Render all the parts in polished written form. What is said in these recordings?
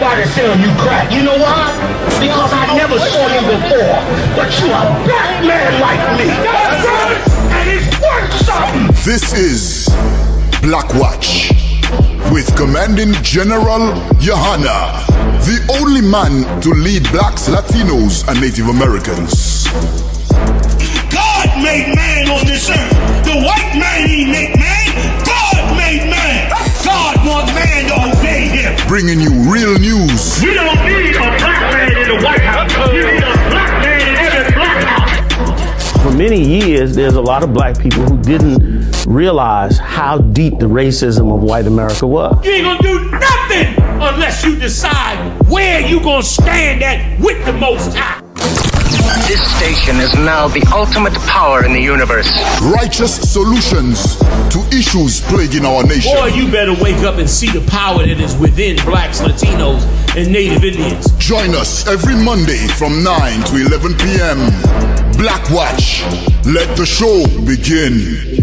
somebody selling you crack. You know why? Because I never saw you before. But you a black man like me. That's right. And it's worth something. This is Black Watch with Commanding General Yahanna, the only man to lead blacks, Latinos, and Native Americans. God made man on this earth. The white man he made man. God made man. God wants man to obey him. Bringing you real news. You don't need a black man in the White House. You need a black man in every black house. For many years, there's a lot of black people who didn't realize how deep the racism of white America was. You ain't gonna do nothing unless you decide where you gonna stand at with the Most High. This station is now the ultimate power in the universe. Righteous solutions to issues plaguing our nation. Boy, you better wake up and see the power that is within blacks, Latinos, and Native Indians. Join us every Monday from 9 to 11 p.m. Black Watch. Let the show begin.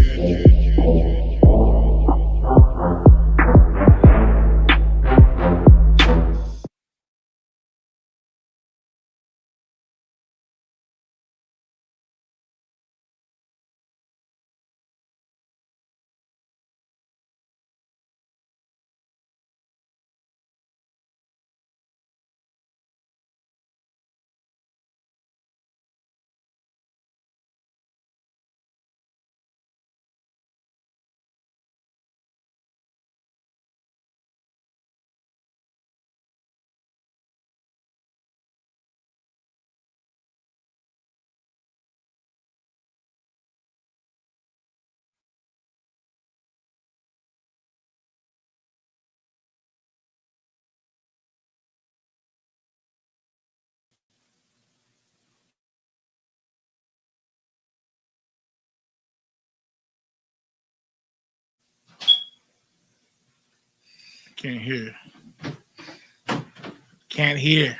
Can't hear. Can't hear.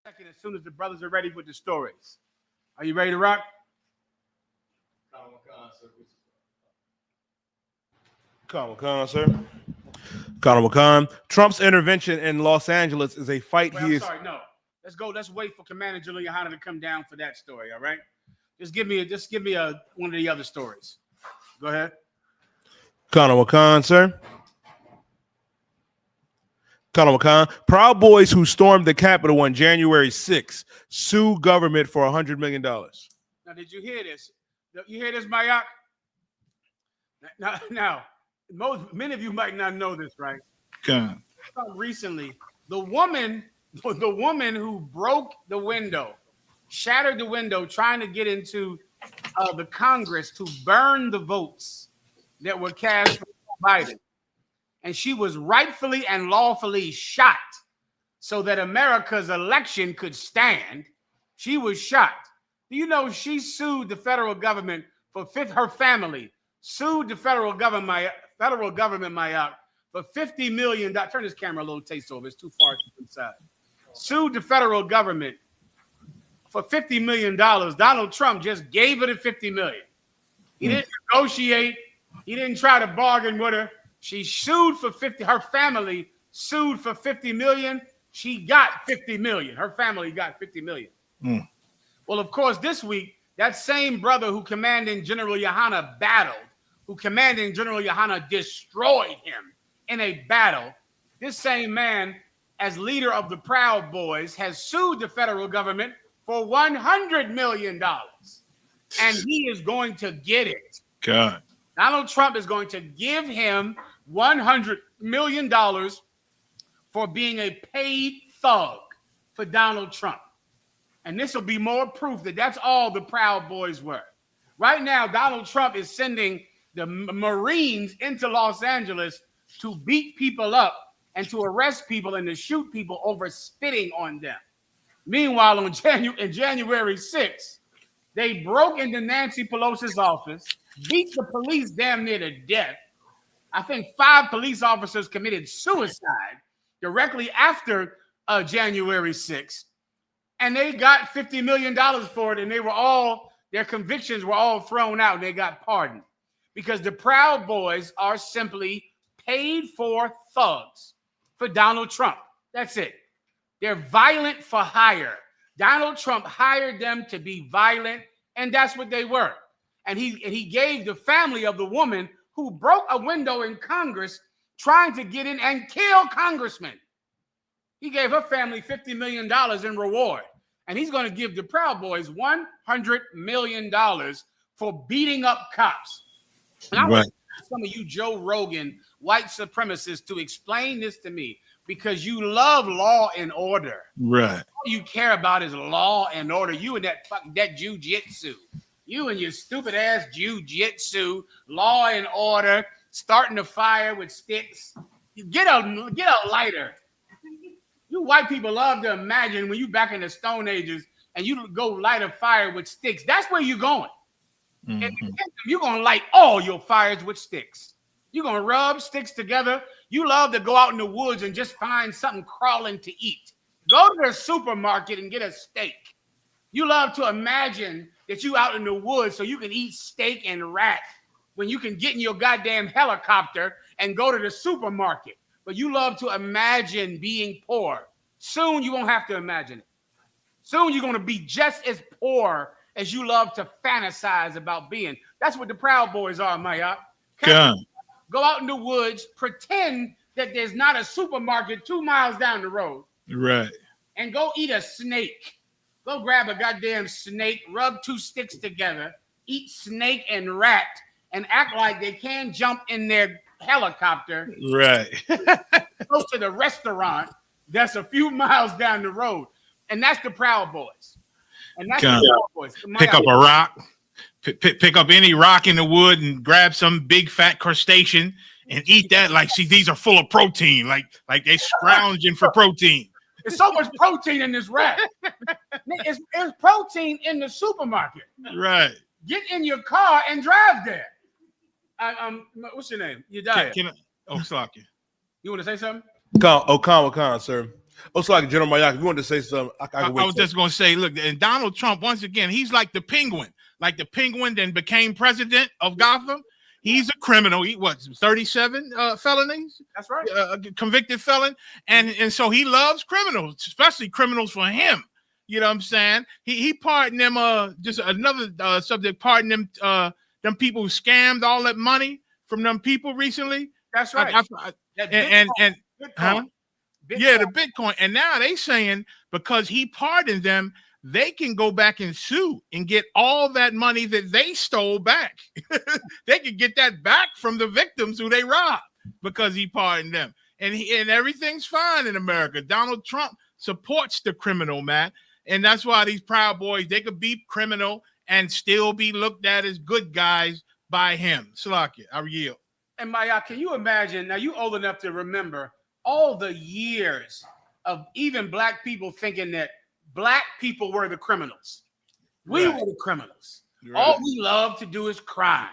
As soon as the brothers are ready with the stories. Are you ready to rock? Khan, sir. Khan. Trump's intervention in Los Angeles is a fight Sorry, no. Let's wait for Commander General Yahanna to come down for that story, all right? Just give me one of the other stories. Go ahead. Khan, sir. Khan. Proud Boys who stormed the Capitol on January 6th sue government for $100 million. Now, did you hear this? You hear this, Mayak? Now, many of you might not know this, right? God. Recently, the woman who broke the window, shattered the window, trying to get into the Congress to burn the votes that were cast for Biden. And she was rightfully and lawfully shot so that America's election could stand. She was shot. Do you know she sued the federal government for her family sued the federal government, Mayak, for $50 million. Turn this camera a little taste over. It's too far to the side. Sued the federal government for $50 million. Donald Trump just gave her the $50 million. He didn't negotiate. He didn't try to bargain with her. She sued for 50. Her family sued for $50 million. She got $50 million. Her family got $50 million. Well, of course, this week, that same brother who Commanding General Yahanna battled, who Commanding General Yahanna destroyed him in a battle, this same man, as leader of the Proud Boys, has sued the federal government for $100 million. And he is going to get it. God. Donald Trump is going to give him $100 million for being a paid thug for Donald Trump. And this will be more proof that that's all the Proud Boys were. Right now, Donald Trump is sending the Marines into Los Angeles to beat people up and to arrest people and to shoot people over spitting on them. Meanwhile, on January 6th, they broke into Nancy Pelosi's office, beat the police damn near to death. I think 5 police officers committed suicide directly after January 6th. And they got $50 million for it, and their convictions were all thrown out, and they got pardoned. Because the Proud Boys are simply paid for thugs for Donald Trump. That's it. They're violent for hire. Donald Trump hired them to be violent, and that's what they were. And he gave the family of the woman who broke a window in Congress trying to get in and kill congressmen. He gave her family $50 million in reward. And he's going to give the Proud Boys $100 million for beating up cops. And I want some of you Joe Rogan white supremacists to explain this to me, because you love law and order. Right. All you care about is law and order. You and that jiu-jitsu. You and your stupid ass jiu-jitsu, law and order, starting a fire with sticks. Get a lighter. You white people love to imagine when you back in the Stone Ages and you go light a fire with sticks. That's where you're going. And you're going to light all your fires with sticks. You're going to rub sticks together. You love to go out in the woods and just find something crawling to eat. Go to the supermarket and get a steak. You love to imagine that you out in the woods so you can eat steak and rat when you can get in your goddamn helicopter and go to the supermarket. But you love to imagine being poor. Soon you won't have to imagine it. Soon you're going to be just as poor as you love to fantasize about being. That's what the Proud Boys are, Maya. Go out in the woods, pretend that there's not a supermarket 2 miles down the road. Right. And go eat a snake. Go grab a goddamn snake, rub 2 sticks together, eat snake and rat, and act like they can't jump in their helicopter. Right. Go to the restaurant that's a few miles down the road. And that's the Proud Boys. And that's the Proud Boys. Pick up a rock. Pick up any rock in the wood and grab some big fat crustacean and eat that. Like, see, these are full of protein. Like they scrounging for protein. There's so much protein in this rat. There's protein in the supermarket. Right. Get in your car and drive there. What's your name? You died. Slaki. You want to say something? Khan, sir. Slaki, General Mayak, if you want to say something, I was just going to say, look, and Donald Trump, once again, he's like the penguin. Like the penguin then became president of Gotham. He's a criminal. He 37 felonies? That's right. Convicted felon. And so he loves criminals, especially criminals for him. You know what I'm saying? He pardoned them, just another subject, pardoned them people who scammed all that money from them people recently. That's right. The Bitcoin. And now they saying because he pardoned them, they can go back and sue and get all that money that they stole back. They can get that back from the victims who they robbed because he pardoned them. And everything's fine in America. Donald Trump supports the criminal, man. And that's why these Proud Boys, they could be criminal and still be looked at as good guys by him. Slakia, I yield. And Maya, can you imagine? Now, you old enough to remember all the years of even black people thinking that black people were the criminals. We were the criminals. Right. All we love to do is crime.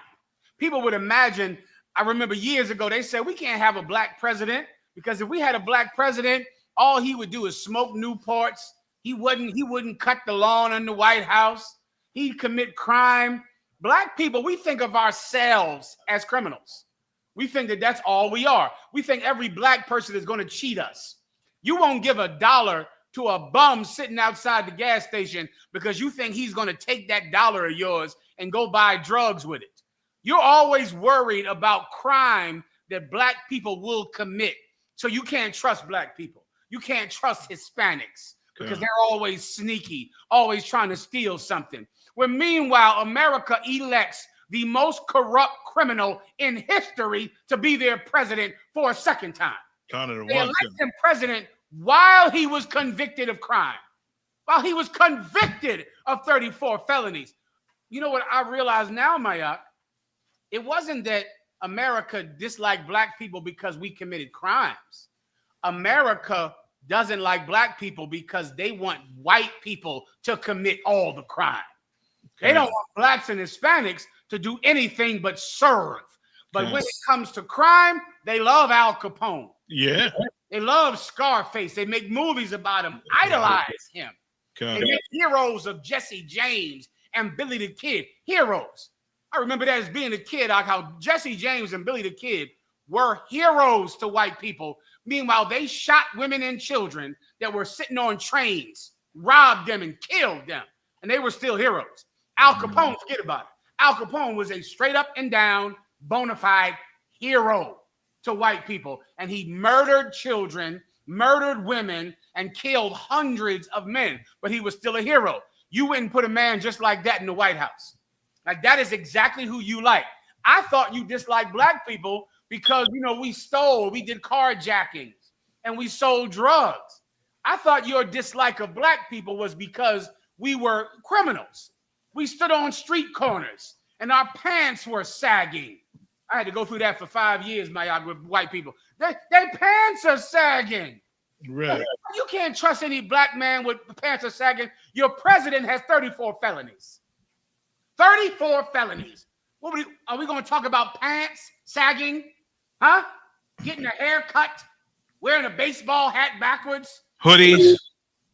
People would imagine, I remember years ago, they said we can't have a black president because if we had a black president, all he would do is smoke Newports. He wouldn't cut the lawn in the White House. He'd commit crime. Black people, we think of ourselves as criminals. We think that that's all we are. We think every black person is going to cheat us. You won't give $1 to a bum sitting outside the gas station because you think he's going to take that dollar of yours and go buy drugs with it. You're always worried about crime that black people will commit. So you can't trust black people. You can't trust Hispanics because they're always sneaky, always trying to steal something. When meanwhile, America elects the most corrupt criminal in history to be their president for a second time. They elect him president while he was convicted of crime, while he was convicted of 34 felonies. You know what I realize now, Maya? It wasn't that America disliked black people because we committed crimes. America doesn't like black people because they want white people to commit all the crime. They don't want blacks and Hispanics to do anything but serve. But when it comes to crime, they love Al Capone. Yeah. They love Scarface. They make movies about him, idolize him. They make heroes of Jesse James and Billy the Kid. Heroes. I remember that as being a kid, like how Jesse James and Billy the Kid were heroes to white people. Meanwhile, they shot women and children that were sitting on trains, robbed them and killed them. And they were still heroes. Al Capone, forget about it. Al Capone was a straight up and down, bona fide hero to white people. And he murdered children, murdered women, and killed hundreds of men. But he was still a hero. You wouldn't put a man just like that in the White House. Like, that is exactly who you like. I thought you disliked black people because, you know, we stole, we did carjackings, and we sold drugs. I thought your dislike of black people was because we were criminals. We stood on street corners, and our pants were sagging. I had to go through that for 5 years, with white people. Their pants are sagging. Right. You can't trust any black man with pants are sagging. Your president has 34 felonies. 34 felonies. Are we going to talk about pants sagging? Huh? Getting a haircut? Wearing a baseball hat backwards? Hoodies.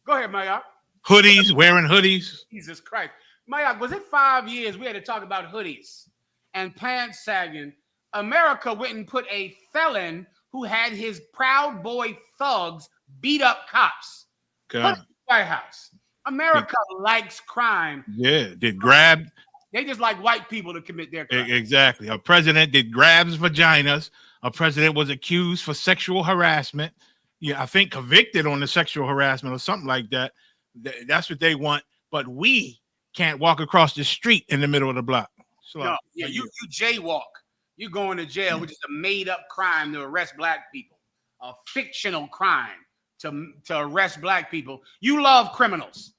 Go ahead, Maya. Hoodies, wearing hoodies. Jesus Christ. Maya, was it 5 years we had to talk about hoodies and pants sagging? America went and put a felon who had his Proud Boy thugs beat up cops. White House. America likes crime. Yeah, did grab. They just like white people to commit their crime. Exactly. A president did grabs vaginas. A president was accused for sexual harassment. Yeah, I think convicted on the sexual harassment or something like that. That's what they want. But we can't walk across the street in the middle of the block. So, no, yeah, you jaywalk. You going to jail, which is a made-up crime to arrest black people. A fictional crime to arrest black people. You love criminals.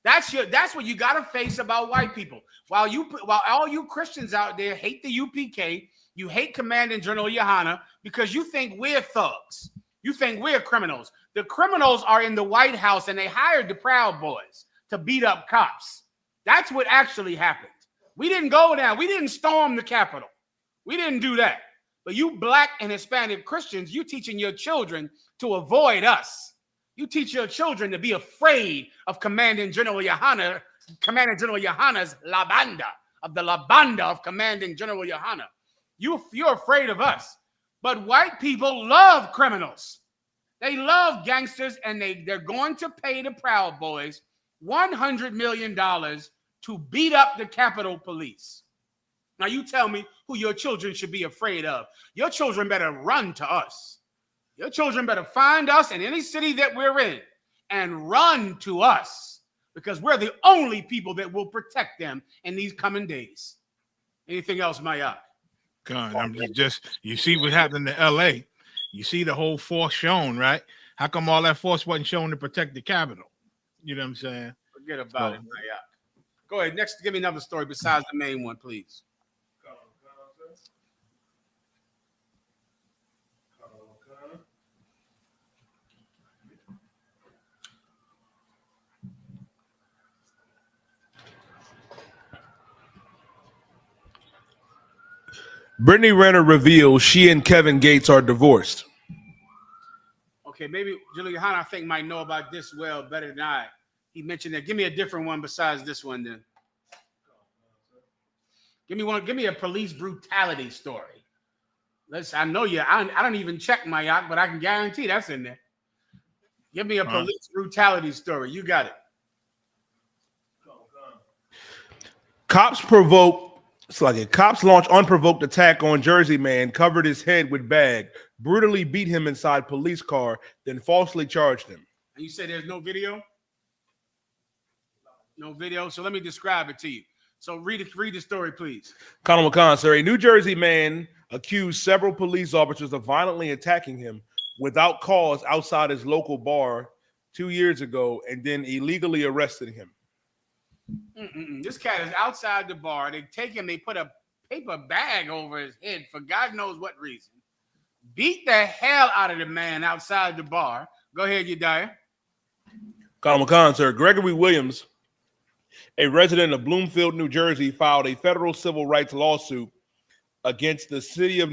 That's what you got to face about white people. While all you Christians out there hate the U.P.K., you hate Commanding General Yahanna because you think we're thugs. You think we're criminals. The criminals are in the White House, and they hired the Proud Boys to beat up cops. That's what actually happened. We didn't go down. We didn't storm the Capitol. We didn't do that. But you black and Hispanic Christians, you teaching your children to avoid us. You teach your children to be afraid of Commanding General Yahanna, Commanding General Yahanna's La Banda, of the La Banda of Commanding General Yahanna. You're afraid of us. But white people love criminals. They love gangsters, and they're going to pay the Proud Boys $100 million to beat up the Capitol Police. Now you tell me who your children should be afraid of. Your children better run to us. Your children better find us in any city that we're in and run to us because we're the only people that will protect them in these coming days. Anything else, Maya? God, I'm just you see what happened to L.A. You see the whole force shown, right? How come all that force wasn't shown to protect the Capitol? You know what I'm saying? Forget about it, Maya. Go ahead. Next, give me another story besides the main one, please. Brittany Renner reveals she and Kevin Gates are divorced. Okay, maybe Julia Yahanna, I think, might know about this well better than I. He mentioned that. Give me a different one besides this one, then. Give me one. Give me a police brutality story. I know you. I don't even check my yacht, but I can guarantee that's in there. Give me a police brutality story. You got it. Cops launch unprovoked attack on Jersey man, covered his head with bag, brutally beat him inside police car, then falsely charged him. And you said there's no video? No video. So let me describe it to you. So read the story, please. Colonel McCon, sir, a New Jersey man accused several police officers of violently attacking him without cause outside his local bar 2 years ago and then illegally arrested him. This cat is outside the bar. They take him, they put a paper bag over his head for God knows what reason. Beat the hell out of the man outside the bar. Go ahead, Yediah. Colonel McCon, sir, Gregory Williams, a resident of Bloomfield, New Jersey, filed a federal civil rights lawsuit against the city of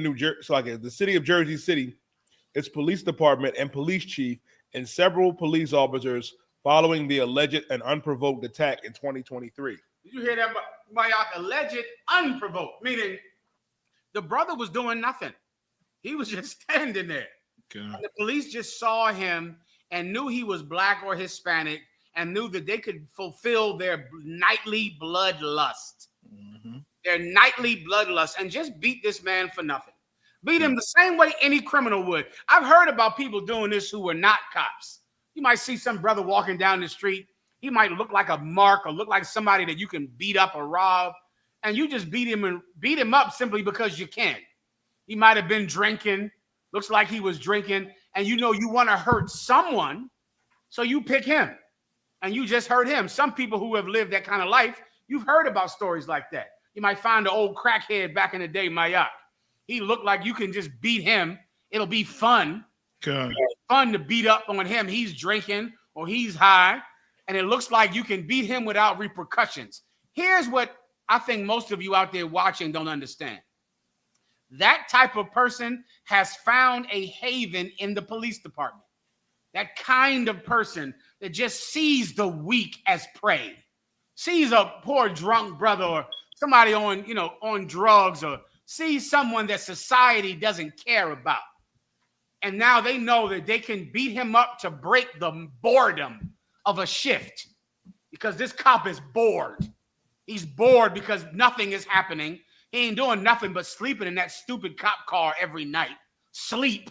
Jersey City, its police department and police chief, and several police officers following the alleged and unprovoked attack in 2023. Did you hear that, Mayak? Alleged unprovoked, meaning the brother was doing nothing. He was just standing there. And the police just saw him and knew he was black or Hispanic and knew that they could fulfill their nightly bloodlust. Their nightly bloodlust, and just beat this man for nothing. Beat him the same way any criminal would. I've heard about people doing this who were not cops. You might see some brother walking down the street. He might look like a mark or look like somebody that you can beat up or rob, and you just beat him up simply because you can. He might have been drinking, looks like he was drinking, and you know you want to hurt someone, so you pick him, and you just hurt him. Some people who have lived that kind of life, you've heard about stories like that. You might find an old crackhead back in the day, Mayak. He looked like you can just beat him. It'll be fun. Fun to beat up on him. He's drinking or he's high, and it looks like you can beat him without repercussions. Here's what I think most of you out there watching don't understand. That type of person has found a haven in the police department. That kind of person that just sees the weak as prey, sees a poor drunk brother or somebody on drugs, or sees someone that society doesn't care about. And now they know that they can beat him up to break the boredom of a shift, because this cop is bored. He's bored because nothing is happening. He ain't doing nothing but sleeping in that stupid cop car every night. Sleep.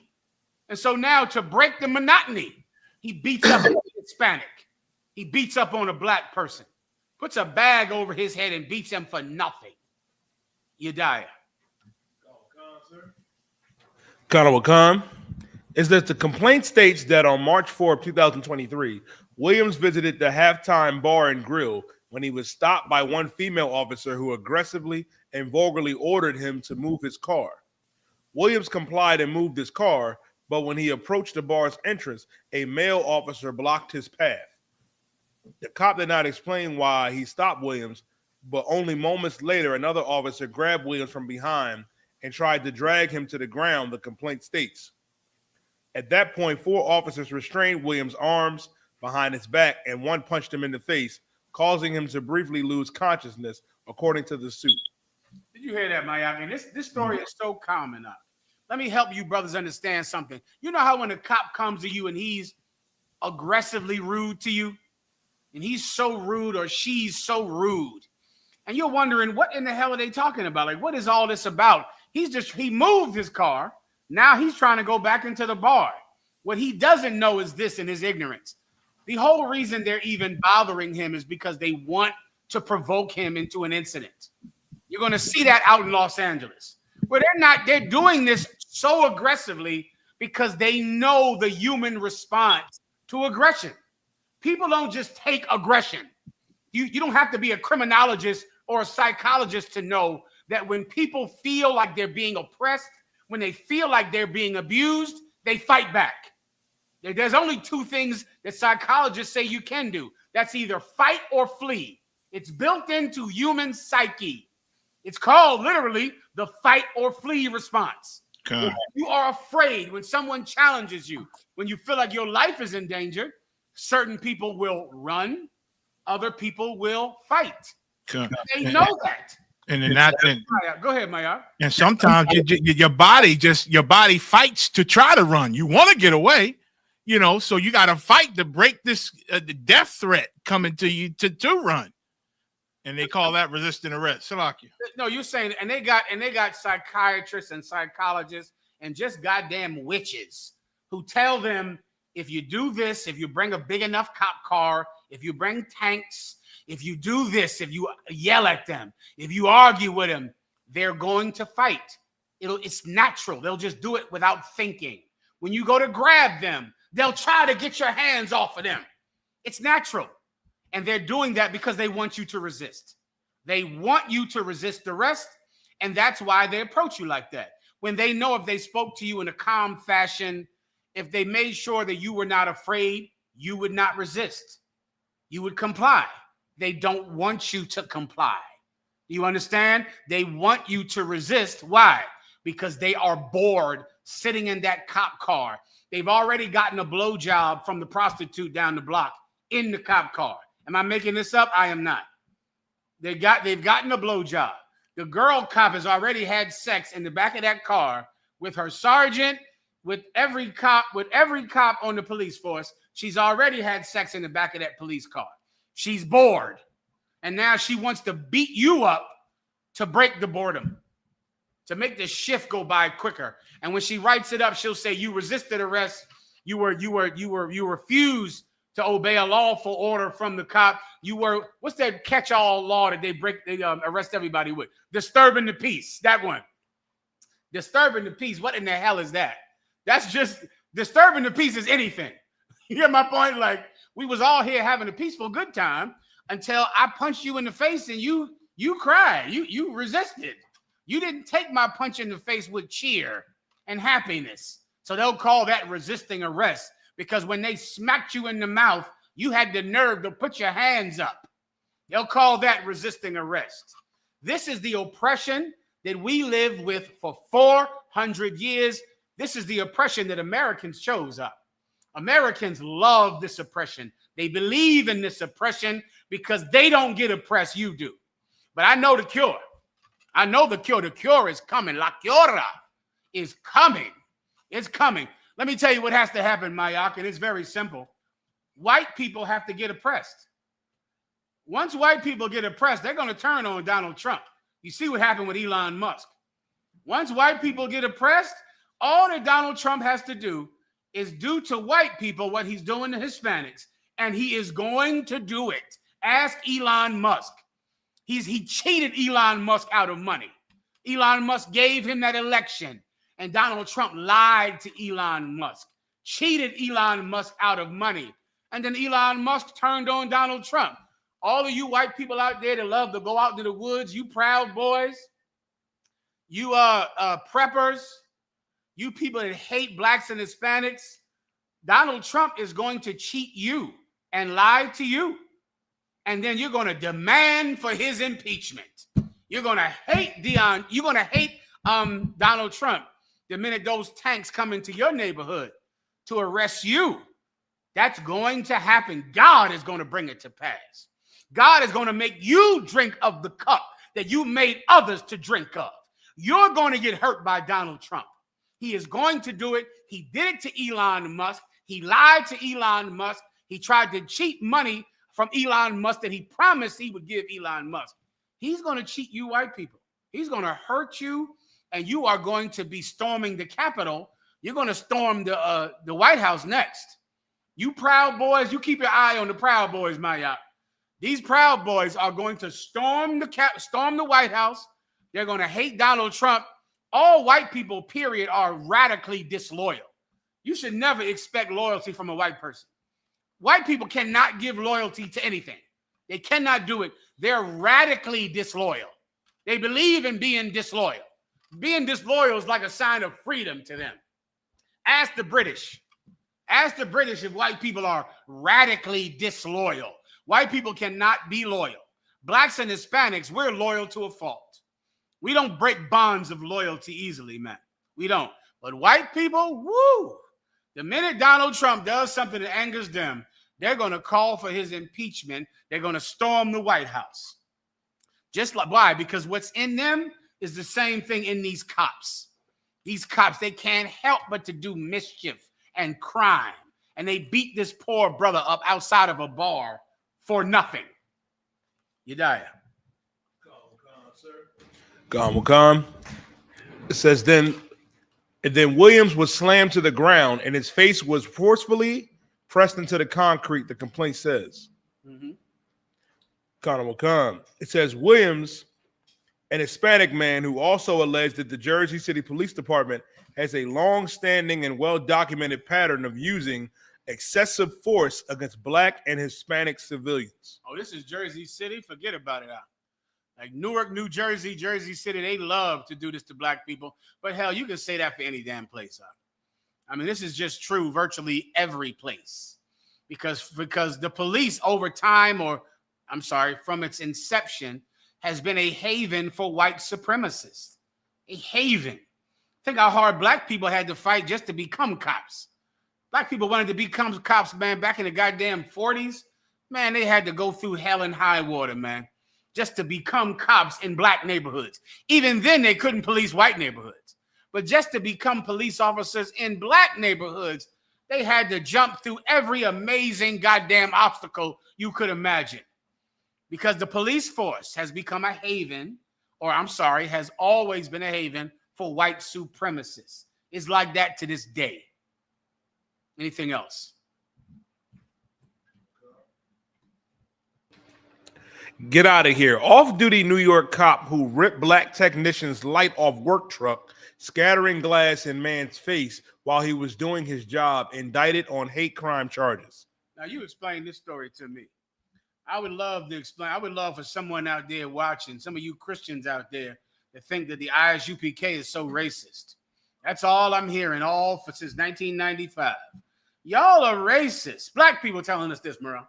And so now to break the monotony, he beats up a Hispanic. He beats up on a black person, puts a bag over his head and beats him for nothing. Yediah. Colonel McCon, is that the complaint states that on March 4th, 2023, Williams visited the Halftime Bar and Grill when he was stopped by one female officer who aggressively and vulgarly ordered him to move his car. Williams complied and moved his car, but when he approached the bar's entrance, a male officer blocked his path. The cop did not explain why he stopped Williams, but only moments later, another officer grabbed Williams from behind and tried to drag him to the ground, the complaint states. At that point, 4 officers restrained Williams' arms behind his back, and one punched him in the face, causing him to briefly lose consciousness, according to the suit. Did you hear that, Mayak? And this story is so common. Let me help you brothers understand something. You know how when a cop comes to you and he's aggressively rude to you, and he's so rude or she's so rude, and you're wondering, what in the hell are they talking about? Like, what is all this about? He moved his car. Now he's trying to go back into the bar. What he doesn't know is this in his ignorance. The whole reason they're even bothering him is because they want to provoke him into an incident. You're going to see that out in Los Angeles, where they're doing this so aggressively because they know the human response to aggression. People don't just take aggression. You don't have to be a criminologist or a psychologist to know that when people feel like they're being oppressed, when they feel like they're being abused, they fight back. There's only 2 things that psychologists say you can do. That's either fight or flee. It's built into human psyche. It's called literally the fight or flee response. When you are afraid, when someone challenges you, when you feel like your life is in danger, certain people will run, other people will fight. They know that. And then that, go ahead, Maya. And sometimes your body fights to try to run. You want to get away. You know, so you got to fight to break this the death threat coming to you to run. And they call that resisting arrest. Salakia. No, you're saying, and they got psychiatrists and psychologists and just goddamn witches who tell them, if you do this, if you bring a big enough cop car, if you bring tanks, if you do this, if you yell at them, if you argue with them, they're going to fight. It's natural. They'll just do it without thinking. When you go to grab them, they'll try to get your hands off of them. It's natural. And they're doing that because they want you to resist. They want you to resist arrest, and that's why they approach you like that. When they know if they spoke to you in a calm fashion, if they made sure that you were not afraid, you would not resist. You would comply. They don't want you to comply. Do you understand? They want you to resist. Why? Because they are bored sitting in that cop car. They've already gotten a blowjob from the prostitute down the block in the cop car. Am I making this up? I am not. They've gotten a blowjob. The girl cop has already had sex in the back of that car with her sergeant, with every cop on the police force. She's already had sex in the back of that police car. She's bored. And now she wants to beat you up to break the boredom, to make the shift go by quicker. And when she writes it up, she'll say, you resisted arrest. You refused to obey a lawful order from the cop. You were, what's that catch-all law that they arrest everybody with? Disturbing the peace. That one. Disturbing the peace. What in the hell is that? That's just, disturbing the peace is anything. You get my point? Like, we was all here having a peaceful good time until I punched you in the face and you cried. You resisted. You didn't take my punch in the face with cheer and happiness. So they'll call that resisting arrest. Because when they smacked you in the mouth, you had the nerve to put your hands up. They'll call that resisting arrest. This is the oppression that we lived with for 400 years. This is the oppression that Americans chose up. Americans love this oppression. They believe in this oppression because they don't get oppressed, you do. But I know the cure. I know the cure. The cure is coming. La cura is coming. It's coming. Let me tell you what has to happen, Mayak, and it's very simple. White people have to get oppressed. Once white people get oppressed, they're going to turn on Donald Trump. You see what happened with Elon Musk. Once white people get oppressed, all that Donald Trump has to do is do to white people what he's doing to Hispanics, and he is going to do it. Ask Elon Musk. He cheated Elon Musk out of money. Elon Musk gave him that election. And Donald Trump lied to Elon Musk, cheated Elon Musk out of money. And then Elon Musk turned on Donald Trump. All of you white people out there that love to go out to the woods, you proud boys, you preppers, you people that hate blacks and Hispanics, Donald Trump is going to cheat you and lie to you. And then you're going to demand for his impeachment. You're going to hate Donald Trump the minute those tanks come into your neighborhood to arrest you. That's going to happen. God is going to bring it to pass. God is going to make you drink of the cup that you made others to drink of. You're going to get hurt by Donald Trump. He is going to do it. He did it to Elon Musk. He lied to Elon Musk. He tried to cheat money from Elon Musk that he promised he would give Elon Musk. He's going to cheat you white people. He's going to hurt you. And you are going to be storming the Capitol. You're going to storm the White House next. You Proud Boys, you keep your eye on the Proud Boys, Maya. These Proud Boys are going to storm the White House. They're going to hate Donald Trump. All white people, period, are radically disloyal. You should never expect loyalty from a white person. White people cannot give loyalty to anything. They cannot do it. They're radically disloyal. They believe in being disloyal. Being disloyal is like a sign of freedom to them. Ask the British. Ask the British if white people are radically disloyal. White people cannot be loyal. Blacks and Hispanics, we're loyal to a fault. We don't break bonds of loyalty easily, man. We don't. But white people, woo! The minute Donald Trump does something that angers them, they're going to call for his impeachment. They're going to storm the White House. Just like, why? Because what's in them is the same thing in these cops. These cops, they can't help but to do mischief and crime. and they beat this poor brother up outside of a bar for nothing. Yediah. Come. It says then Williams was slammed to the ground and his face was forcefully pressed into the concrete, the complaint says. It says Williams, an Hispanic man who also alleged that the Jersey City Police Department has a long-standing and well-documented pattern of using excessive force against Black and Hispanic civilians. Oh, this is Jersey City? Forget about it. Like Newark, New Jersey, Jersey City, they love to do this to Black people. But hell, you can say that for any damn place. I mean, this is just true virtually every place. Because the police over time, from its inception, has been a haven for white supremacists. A haven. Think how hard Black people had to fight just to become cops. Black people wanted to become cops, man, back in the goddamn 40s. Man, they had to go through hell and high water, man, just to become cops in Black neighborhoods. Even then, they couldn't police white neighborhoods. But just to become police officers in Black neighborhoods, they had to jump through every amazing goddamn obstacle you could imagine. Because the police force has become a haven, has always been a haven for white supremacists. It's like that to this day. Anything else? Get out of here. Off-duty New York cop who ripped Black technician's light off work truck, scattering glass in man's face while he was doing his job, indicted on hate crime charges. Now, you explain this story to me. I would love to explain. I would love for someone out there watching, some of you Christians out there that think that the I.S.U.P.K is so racist. That's all I'm hearing since 1995. Y'all are racist. Black people telling us this, Merle.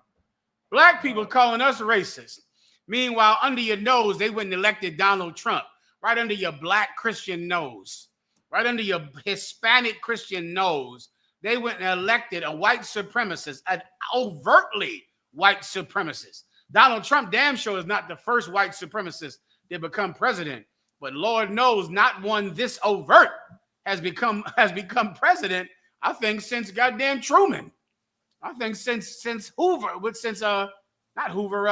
Black people calling us racist. Meanwhile, under your nose, they went and elected Donald Trump. Right under your Black Christian nose. Right under your Hispanic Christian nose. They went and elected a white supremacist, an overtly white supremacist. Donald Trump damn sure is not the first white supremacist to become president. But Lord knows not one this overt has become president, I think, since goddamn Truman. I think since Hoover, not Hoover,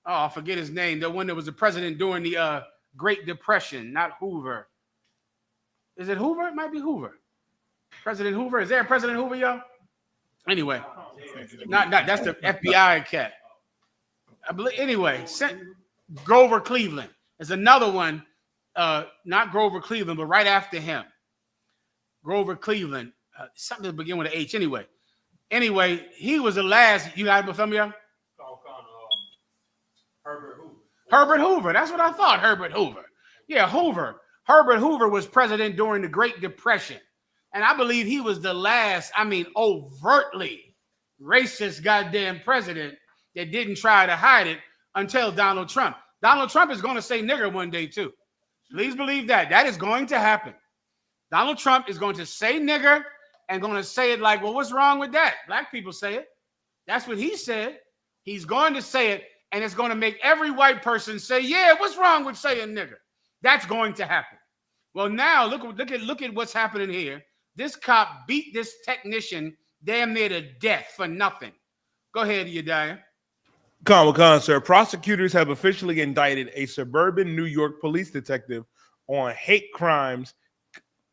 I forget his name, the one that was the president during the Great Depression, not Hoover. Is it Hoover? It might be Hoover. President Hoover. Is there a President Hoover, y'all? Anyway, not that's the FBI cat. I believe. Anyway, Grover Cleveland is another one. Not Grover Cleveland, but right after him, Grover Cleveland. Something to begin with an H. Anyway, he was the last. You got it from you? Herbert Hoover. Herbert Hoover. That's what I thought. Herbert Hoover. Yeah, Hoover. Herbert Hoover was president during the Great Depression. And I believe he was the last, overtly racist goddamn president that didn't try to hide it until Donald Trump. Donald Trump is going to say nigger one day too. Please believe that. That is going to happen. Donald Trump is going to say nigger and going to say it like, well, what's wrong with that? Black people say it. That's what he said. He's going to say it, and it's going to make every white person say, yeah, what's wrong with saying nigger? That's going to happen. Well, now look at what's happening here. This cop beat this technician damn near to death for nothing. Go ahead, Yediah. Sir. Prosecutors have officially indicted a suburban New York police detective on hate crimes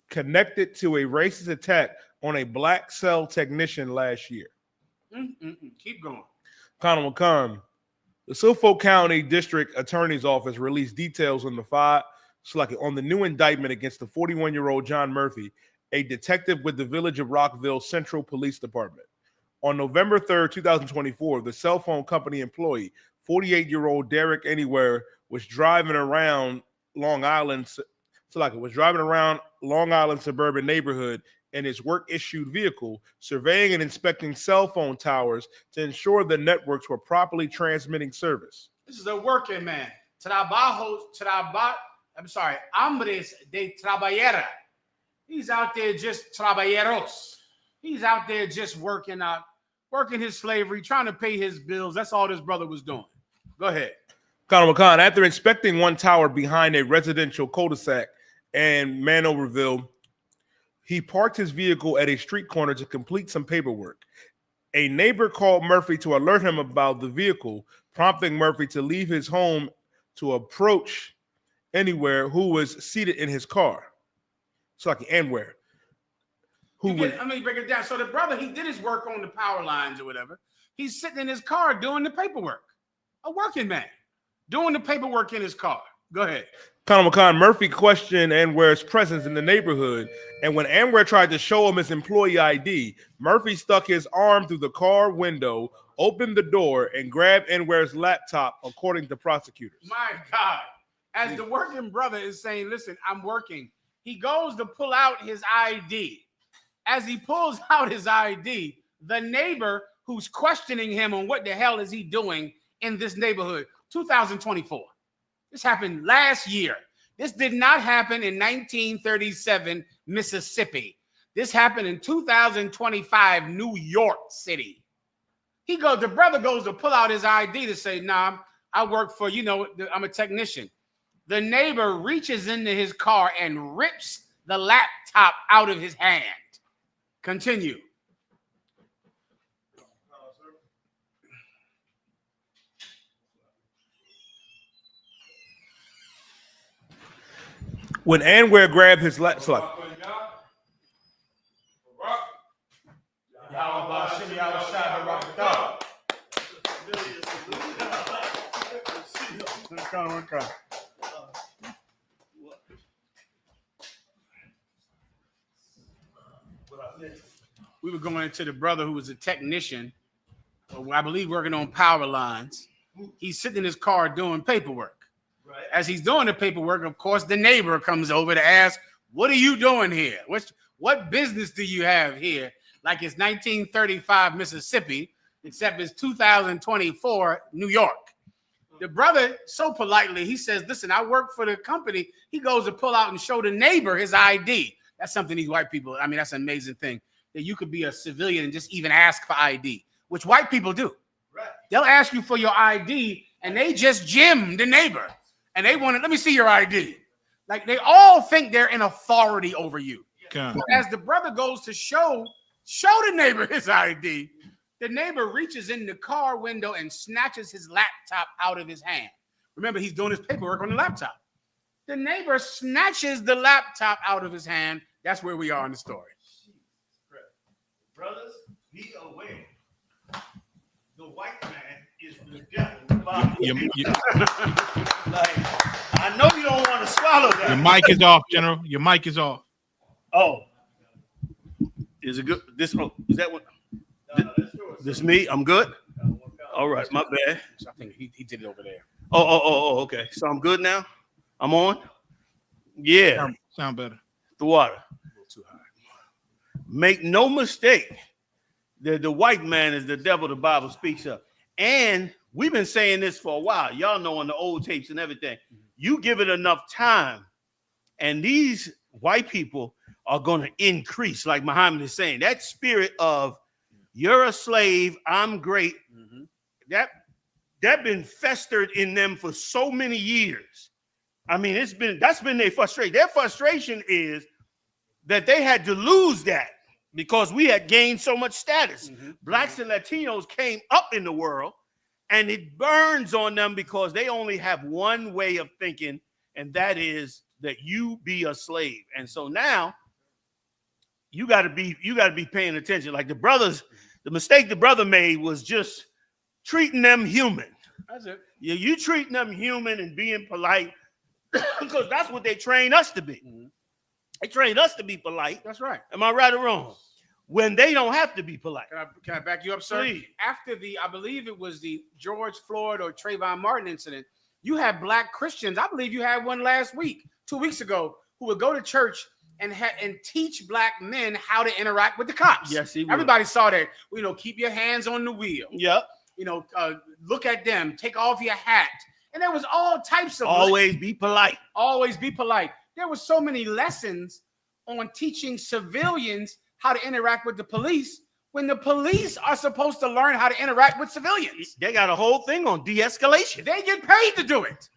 connected to a racist attack on a Black cell technician last year. Keep going. The Suffolk County District Attorney's Office released details on the new indictment against the 41-year-old John Murphy, a detective with the Village of Rockville Central Police Department. On November 3rd, 2024, the cell phone company employee, 48-year-old Derek Anywhere, was driving around Long Island suburban neighborhood in his work-issued vehicle, surveying and inspecting cell phone towers to ensure the networks were properly transmitting service. This is a working man. Hombres de trabajera. He's out there just trabajeros. He's out there just working his slavery, trying to pay his bills. That's all this brother was doing. Go ahead. After inspecting one tower behind a residential cul-de-sac in Manoverville, He parked his vehicle at a street corner to complete some paperwork. A neighbor called Murphy to alert him about the vehicle, prompting Murphy to leave his home to approach Anywhere, who was seated in his car. So like Anywhere. Let me break it down. So the brother, he did his work on the power lines or whatever. He's sitting in his car doing the paperwork. A working man doing the paperwork in his car. Go ahead. Khan Murphy questioned Anwar's presence in the neighborhood, and when Anwar tried to show him his employee ID, Murphy stuck his arm through the car window, opened the door, and grabbed Anwar's laptop, according to prosecutors. My God. As the working brother is saying, listen, I'm working. He goes to pull out his ID. As he pulls out his ID, the neighbor who's questioning him on what the hell is he doing in this neighborhood, 2024. This happened last year. This did not happen in 1937, Mississippi. This happened in 2025, New York City. The brother goes to pull out his ID to say, nah, I work for, I'm a technician. The neighbor reaches into his car and rips the laptop out of his hand. Continue. When Anwar grabbed his laptop, we were going into the brother who was a technician, I believe working on power lines. He's sitting in his car doing paperwork. Right. As he's doing the paperwork, of course, the neighbor comes over to ask, what are you doing here? What business do you have here? Like it's 1935 Mississippi, except it's 2024 New York. The brother, so politely, he says, listen, I work for the company. He goes to pull out and show the neighbor his ID. That's something these white people, that's an amazing thing, that you could be a civilian and just even ask for ID, which white people do. Right. They'll ask you for your ID, and they just gym the neighbor. And they want to, let me see your ID. Like they all think they're in authority over you. So as the brother goes to show the neighbor his ID, the neighbor reaches in the car window and snatches his laptop out of his hand. Remember, he's doing his paperwork on the laptop. The neighbor snatches the laptop out of his hand. That's where we are in the story. Brothers, be aware. The white man is the devil. Like, I know you don't want to swallow that. Your mic is off, General. Your mic is off. Oh. Is it good? Is that what? This me? I'm good? All right, my bad. I think he did it over there. Oh, okay. So I'm good now? I'm on? Yeah. Sound better. The water. A little too high. Make no mistake, the white man is the devil the Bible speaks of. And we've been saying this for a while. Y'all know on the old tapes and everything. You give it enough time, and these white people are going to increase, like Muhammad is saying. That spirit of you're a slave, I'm great, that been festered in them for so many years. That's been their frustration. Their frustration is that they had to lose that because we had gained so much status. Blacks and Latinos came up in the world, and it burns on them because they only have one way of thinking, and that is that you be a slave. And so now you got to be paying attention. Like the mistake the brother made was just treating them human. That's it. Yeah, you treating them human and being polite because that's what they train us to be. They train us to be polite. That's right. Am I right or wrong? When they don't have to be polite. Can I back you up, sir? Please. After I believe it was the George Floyd or Trayvon Martin incident, you had black Christians. I believe you had one last week, 2 weeks ago, who would go to church and teach black men how to interact with the cops. Yes, he would. Everybody saw that. Keep your hands on the wheel. Yep. Look at them. Take off your hat. And there was all types of always be polite. Always be polite. There were so many lessons on teaching civilians how to interact with the police when the police are supposed to learn how to interact with civilians. They got a whole thing on de-escalation. They get paid to do it.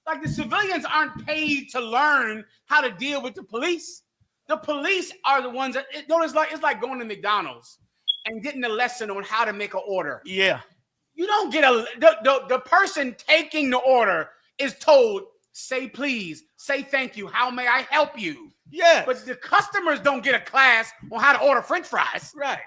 Like the civilians aren't paid to learn how to deal with the police. The police are the ones that it's like going to McDonald's and getting a lesson on how to make an order. Yeah. You don't get the person taking the order is told, say please, say thank you, how may I help you? Yes. But the customers don't get a class on how to order French fries. Right.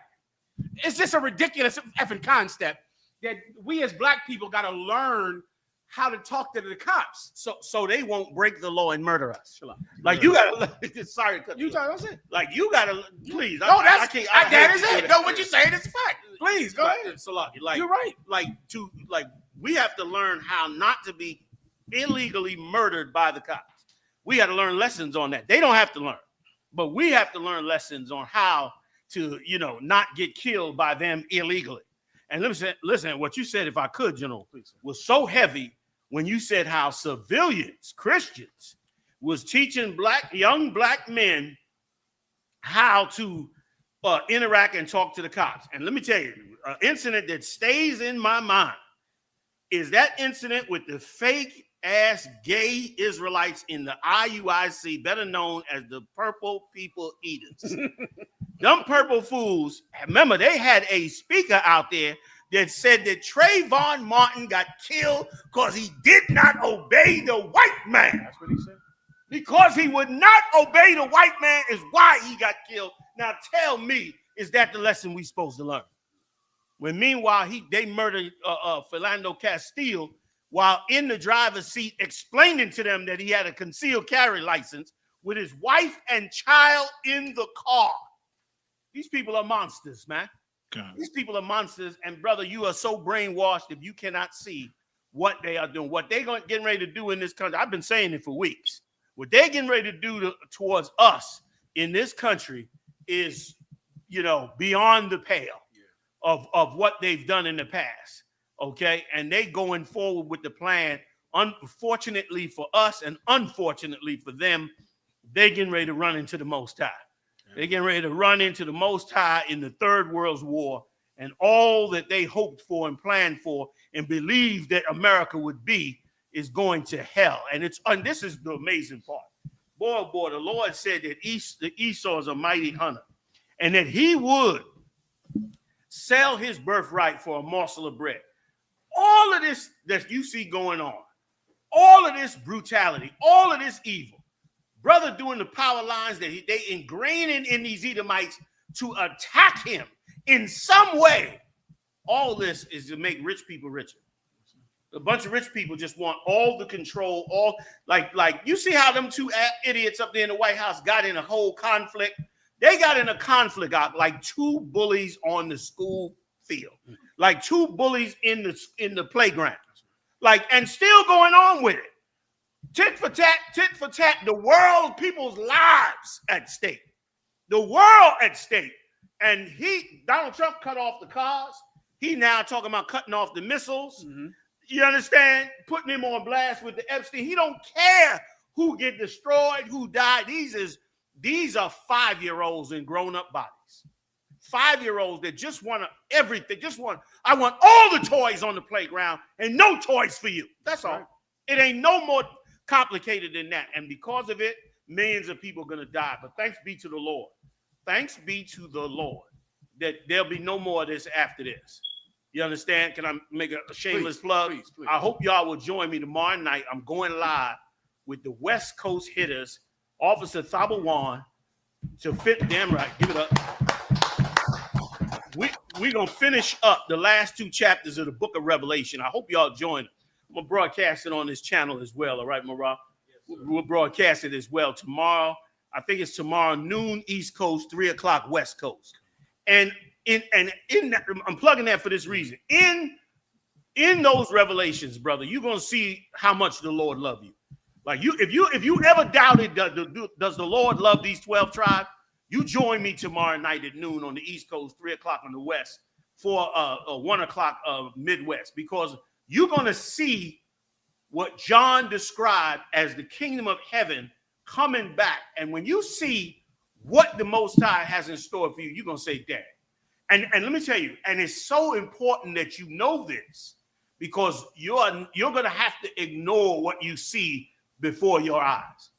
It's just a ridiculous effing concept that we as black people got to learn how to talk to the cops, so they won't break the law and murder us. Like you gotta. Sorry, you talking about it? Like you gotta. Please. No, I can't. That is it. No, what you saying is fact. Please go ahead. Like you're right. Like we have to learn how not to be illegally murdered by the cops. We got to learn lessons on that. They don't have to learn, but we have to learn lessons on how to, not get killed by them illegally. And listen, what you said, if I could, General, was so heavy when you said how civilians, Christians, was teaching young black men how to interact and talk to the cops. And let me tell you, an incident that stays in my mind is that incident with the fake ass gay Israelites in the IUIC, better known as the Purple People Eaters. Them purple fools, remember, they had a speaker out there that said that Trayvon Martin got killed because he did not obey the white man. That's what he said. Because he would not obey the white man is why he got killed. Now tell me, is that the lesson we supposed to learn? When meanwhile they murdered Philando Castile while in the driver's seat explaining to them that he had a concealed carry license with his wife and child in the car. These people are monsters, man. God. These people are monsters, and brother, you are so brainwashed if you cannot see what they are doing, what they're getting ready to do in this country. I've been saying it for weeks. What they're getting ready to do towards us in this country is, beyond the pale of what they've done in the past. Okay, and they going forward with the plan. Unfortunately for us, and unfortunately for them, they're getting ready to run into the Most High. They're getting ready to run into the Most High in the Third World War, and all that they hoped for and planned for and believed that America would be is going to hell. And this is the amazing part. Boy, the Lord said that Esau is a mighty hunter, and that he would sell his birthright for a morsel of bread. All of this that you see going on, all of this brutality, all of this evil, brother doing the power lines that they ingraining in these Edomites to attack him in some way. All this is to make rich people richer. A bunch of rich people just want all the control, all like you see how them two idiots up there in the White House got in a whole conflict. They got in a conflict out like two bullies on the school field, like two bullies in the playground, and still going on with it. Tit for tat, the world, people's lives at stake. The world at stake. And Donald Trump cut off the cars. He now talking about cutting off the missiles. Mm-hmm. You understand? Putting him on blast with the Epstein. He don't care who get destroyed, who died. These are 5-year-olds in grown-up bodies. 5-year-olds that just want everything. I want all the toys on the playground and no toys for you. That's all. It ain't no more complicated than that. And because of it, millions of people are going to die. But thanks be to the Lord. Thanks be to the Lord that there'll be no more of this after this. You understand? Can I make a shameless plug? Please. I hope y'all will join me tomorrow night. I'm going live with the West Coast hitters, Officer Thabawan, to fit damn right. Give it up. We're going to finish up the last 2 chapters of the book of Revelation. I hope y'all join us. I'm going to broadcast it on this channel as well. All right, Marah? Yes, we'll broadcast it as well tomorrow. I think it's tomorrow noon East Coast, 3 o'clock West Coast. And in that, I'm plugging that for this reason. In those revelations, brother, you're going to see how much the Lord loves you. Like if you ever doubted does the Lord love these 12 tribes, you join me tomorrow night at noon on the East Coast, 3 o'clock on the West, for 1 o'clock Midwest, because you're going to see what John described as the kingdom of heaven coming back. And when you see what the Most High has in store for you, you're going to say, Dad. And let me tell you, and it's so important that you know this, because you're going to have to ignore what you see before your eyes.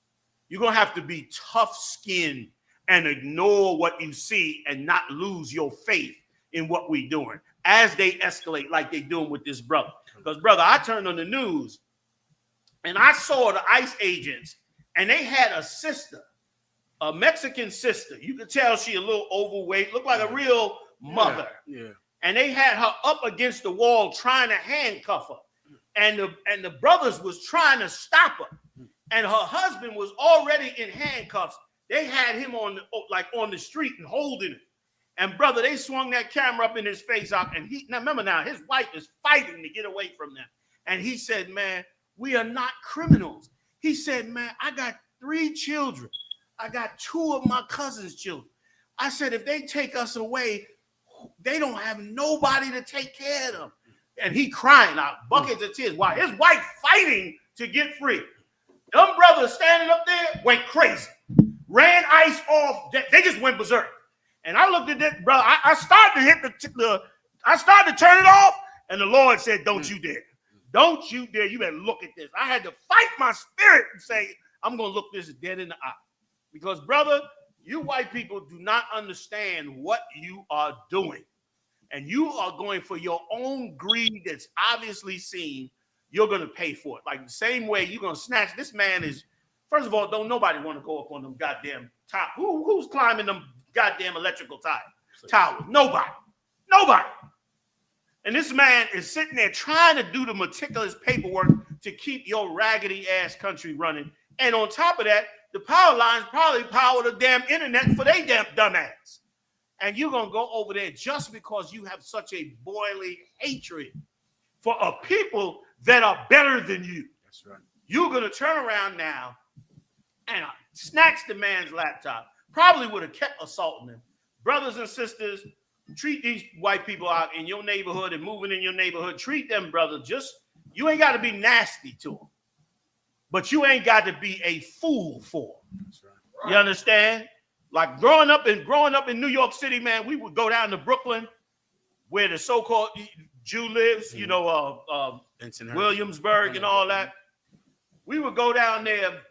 You're going to have to be tough-skinned and ignore what you see and not lose your faith in what we're doing as they escalate like they're doing with this brother. Because, brother, I turned on the news and I saw the ICE agents, and they had a sister, a Mexican sister. You could tell she a little overweight, looked like a real mother. Yeah. And they had her up against the wall trying to handcuff her. And the brothers was trying to stop her. And her husband was already in handcuffs. They had him on the street and holding him. And brother, they swung that camera up in his face out. And now his wife is fighting to get away from them. And he said, man, we are not criminals. He said, man, I got 3 children. I got 2 of my cousin's children. I said, if they take us away, they don't have nobody to take care of them. And he crying out, buckets of tears, while his wife fighting to get free. Them brothers standing up there went crazy, ran ICE off. They just went berserk. And I looked at that, brother. I started to hit I started to turn it off, and the Lord said, don't you dare. Don't you dare. You better look at this. I had to fight my spirit and say, I'm going to look this dead in the eye. Because, brother, you white people do not understand what you are doing. And you are going for your own greed that's obviously seen. You're going to pay for it. Like the same way you're going to snatch. This man is, first of all, don't nobody want to go up on them goddamn top. Who's climbing them goddamn electrical towers? Nobody. And this man is sitting there trying to do the meticulous paperwork to keep your raggedy ass country running. And on top of that, the power lines probably power the damn internet for they damn dumbass. And you're going to go over there just because you have such a boiling hatred for a people that are better than you. That's right. You're going to turn around now and snatch the man's laptop. Probably would have kept assaulting him. Brothers and sisters, treat these white people out in your neighborhood and moving in your neighborhood. Treat them, brother. You ain't got to be nasty to them. But you ain't got to be a fool for them. That's right. You understand? Like growing up in New York City, man, we would go down to Brooklyn, where the so-called Jew lives, Williamsburg and all that. We would go down there,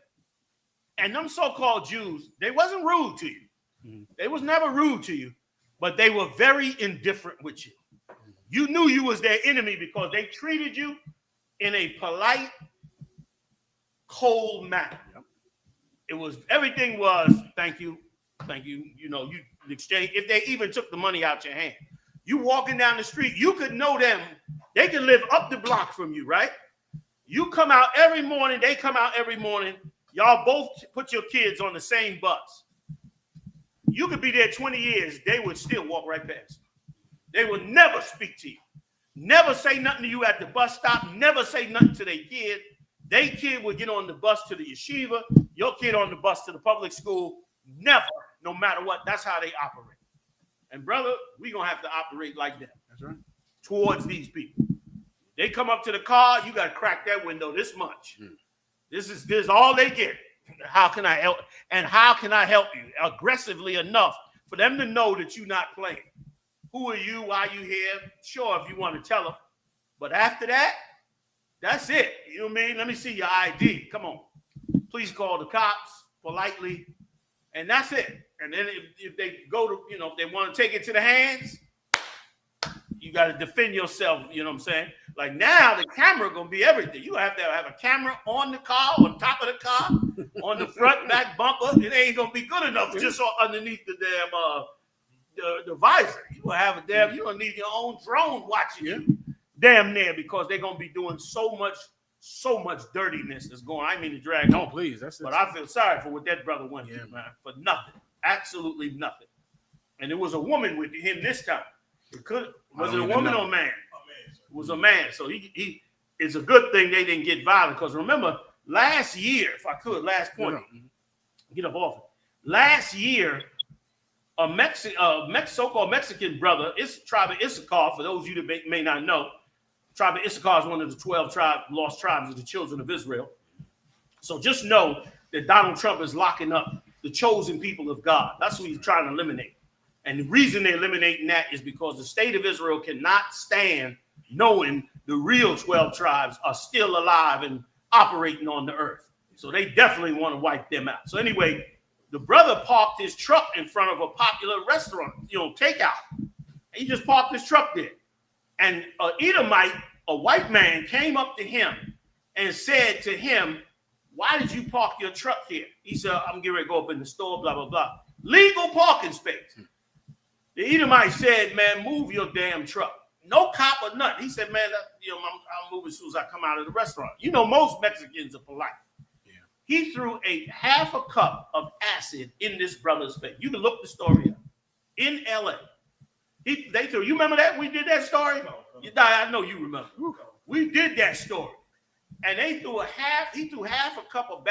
and them so-called Jews, they wasn't rude to you. Mm-hmm. They was never rude to you, but they were very indifferent with you. You knew you was their enemy because they treated you in a polite, cold manner. Yep. Everything was thank you. You exchange. If they even took the money out your hand, you walking down the street, you could know them. They can live up the block from you, right? You come out every morning. They come out every morning. Y'all both put your kids on the same bus. You could be there 20 years. They would still walk right past. They would never speak to you. Never say nothing to you at the bus stop. Never say nothing to their kid. Their kid would get on the bus to the yeshiva. Your kid on the bus to the public school. Never, no matter what. That's how they operate. And brother, we're going to have to operate like that. That's right. Towards these people. They come up to the car, you got to crack that window this much. This is all they get. How can I help? And how can I help you? Aggressively enough for them to know that you're not playing. Who are you? Why are you here? Sure, if you want to tell them. But after that, that's it. You know what I mean? Let me see your ID. Come on. Please call the cops politely. And that's it. And then if they go to, if they want to take it to the hands, you got to defend yourself. You know what I'm saying? Like now, the camera going to be everything. You have to have a camera on the car, on top of the car, on the front, back bumper. It ain't going to be good enough just underneath the damn the visor. You going to have you're going to need your own drone watching you damn near because they're going to be doing so much dirtiness that's going on. I mean to drag on. Please. But I feel sorry for what that brother went through, man. For nothing. Absolutely nothing. And there was a woman with him this time. Was it a woman or a man? It was a man. So he it's a good thing they didn't get violent. Because remember, last year, if I could, last point, get up off it. Last year, a so-called Mexican brother, it's tribe of Issachar, for those of you that may not know, tribe of Issachar is one of the 12 lost tribes of the children of Israel. So just know that Donald Trump is locking up the chosen people of God. That's who he's trying to eliminate. And the reason they're eliminating that is because the state of Israel cannot stand knowing the real 12 tribes are still alive and operating on the earth. So they definitely want to wipe them out. So anyway, The brother parked his truck in front of a popular restaurant, takeout. He just parked his truck there. And an Edomite, a white man, came up to him and said to him, why did you park your truck here? He said, I'm getting ready to go up in the store, blah, blah, blah. Legal parking space. The Edomite said, man, move your damn truck. No cop or nothing. He said, man, I'll move as soon as I come out of the restaurant. Most Mexicans are polite. Yeah. He threw a half a cup of acid in this brother's face. You can look the story up. In LA. They threw, you remember that? We did that story? No. I know you remember. We did that story. And he threw half a cup of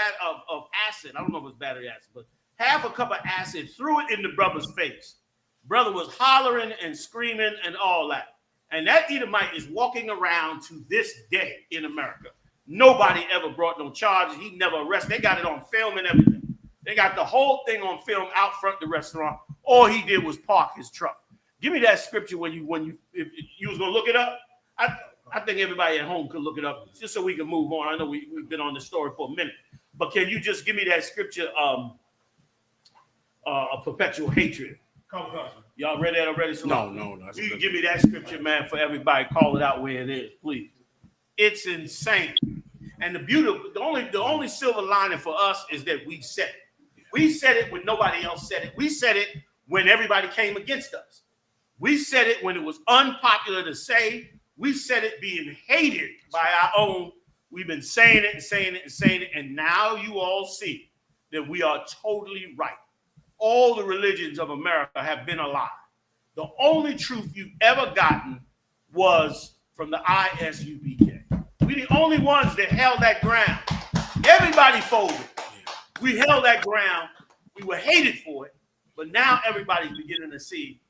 acid. I don't know if it was battery acid, but half a cup of acid, threw it in the brother's face. Brother was hollering and screaming and all that. And that Edomite is walking around to this day in America. Nobody ever brought no charges. He never arrested. They got it on film and everything. They got the whole thing on film out front of the restaurant. All he did was park his truck. Give me that scripture if you was gonna look it up. I think everybody at home could look it up just so we can move on. I know we've been on this story for a minute, but can you just give me that scripture? A perpetual hatred. Y'all read that already? So no. You can give me that scripture, man, for everybody. Call it out where it is, please. It's insane. And the only silver lining for us is that we said it. We said it when nobody else said it. We said it when everybody came against us. We said it when it was unpopular to say. We said it being hated by our own. We've been saying it and saying it and saying it. And now you all see that we are totally right. All the religions of America have been a lie. The only truth you've ever gotten was from the I.S.U.P.K. We're the only ones that held that ground. Everybody folded. We held that ground. We were hated for it. But now everybody's beginning to see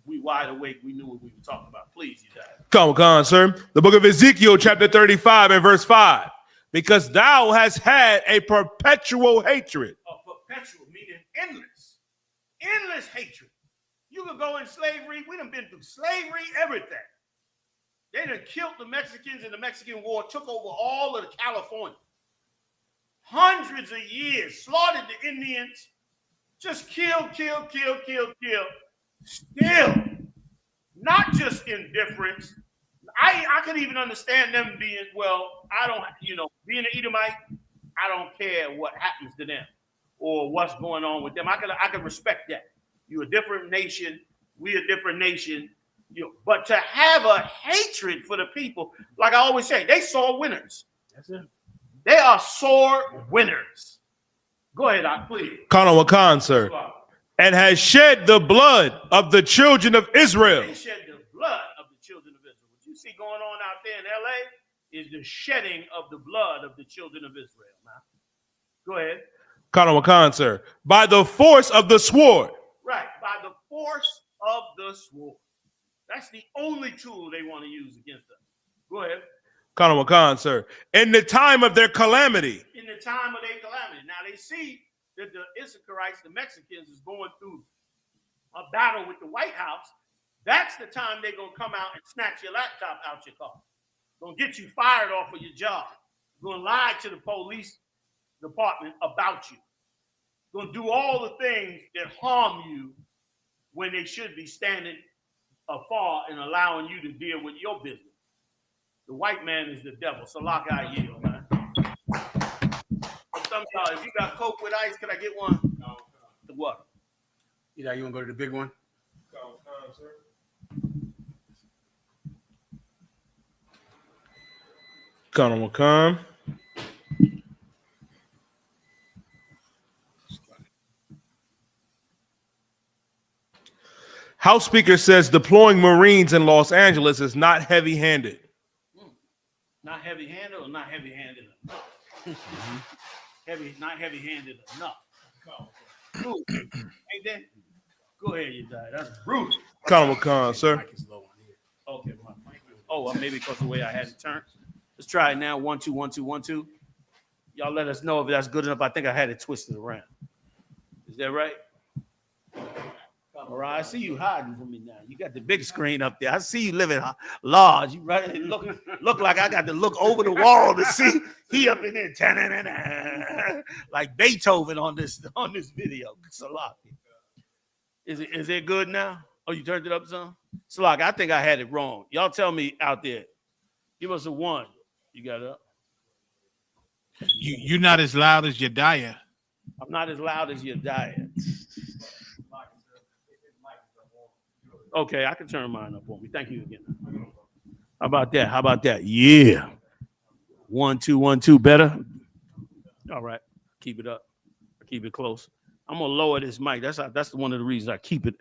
we wide awake. We knew what we were talking about. Please, you guys. Come on, sir. The book of Ezekiel, chapter 35 and verse 5. Because thou hast had a perpetual hatred. A perpetual meaning endless. Endless hatred. You could go in slavery. We done been through slavery, everything. They done killed the Mexicans in the Mexican War, took over all of California. Hundreds of years, slaughtered the Indians, just kill. Still, not just indifference. I could even understand them being, being an Edomite, I don't care what happens to them or what's going on with them. I could respect that. You're a different nation. We're a different nation. But to have a hatred for the people, like I always say, they saw winners. That's it. They are sore winners. Go ahead, please. Colonel Wakan, sir. And has shed the blood of the children of Israel. They shed the blood of the children of Israel. What you see going on out there in LA is the shedding of the blood of the children of Israel. Now, go ahead. Colonel Wakan, sir. By the force of the sword. Right, by the force of the sword. That's the only tool they want to use against us. Go ahead. Colonel Wakan, sir. In the time of their calamity. In the time of their calamity. Now they see that the I.S.U.P.K, the Mexicans, is going through a battle with the White House. That's the time they're going to come out and snatch your laptop out your car. Going to get you fired off of your job. Going to lie to the police department about you. Going to do all the things that harm you when they should be standing afar and allowing you to deal with your business. The white man is the devil. So lock I yield, man. If you got Coke with ice, can I get one? No. The what? You want to go to the big one? Colonel Wakan. House Speaker says deploying Marines in Los Angeles is not heavy-handed. Not heavy-handed or not heavy-handed enough? Not heavy-handed enough. Cool. Ain't that? Go ahead, you die. That's brutal. Colonel Wakan, sir. Okay, my mic. Oh, maybe because the way I had it turned. Let's try it now. 1 2 1 2 1 2. Y'all let us know if that's good enough. I think I had it twisted around. Is that right? All right, I see you hiding from me now. You got the big screen up there. I see you living large. You right? Look like I got to look over the wall to see he up in there. like Beethoven on this video. Salaki. Is it good now? Oh, you turned it up some? Salaki, I think I had it wrong. Y'all tell me out there. Give us a 1. You got it up? You're not as loud as Yediah. I'm not as loud as your diet. Okay, I can turn mine up on me. Thank you again. How about that? Yeah. 1 2 1 2. Better. All right. Keep it up. Keep it close. I'm gonna lower this mic. That's one of the reasons I keep it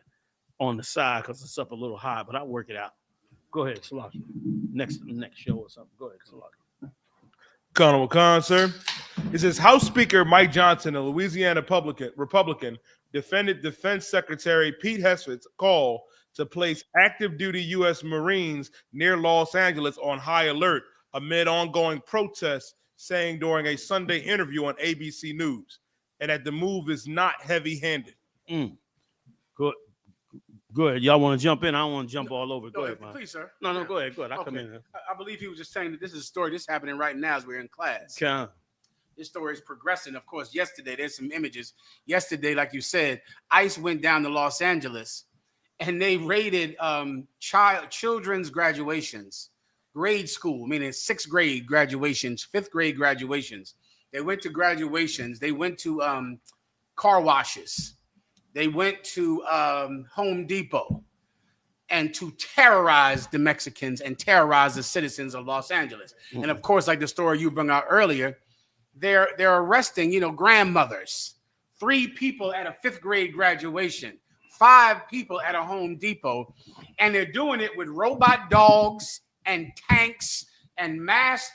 on the side, because it's up a little high, but I'll work it out. Go ahead, Salaki. Next show or something. Go ahead, Salaki. Colonel Khan, sir. It says House Speaker Mike Johnson, a Louisiana Republican, defended Defense Secretary Pete Hegseth's call to place active duty U.S. Marines near Los Angeles on high alert amid ongoing protests, saying during a Sunday interview on ABC News, and that the move is not heavy-handed. Good. Y'all want to jump in? I don't want to jump all over. Go ahead, man. Please, sir. No, go ahead. I'll come in. I believe he was just saying that this is a story that's happening right now as we're in class. Okay. This story is progressing. Of course, yesterday, there's some images. Yesterday, like you said, ICE went down to Los Angeles and they raided children's graduations, grade school, meaning 6th grade graduations, 5th grade graduations. They went to graduations. They went to car washes. They went to Home Depot and to terrorize the Mexicans and terrorize the citizens of Los Angeles. Mm-hmm. And of course, like the story you brought out earlier, they're arresting, grandmothers, 3 people at a 5th grade graduation, 5 people at a Home Depot, and they're doing it with robot dogs and tanks and masked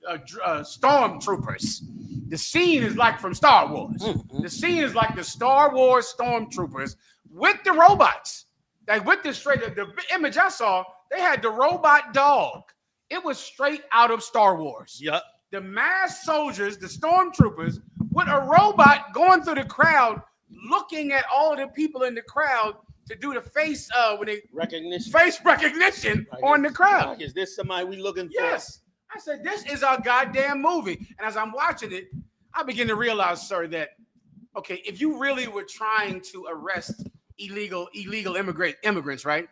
stormtroopers. The scene is like from Star Wars. Mm-hmm. The scene is like the Star Wars stormtroopers with the robots. Like with the image I saw, they had the robot dog. It was straight out of Star Wars. Yep. The masked soldiers, the stormtroopers, with a robot going through the crowd, looking at all of the people in the crowd to do the face recognition on the crowd. Is this somebody we looking for? Yes. I said, this is a goddamn movie. And as I'm watching it, I begin to realize, sir, that, okay, if you really were trying to arrest illegal immigrants, right?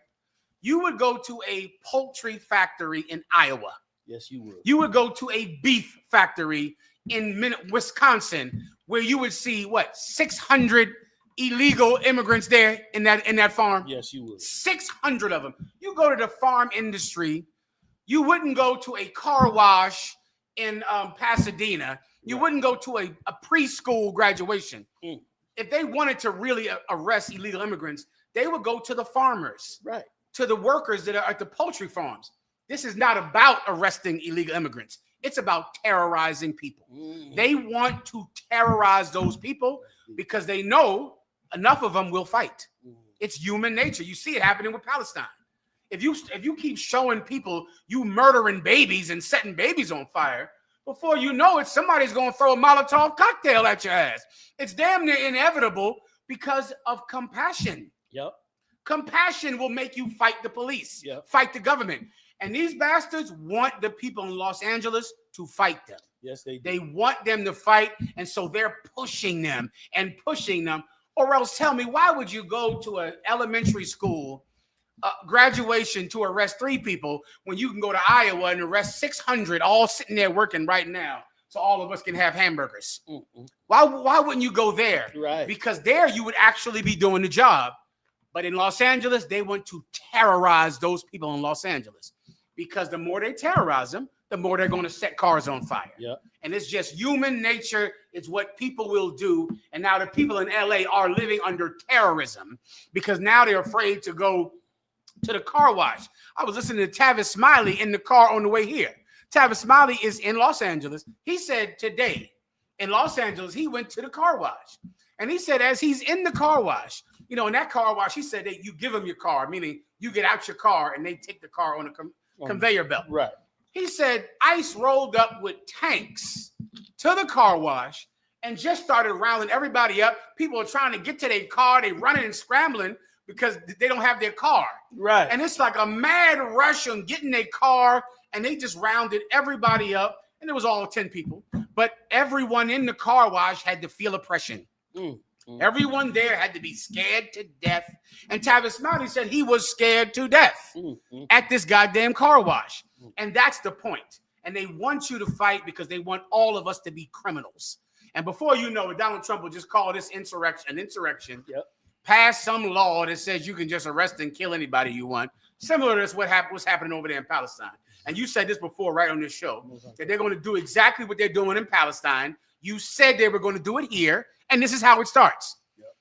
You would go to a poultry factory in Iowa. Yes, you would. You would go to a beef factory in Wisconsin, where you would see, 600 illegal immigrants there in that farm? Yes, you would. 600 of them. You go to the farm industry, you wouldn't go to a car wash in Pasadena. You wouldn't go to a preschool graduation. Mm. If they wanted to really arrest illegal immigrants, they would go to the farmers, right? To the workers that are at the poultry farms. This is not about arresting illegal immigrants. It's about terrorizing people. Mm. They want to terrorize those people because they know enough of them will fight. Mm. It's human nature. You see it happening with Palestine. If you keep showing people you murdering babies and setting babies on fire, before you know it, somebody's going to throw a Molotov cocktail at your ass. It's damn near inevitable because of compassion. Yep. Compassion will make you fight the police, fight the government. And these bastards want the people in Los Angeles to fight them. Yes, they do. They want them to fight, and so they're pushing them. Or else tell me, why would you go to an elementary school graduation to arrest 3 people when you can go to Iowa and arrest 600 all sitting there working right now so all of us can have hamburgers? Mm-mm. Why wouldn't you go there? Right. Because there you would actually be doing the job. But in Los Angeles, they want to terrorize those people in Los Angeles, because the more they terrorize them, the more they're going to set cars on fire. Yep. And it's just human nature. It's what people will do. And now the people in LA are living under terrorism because now they're afraid to go to the car wash. I was listening to Tavis Smiley in the car on the way here. Tavis Smiley is in Los Angeles. He said today in Los Angeles, he went to the car wash. And he said as he's in the car wash, in that car wash, he said that you give them your car, meaning you get out your car and they take the car on a conveyor belt. Right. He said ICE rolled up with tanks to the car wash and just started rounding everybody up. People are trying to get to their car. They running and scrambling because they don't have their car. Right. And it's like a mad rush on getting their car, and they just rounded everybody up. and it was all 10 people, but everyone in the car wash had to feel oppression. Everyone there had to be scared to death. And Tavis Smiley said he was scared to death at this goddamn car wash. And that's the point. And they want you to fight because they want all of us to be criminals. And before you know it, Donald Trump will just call this insurrection, pass some law that says you can just arrest and kill anybody you want. Similar to what's happening over there in Palestine. And you said this before right on this show, that they're going to do exactly what they're doing in Palestine. You said they were going to do it here, and this is how it starts.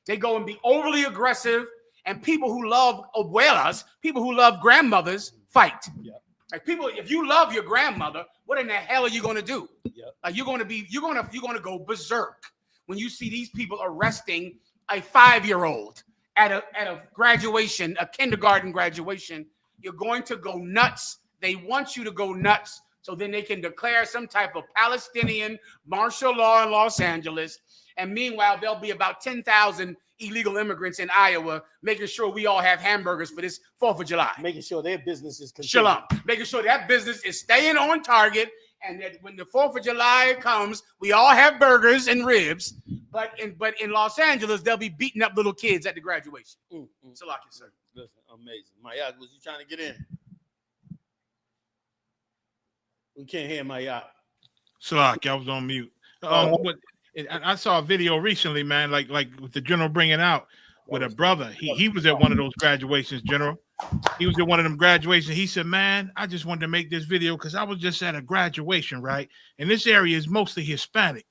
They go and be overly aggressive, and people who love abuelas, people who love grandmothers, fight. Like people, if you love your grandmother, what in the hell are you going to do? Like you're going to go berserk when you see these people arresting a 5-year-old at a graduation, a kindergarten graduation. You're going to go nuts. They want you to go nuts so then they can declare some type of Palestinian martial law in Los Angeles. And meanwhile, there'll be about 10,000 illegal immigrants in Iowa making sure we all have hamburgers for this 4th of July. Making sure their business is Shalom. Making sure that business is staying on target, and that when the 4th of July comes, we all have burgers and ribs. But in Los Angeles, they'll be beating up little kids at the graduation. So like you said. Listen, amazing. Maya, was you trying to get in? We can't hear Maya. Salak, I was on mute. I saw a video recently, man, like with the general bringing out with a brother. He was at one of those graduations, General. He was at one of them graduations. He said, man, I just wanted to make this video because I was just at a graduation, right? And this area is mostly Hispanic.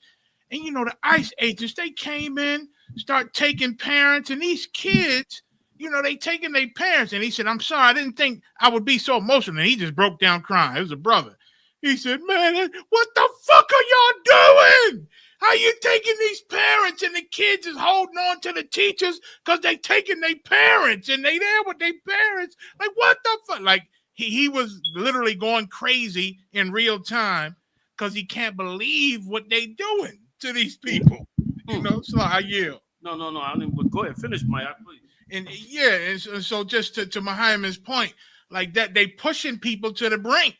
And, you know, the ICE agents, they came in, start taking parents, and these kids, you know, they taking their parents. And he said, I'm sorry, I didn't think I would be so emotional. And he just broke down crying. It was a brother. He said, man, what the fuck are y'all doing? How you taking these parents and the kids is holding on to the teachers because they taking their parents and they there with their parents? Like, what the fuck? Like, he was literally going crazy in real time because he can't believe what they doing to these people. You know, so I yield. No, I didn't, but go ahead, finish, Maya, please. And yeah, and so just to Muhammad's point, like that, they pushing people to the brink.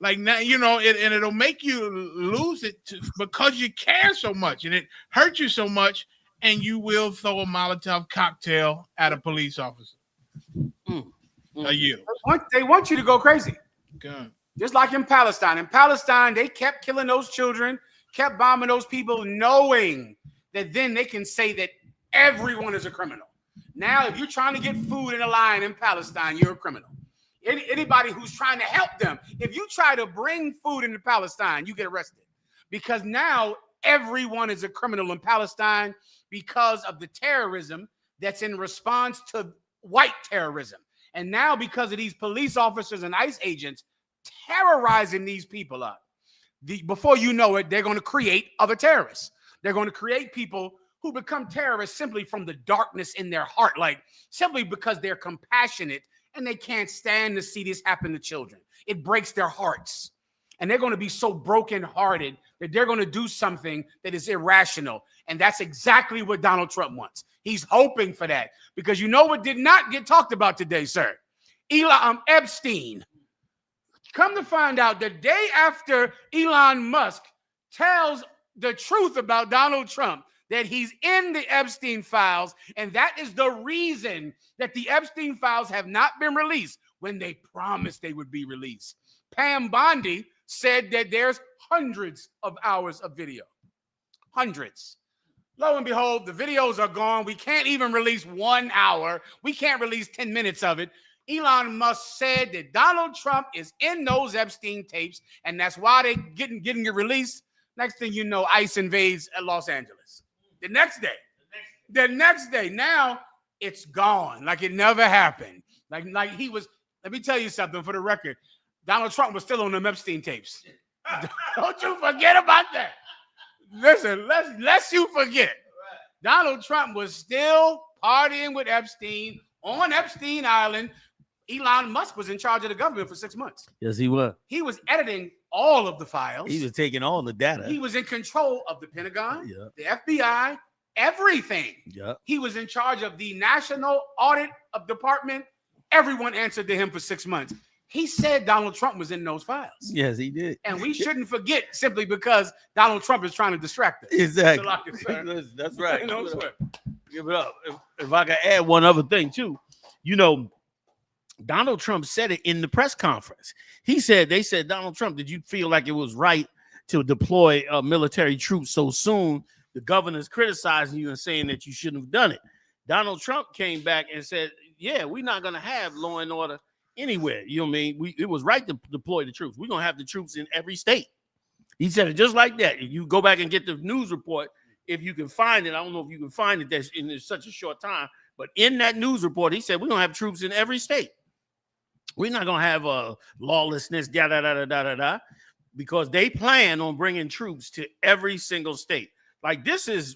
Like now, you know, and it'll make you lose it because you care so much and it hurts you so much, and you will throw a Molotov cocktail at a police officer. A year. They want you to go crazy. Okay. Just like in Palestine. In Palestine, they kept killing those children, kept bombing those people, knowing that then they can say that everyone is a criminal. Now, if you're trying to get food in a line in Palestine, you're a criminal. Anybody who's trying to help them, if you try to bring food into Palestine, you get arrested. Because now everyone is a criminal in Palestine because of the terrorism that's in response to white terrorism. And now because of these police officers and ICE agents terrorizing these people up, before you know it, they're going to create other terrorists. They're going to create people who become terrorists simply from the darkness in their heart, like simply because they're compassionate and they can't stand to see this happen to children. It breaks their hearts. And they're going to be so brokenhearted that they're going to do something that is irrational. And that's exactly what Donald Trump wants. He's hoping for that. Because you know what did not get talked about today, sir? Epstein. Come to find out, the day after Elon Musk tells the truth about Donald Trump, that he's in the Epstein files, and that is the reason that the Epstein files have not been released when they promised they would be released. Pam Bondi said that there's hundreds of hours of video. Hundreds. Lo and behold, the videos are gone. We can't even release 1 hour. We can't release 10 minutes of it. Elon Musk said that Donald Trump is in those Epstein tapes, and that's why they're getting it released. Next thing you know, ICE invades Los Angeles. The next day, now it's gone, like it never happened. Like he was. Let me tell you something for the record. Donald Trump was still on them Epstein tapes. Don't you forget about that. Listen, lest you forget. Donald Trump was still partying with Epstein on Epstein Island. Elon Musk was in charge of the government for 6 months. Yes, he was. He was editing all of the files. He was taking all the data. He was in control of the Pentagon, the FBI, everything. He was in charge of the National Audit Department. Everyone answered to him for 6 months. He said Donald Trump was in those files. Yes, he did. And we shouldn't forget simply because Donald Trump is trying to distract us. Exactly. Listen, That's right. You know, sir. Give it up. If I can add one other thing too, you know, Donald Trump said it in the press conference. They said, Donald Trump, did you feel like it was right to deploy military troops so soon? The governor's criticizing you and saying that you shouldn't have done it. Donald Trump came back and said, yeah, we're not going to have law and order anywhere. You know what I mean? It was right to deploy the troops. We're going to have the troops in every state. He said it just like that. If you go back and get the news report, if you can find it, I don't know if you can find it that's in such a short time, but in that news report, he said we're going to have troops in every state. We're not going to have lawlessness, because they plan on bringing troops to every single state. Like this is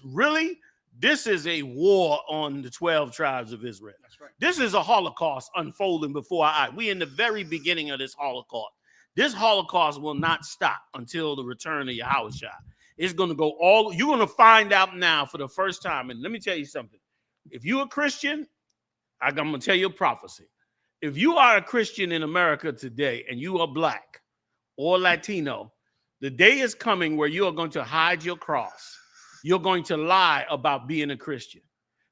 a war on the 12 tribes of Israel. That's right. This is a Holocaust unfolding before our eyes. We're in the very beginning of this Holocaust. This Holocaust will not stop until the return of Yahushua. It's going to go you're going to find out now for the first time. And let me tell you something. If you're a Christian, I'm going to tell you a prophecy. If you are a Christian in America today and you are black or Latino, the day is coming where you are going to hide your cross. You're going to lie about being a Christian.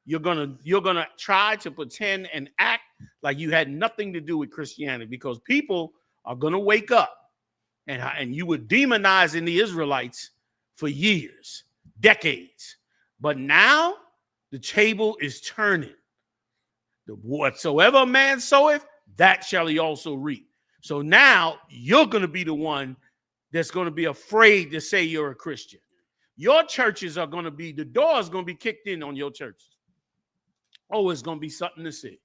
You're gonna try to pretend and act like you had nothing to do with Christianity, because people are gonna wake up and you were demonizing the Israelites for years, decades. But now the table is turning. Whatsoever a man soweth, that shall he also reap. So now you're going to be the one that's going to be afraid to say you're a Christian. Your churches are going to be, the door is going to be kicked in on your churches. Oh, it's going to be something to see.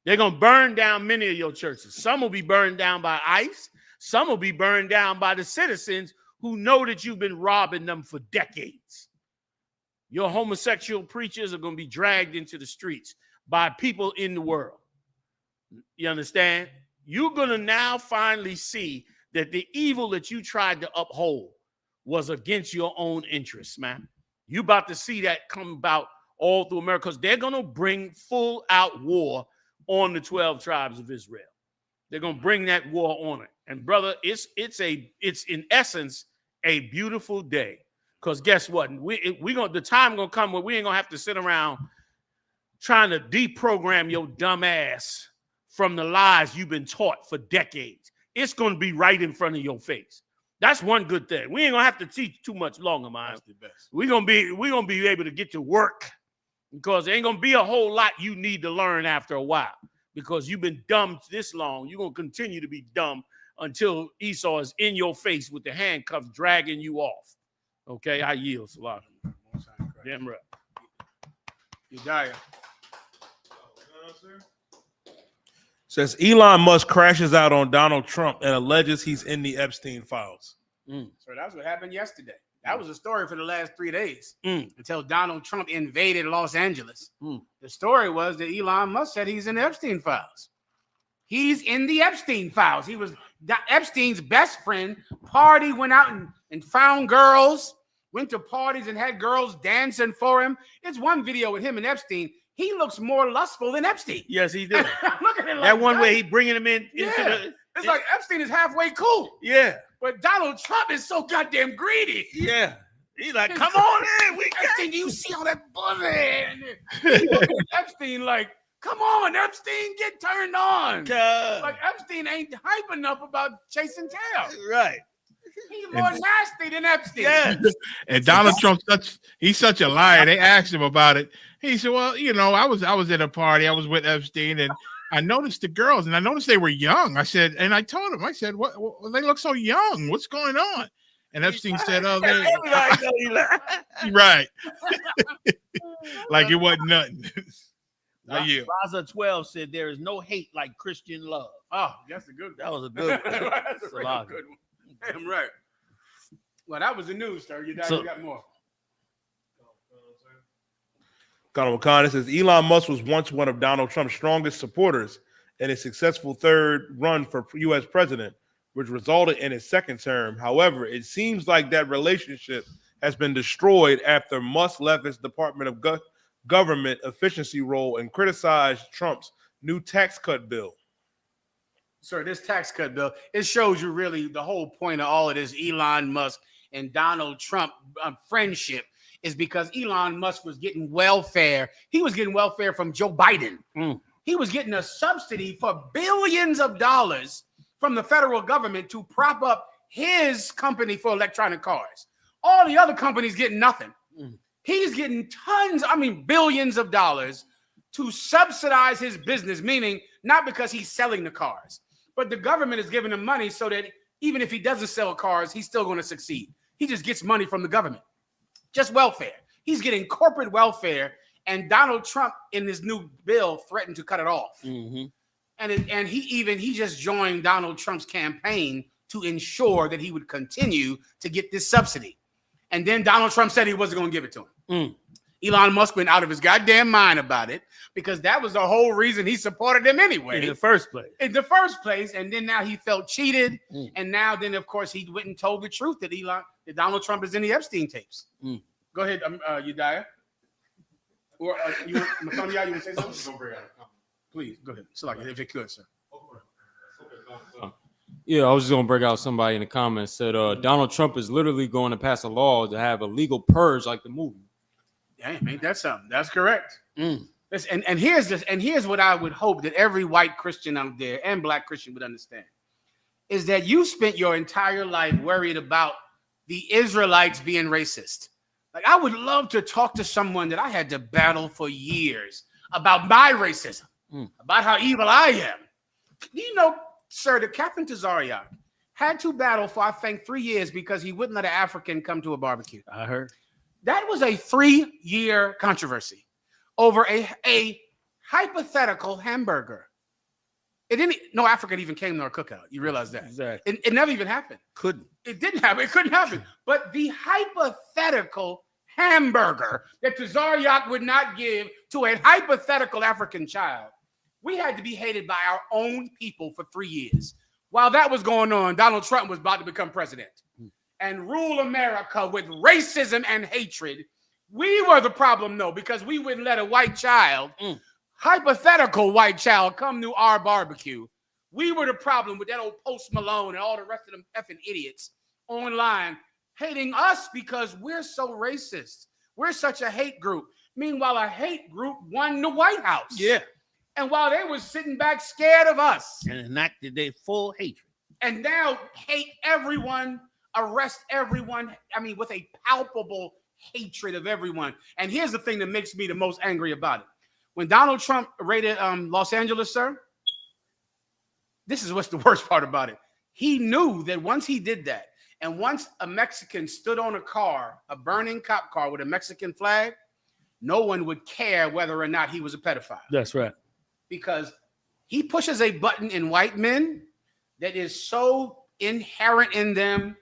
They're going to burn down many of your churches. Some will be burned down by ICE. Some will be burned down by the citizens who know that you've been robbing them for decades. Your homosexual preachers are going to be dragged into the streets by people in the world. You understand? You're going to now finally see that the evil that you tried to uphold was against your own interests, man. You're about to see that come about all through America, because they're going to bring full out war on the 12 tribes of Israel. They're going to bring that war on it. And brother, it's in essence a beautiful day, because guess what? The time going to come where we ain't going to have to sit around trying to deprogram your dumb ass from the lies you've been taught for decades. It's going to be right in front of your face. That's one good thing. We ain't gonna have to teach too much longer, man. That's the best. We're gonna be able to get to work, because there ain't gonna be a whole lot you need to learn after a while, because you've been dumb this long. You're gonna continue to be dumb until Esau is in your face with the handcuffs dragging you off. Okay, I yield, Salah. Damn right. Udaya. Says Elon Musk crashes out on Donald Trump and alleges he's in the Epstein files. So that's what happened yesterday. That was a story for the last 3 days until Donald Trump invaded Los Angeles. The story was that Elon Musk said he's in the Epstein files. He's in the Epstein files. He was Epstein's best friend. Party, went out and found girls, went to parties and had girls dancing for him. It's one video with him and Epstein. He looks more lustful than Epstein. Yes, he did. Look at it like that one way he bringing him in. It's like Epstein is halfway cool. Yeah. But Donald Trump is so goddamn greedy. Yeah. He's like, come on in. Epstein, do you see all that buzzing? Epstein like, come on, Epstein, get turned on. Like Epstein ain't hype enough about chasing tail. Right. He's more nasty than Epstein. Yeah. And Donald Trump, he's such a liar. They asked him about it. He said, well, you know, I was at a party. I was with Epstein, and I noticed the girls, and I noticed they were young. I said, and I told him, I said, what they look so young. What's going on? And Epstein said, oh, right. Like it wasn't nothing. Raza 12 said there is no hate like Christian love. Oh, that's a good one. That was a good one. That's a really good one. Damn right. Well, that was the news, sir. You got more. Colonel McConnell says Elon Musk was once one of Donald Trump's strongest supporters in his successful third run for U.S. president, which resulted in his second term. However, it seems like that relationship has been destroyed after Musk left his Department of Government efficiency role and criticized Trump's new tax cut bill. Sir, this tax cut bill, it shows you really the whole point of all of this Elon Musk and Donald Trump friendship is because Elon Musk was getting welfare. He was getting welfare from Joe Biden. He was getting a subsidy for billions of dollars from the federal government to prop up his company for electronic cars. All the other companies getting nothing. He's getting tons, billions of dollars to subsidize his business, meaning not because he's selling the cars, but the government is giving him money so that even if he doesn't sell cars, he's still going to succeed. He just gets money from the government, just welfare. He's getting corporate welfare, and Donald Trump in this new bill threatened to cut it off. And he just joined Donald Trump's campaign to ensure that he would continue to get this subsidy. And then Donald Trump said he wasn't going to give it to him. Elon Musk went out of his goddamn mind about it because that was the whole reason he supported him anyway. In the first place. And then now he felt cheated. And now then, of course, he went and told the truth that Donald Trump is in the Epstein tapes. Go ahead, Udiah. Or Matonia, you want to say something? Please, go ahead. So, if you could, sir. Yeah, I was just going to break out somebody in the comments said Donald Trump is literally going to pass a law to have a legal purge like the movie. Yeah, man, that's something. That's correct. And here's what I would hope that every white Christian out there and black Christian would understand is that you spent your entire life worried about the Israelites being racist. Like, I would love to talk to someone that I had to battle for years about my racism, about how evil I am. You know, sir, that Captain Tazariak had to battle for, I think, 3 years because he wouldn't let an African come to a barbecue. I heard. That was a 3-year controversy over a hypothetical hamburger. No African even came to our cookout. You realize that? Exactly. It never even happened. It didn't happen. It couldn't happen. But the hypothetical hamburger that Tazariak would not give to a hypothetical African child, we had to be hated by our own people for 3 years. While that was going on, Donald Trump was about to become president and rule America with racism and hatred. We were the problem, though, because we wouldn't let a white child, hypothetical white child, come to our barbecue. We were the problem with that old Post Malone and all the rest of them effing idiots online hating us because we're so racist. We're such a hate group. Meanwhile, a hate group won the White House. Yeah. And while they were sitting back scared of us. And enacted their full hatred. And now hate everyone, arrest everyone. With a palpable hatred of everyone. And here's the thing that makes me the most angry about it. When Donald Trump raided Los Angeles, sir, this is what's the worst part about it. He knew that once he did that, and once a Mexican stood on a car, a burning cop car with a Mexican flag, no one would care whether or not he was a pedophile. That's right. Because he pushes a button in white men that is so inherent in them.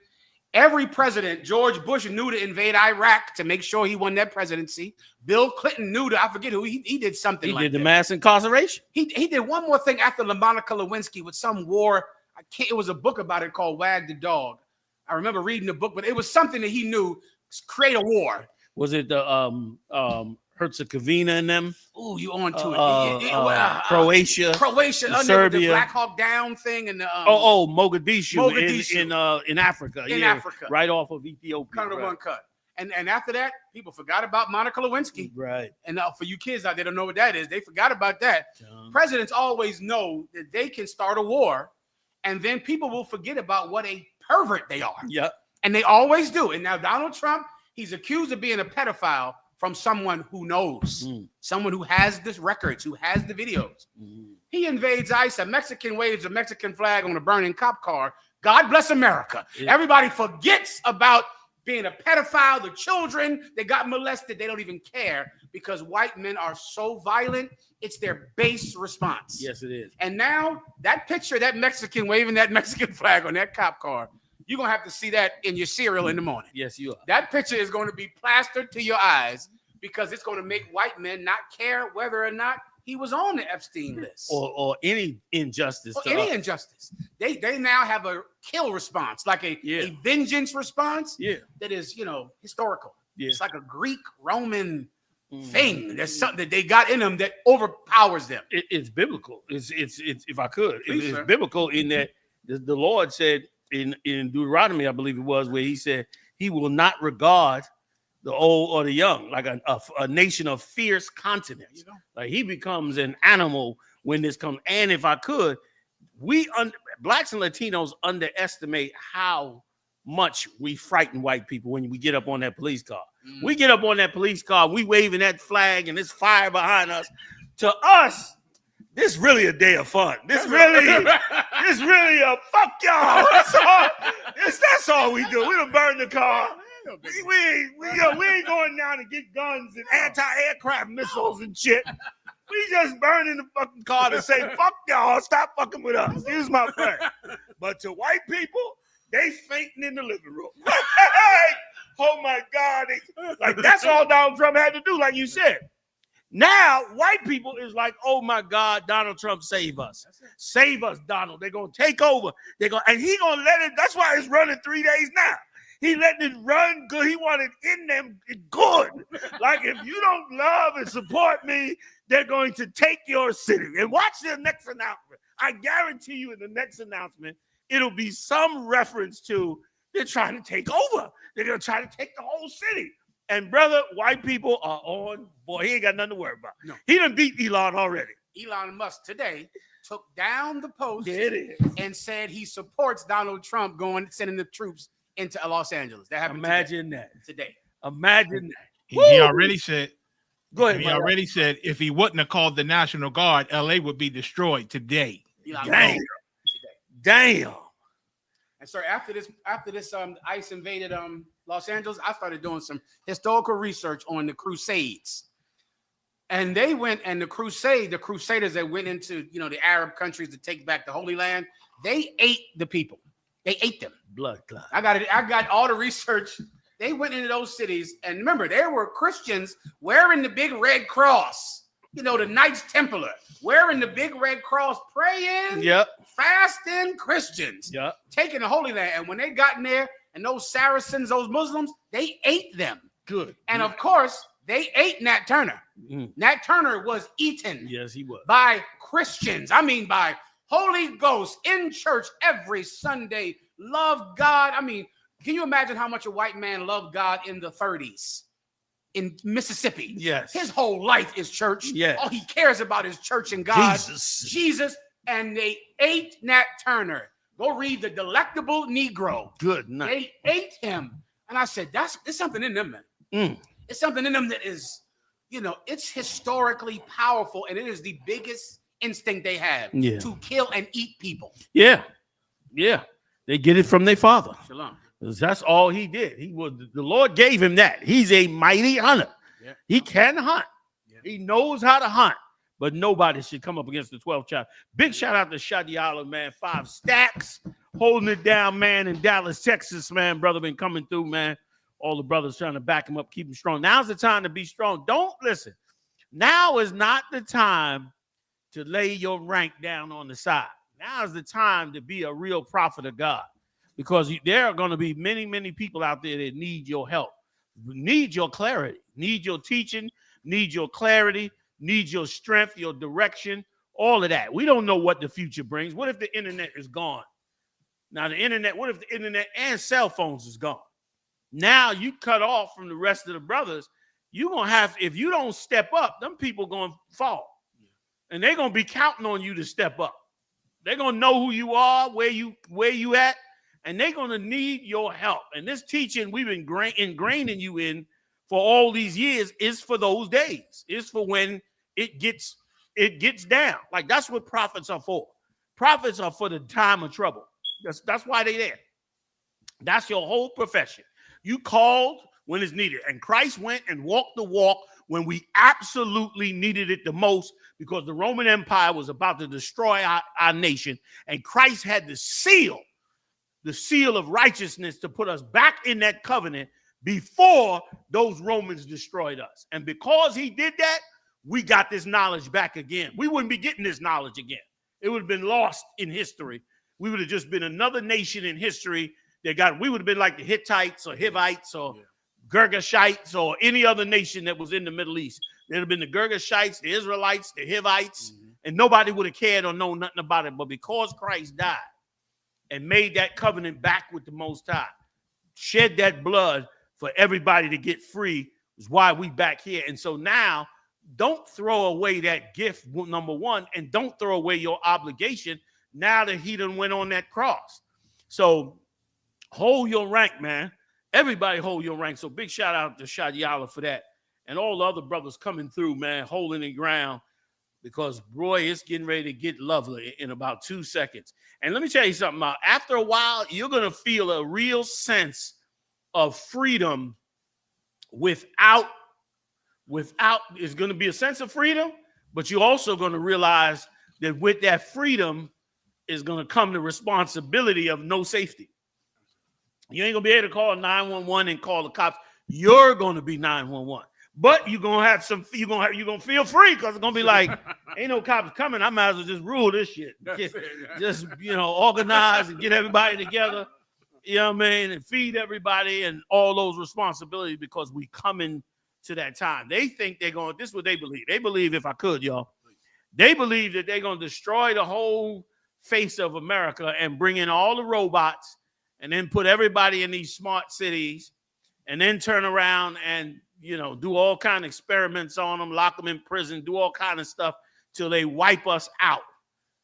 Every president, George Bush knew to invade Iraq to make sure he won that presidency. Bill Clinton knew to, I forget who, he did something like that. He did the mass incarceration. He did one more thing after Monica Lewinsky with some war. It was a book about it called Wag the Dog. I remember reading the book, but it was something that he knew, create a war. Was it the Herzegovina and them? Oh, you on to it. Croatia, Serbia, the Black Hawk Down thing, and the Mogadishu. In Africa. In Africa. Right off of Ethiopia. Kind of one cut. And after that, people forgot about Monica Lewinsky. Right. And for you kids out there that don't know what that is, they forgot about that. Presidents always know that they can start a war, and then people will forget about what a pervert they are. Yep. And they always do. And now Donald Trump, he's accused of being a pedophile from someone who knows, someone who has this records, who has the videos. He invades ICE, a Mexican waves a Mexican flag on a burning cop car. God bless America. Yeah. Everybody forgets about being a pedophile, the children that got molested. They don't even care because white men are so violent. It's their base response. Yes, it is. And now that picture, that Mexican waving that Mexican flag on that cop car, you're going to have to see that in your cereal in the morning. Yes, you are. That picture is going to be plastered to your eyes because it's going to make white men not care whether or not he was on the Epstein list. Or any injustice. Or any injustice. They now have a kill response, like a vengeance response that is, historical. Yeah. It's like a Greek, Roman thing. There's something that they got in them that overpowers them. It's biblical. It's if I could, Please, it's sir. biblical in that the Lord said in Deuteronomy, I believe it was, where he said he will not regard the old or the young, like a nation of fierce continents. Like he becomes an animal when this comes. And if I could, blacks and Latinos underestimate how much we frighten white people when we get up on that police car. We get up on that police car, we waving that flag and there's fire behind us. To us, this really a day of fun. This really a fuck y'all. That's all we do. We don't burn the car. We ain't going down to get guns and anti-aircraft missiles and shit. We just burning the fucking car to say, fuck y'all, stop fucking with us. Use my friend. But to white people, they fainting in the living room. Oh my God. Like that's all Donald Trump had to do, like you said. Now, white people is like, oh my God, Donald Trump, save us. Save us, Donald. They're going to take over. And he going to let it, that's why it's running 3 days now. He letting it run good. He wanted in them good. Like if you don't love and support me, they're going to take your city. And watch the next announcement. I guarantee you in the next announcement, it'll be some reference to they're trying to take over. They're going to try to take the whole city. And brother, white people are on, boy, he ain't got nothing to worry about. No. He done beat Elon already. Elon Musk today took down the post and said he supports Donald Trump sending the troops into Los Angeles. That happened today. Imagine that. He already said. Go ahead. He already said if he wouldn't have called the National Guard, LA would be destroyed today. Damn. And so after this, ICE invaded Los Angeles, I started doing some historical research on the Crusades. And they went, and the Crusaders that went into the Arab countries to take back the Holy Land, they ate the people. They ate them. Blood clot. I got all the research. They went into those cities, and remember, there were Christians wearing the big red cross. The Knights Templar wearing the big red cross, praying, fasting Christians, taking the Holy Land. And when they got in there, and those Saracens, those Muslims, they ate them. Good. And of course, they ate Nat Turner. Nat Turner was eaten. Yes, he was. By Christians. I mean, by Holy Ghost in church every Sunday. Love God. I mean, can you imagine how much a white man loved God in the 30s in Mississippi? Yes. His whole life is church. Yes. All he cares about is church and God. Jesus. And they ate Nat Turner. Go read The Delectable Negro. Good night. They ate him. And I said, there's something in them, man. It's something in them that is, it's historically powerful. And it is the biggest instinct they have to kill and eat people. Yeah. They get it from their father. Shalom. That's all he did. The Lord gave him that. He's a mighty hunter. Yeah. He can hunt. Yeah. He knows how to hunt. But nobody should come up against the 12th child. Big shout out to Shadiala, man. 5 stacks, holding it down, man, in Dallas, Texas, man. Brother been coming through, man. All the brothers trying to back him up, keep him strong. Now's the time to be strong. Don't listen. Now is not the time to lay your rank down on the side. Now is the time to be a real prophet of God. Because there are going to be many, many people out there that need your help, need your clarity, need your teaching, need your clarity, need your strength, your direction, all of that. We don't know what the future brings. What if the internet is gone? Now, what if the internet and cell phones is gone? Now you cut off from the rest of the brothers. You're going to have, if you don't step up, them people going to fall. And they're going to be counting on you to step up. They're going to know who you are, where you at. And they're going to need your help. And this teaching we've been ingraining you in for all these years is for those days. It's for when it gets down. Like that's what prophets are for. Prophets are for the time of trouble. That's why they're there. That's your whole profession. You called when it's needed. And Christ went and walked the walk when we absolutely needed it the most, because the Roman Empire was about to destroy our nation. And Christ had the seal of righteousness to put us back in that covenant before those Romans destroyed us. And because he did that, we got this knowledge back again. We wouldn't be getting this knowledge again. It would have been lost in history. We would have just been another nation in history we would have been like the Hittites or Hivites or Girgashites or any other nation that was in the Middle East. There'd have been the Girgashites, the Israelites, the Hivites, and nobody would have cared or known nothing about it. But because Christ died and made that covenant back with the Most High, shed that blood for everybody to get free, is why we back here. And so now, don't throw away that gift, number one, and don't throw away your obligation now that he done went on that cross. So hold your rank, man. Everybody hold your rank. So big shout out to Shadiyala for that. And all the other brothers coming through, man, holding the ground, because, boy, it's getting ready to get lovely in about 2 seconds. And let me tell you something. After a while, you're going to feel a real sense of freedom without, it's going to be a sense of freedom, but you're also going to realize that with that freedom is going to come the responsibility of no safety. You ain't going to be able to call 911 and call the cops. You're going to be 911. But you're gonna have some. You're gonna feel free, because it's gonna be like, ain't no cops coming. I might as well just rule this shit. Just organize and get everybody together. You know what I mean, and feed everybody and all those responsibilities, because we coming to that time. They think they're going. This is what they believe. They believe, if I could, y'all, they believe that they're gonna destroy the whole face of America and bring in all the robots, and then put everybody in these smart cities, and then turn around and do all kind of experiments on them, lock them in prison, do all kind of stuff till they wipe us out.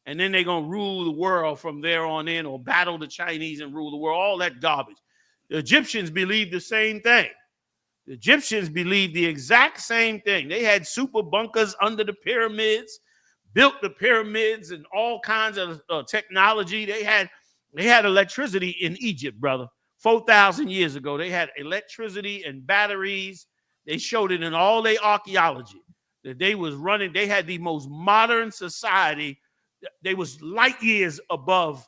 And then they're going to rule the world from there on in, or battle the Chinese and rule the world, all that garbage. The Egyptians believed the same thing. The Egyptians believed the exact same thing. They had super bunkers under the pyramids, built the pyramids and all kinds of technology. They had electricity in Egypt, brother. 4,000 years ago, they had electricity and batteries. They showed it in all their archaeology that they was running. They had the most modern society. They was light years above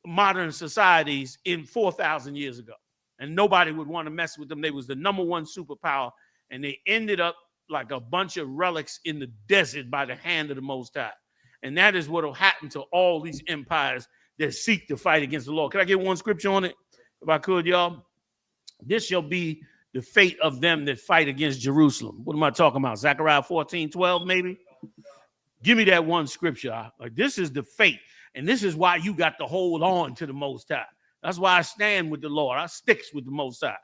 modern societies in 4,000 years ago. And nobody would want to mess with them. They was the number one superpower. And they ended up like a bunch of relics in the desert by the hand of the Most High. And that is what will happen to all these empires that seek to fight against the Lord. Can I get one scripture on it? If I could, y'all. This shall be the fate of them that fight against Jerusalem. What am I talking about? Zechariah 14:12, maybe? Give me that one scripture. Like, this is the fate. And this is why you got to hold on to the Most High. That's why I stand with the Lord. I sticks with the Most High.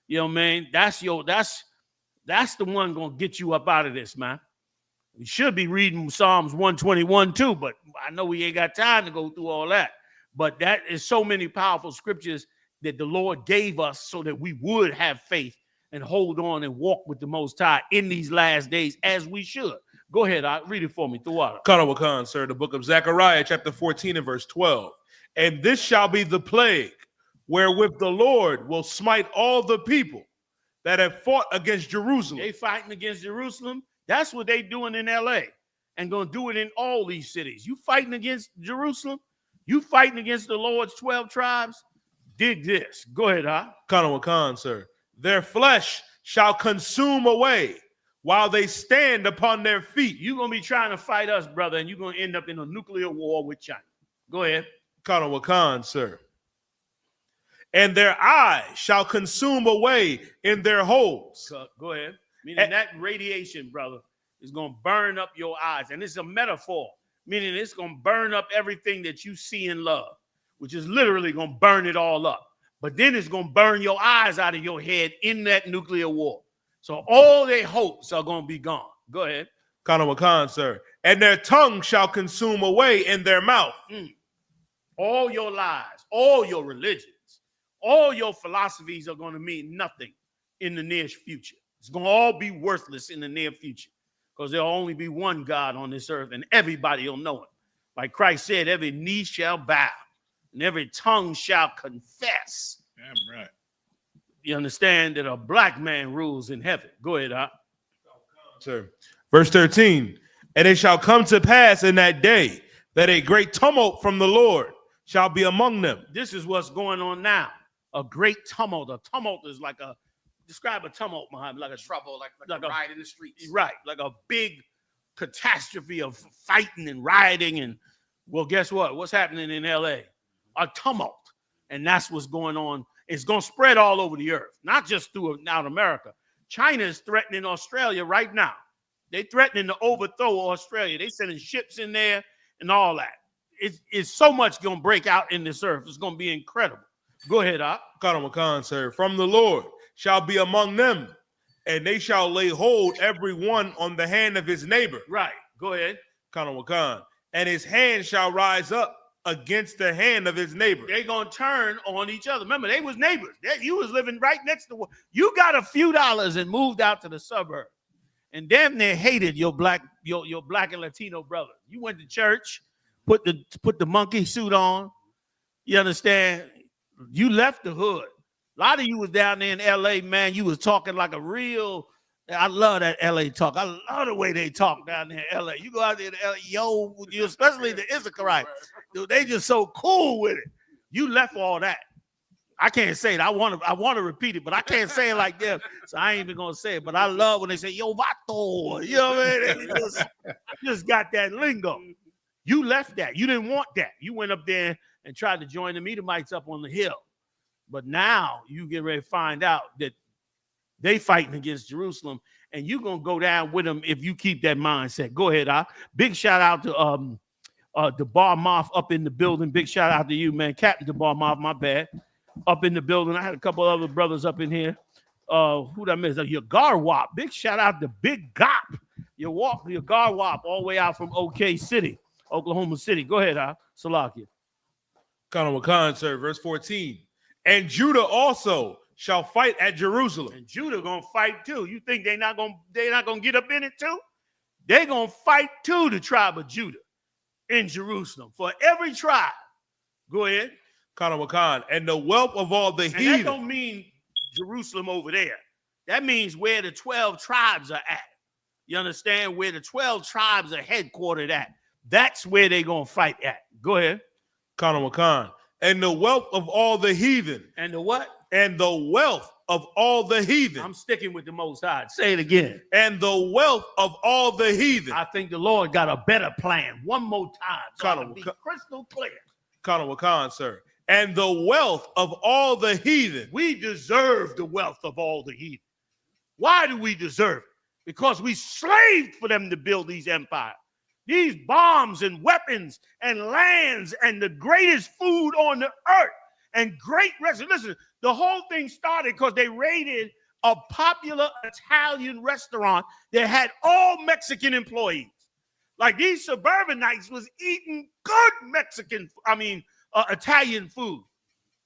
You know what I mean? That's the one going to get you up out of this, man. We should be reading Psalms 121 too, but I know we ain't got time to go through all that. But that is so many powerful scriptures that the Lord gave us so that we would have faith and hold on and walk with the Most High in these last days, as we should. Go ahead, read it for me, Thawada. Kanawakan, sir, the book of Zechariah, chapter 14 and verse 12. And this shall be the plague wherewith the Lord will smite all the people that have fought against Jerusalem. They fighting against Jerusalem. That's what they doing in LA, and going to do it in all these cities. You fighting against Jerusalem? You fighting against the Lord's 12 tribes? Dig this. Go ahead, Kanawakan, sir. Their flesh shall consume away while they stand upon their feet. You're going to be trying to fight us, brother, and you're going to end up in a nuclear war with China. Go ahead. Kanawakan, sir. And their eyes shall consume away in their holes. Go ahead. Meaning that radiation, brother, is going to burn up your eyes. And it's a metaphor, meaning it's going to burn up everything that you see and love, which is literally going to burn it all up. But then it's going to burn your eyes out of your head in that nuclear war. So all their hopes are going to be gone. Go ahead. Kanawakan, sir. And their tongue shall consume away in their mouth. All your lies, all your religions, all your philosophies are going to mean nothing in the near future. It's going to all be worthless in the near future, because there'll only be one God on this earth, and everybody will know it. Like Christ said, every knee shall bow and every tongue shall confess. Damn right. You understand that a black man rules in heaven. Go ahead, Sir. Verse 13. And it shall come to pass in that day that a great tumult from the Lord shall be among them. This is what's going on now. A great tumult. A tumult is like describe a tumult, Muhammad, like a trouble, like a riot in the streets. Right, like a big catastrophe of fighting and rioting. And, well, guess what? What's happening in LA? A tumult. And that's what's going on It's going to spread all over the earth, not just throughout America. China is threatening Australia right now. They're threatening to overthrow Australia. They're sending ships in there and all that. It's so much going to break out in this earth. It's going to be incredible. Go ahead, Op. Khan, sir. From the Lord shall be among them, and they shall lay hold every one on the hand of his neighbor. Right. Go ahead. Khan. And his hand shall rise up against the hand of his neighbor. They're going to turn on each other. Remember, they was neighbors. You was living right next to one. You got a few dollars and moved out to the suburb. And damn near hated your black and Latino brother. You went to church, put the monkey suit on. You understand? You left the hood. A lot of you was down there in LA, man. You was talking like a real. I love that LA talk. I love the way they talk down there in LA. You go out there to LA, you especially the I.S.U.P.K. Dude, they just so cool with it. You left all that. I can't say it. I want to repeat it, but I can't say it like them. So I ain't even gonna say it. But I love when they say yo vato. You know what I mean? They just got that lingo. You left that. You didn't want that. You went up there and tried to join the Edomites up on the hill. But now you get ready to find out that they fighting against Jerusalem, and you're gonna go down with them if you keep that mindset. Go ahead, big shout out to the Bar Moth up in the building. Big shout out to you, man. Captain the Bar Moth, my bad. Up in the building. I had a couple other brothers up in here. Who did I miss? Your Garwap. Big shout out to Big Gop. Your Garwap all the way out from OK City, Oklahoma City. Go ahead, Salakia. Khan, sir. Verse 14. And Judah also shall fight at Jerusalem. And Judah gonna fight too. You think they're not gonna get up in it too? They're gonna fight too, the tribe of Judah in Jerusalem. For every tribe. Go ahead. Khan, and the wealth of all the heathen. And that don't mean Jerusalem over there. That means where the 12 tribes are at. You understand? Where the 12 tribes are headquartered at. That's where they're going to fight at. Go ahead. Khan. And the wealth of all the heathen. And the what? And the wealth of all the heathen. I'm sticking with the Most High. Say it again. And the wealth of all the heathen. I think the Lord got a better plan. One more time. So I can be crystal clear. Khan, sir. And the wealth of all the heathen. We deserve the wealth of all the heathen. Why do we deserve it? Because we slaved for them to build these empires. These bombs and weapons and lands and the greatest food on the earth and great restaurants. Listen, the whole thing started because they raided a popular Italian restaurant that had all Mexican employees. Like these suburbanites was eating good Italian food.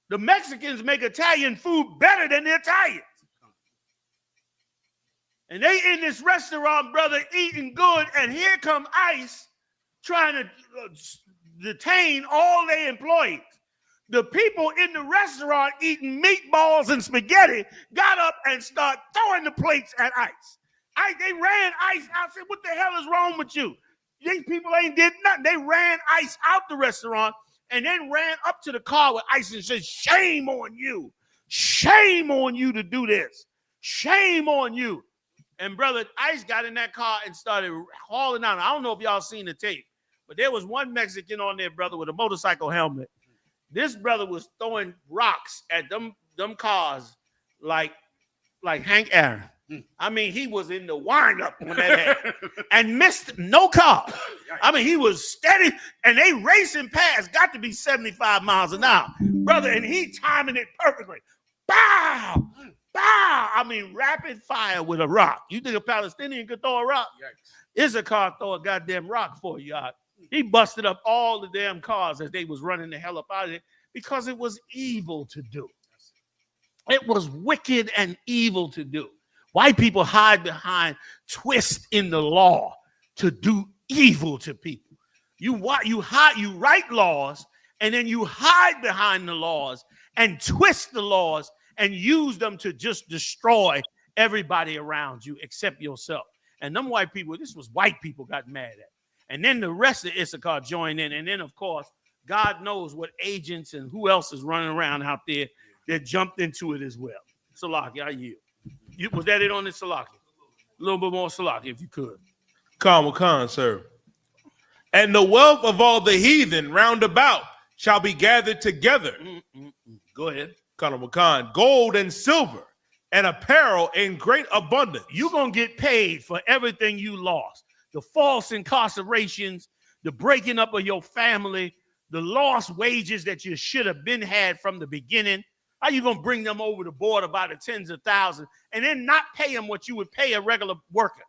The Mexicans make Italian food better than the Italians. And they in this restaurant, brother, eating good, and here come ICE trying to detain all their employees. The people in the restaurant eating meatballs and spaghetti got up and started throwing the plates at ICE. They ran ICE out. Said, what the hell is wrong with you? These people ain't did nothing. They ran ICE out the restaurant and then ran up to the car with ICE and said, shame on you. Shame on you to do this. Shame on you. And brother, ICE got in that car and started hauling out. I don't know if y'all seen the tape, but there was one Mexican on there, brother, with a motorcycle helmet. This brother was throwing rocks at them cars like Hank Aaron. I mean, he was in the wind-up on that head and missed no car. I mean, he was steady, and they racing past, got to be 75 miles an hour, brother, and he timing it perfectly. Bow! Bow! I mean, rapid fire with a rock. You think a Palestinian could throw a rock? Issachar throw a goddamn rock for you. He busted up all the damn cars as they was running the hell up out of it because it was evil to do. It was wicked and evil to do. White people hide behind twists in the law to do evil to people. You write laws and then you hide behind the laws and twist the laws and use them to just destroy everybody around you except yourself. And them white people, this was white people got mad at. And then the rest of Issachar joined in. And then, of course, God knows what agents and who else is running around out there that jumped into it as well. Salaki, I yield. Was that it on this Salaki? A little bit more Salaki, if you could. Khan, sir. And the wealth of all the heathen round about shall be gathered together. Go ahead. Colonel McCon, gold and silver and apparel in great abundance. You're going to get paid for everything you lost. The false incarcerations, the breaking up of your family, the lost wages that you should have been had from the beginning. How you going to bring them over the border by the tens of thousands and then not pay them what you would pay a regular worker?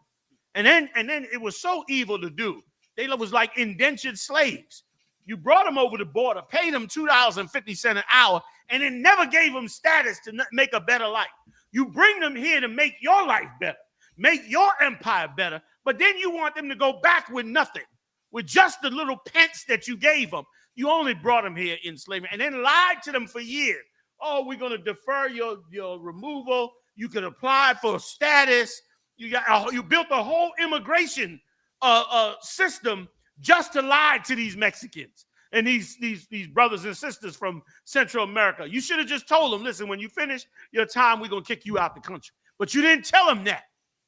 And then it was so evil to do. They was like indentured slaves. You brought them over the border, paid them $2.50 an hour, and then never gave them status to make a better life. You bring them here to make your life better, make your empire better, but then you want them to go back with nothing, with just the little pence that you gave them. You only brought them here in slavery and then lied to them for years. Oh, we're going to defer your removal. You can apply for status. You built a whole immigration system just to lie to these Mexicans and these brothers and sisters from Central America. You should have just told them, listen, when you finish your time, we're going to kick you out the country. But you didn't tell them that.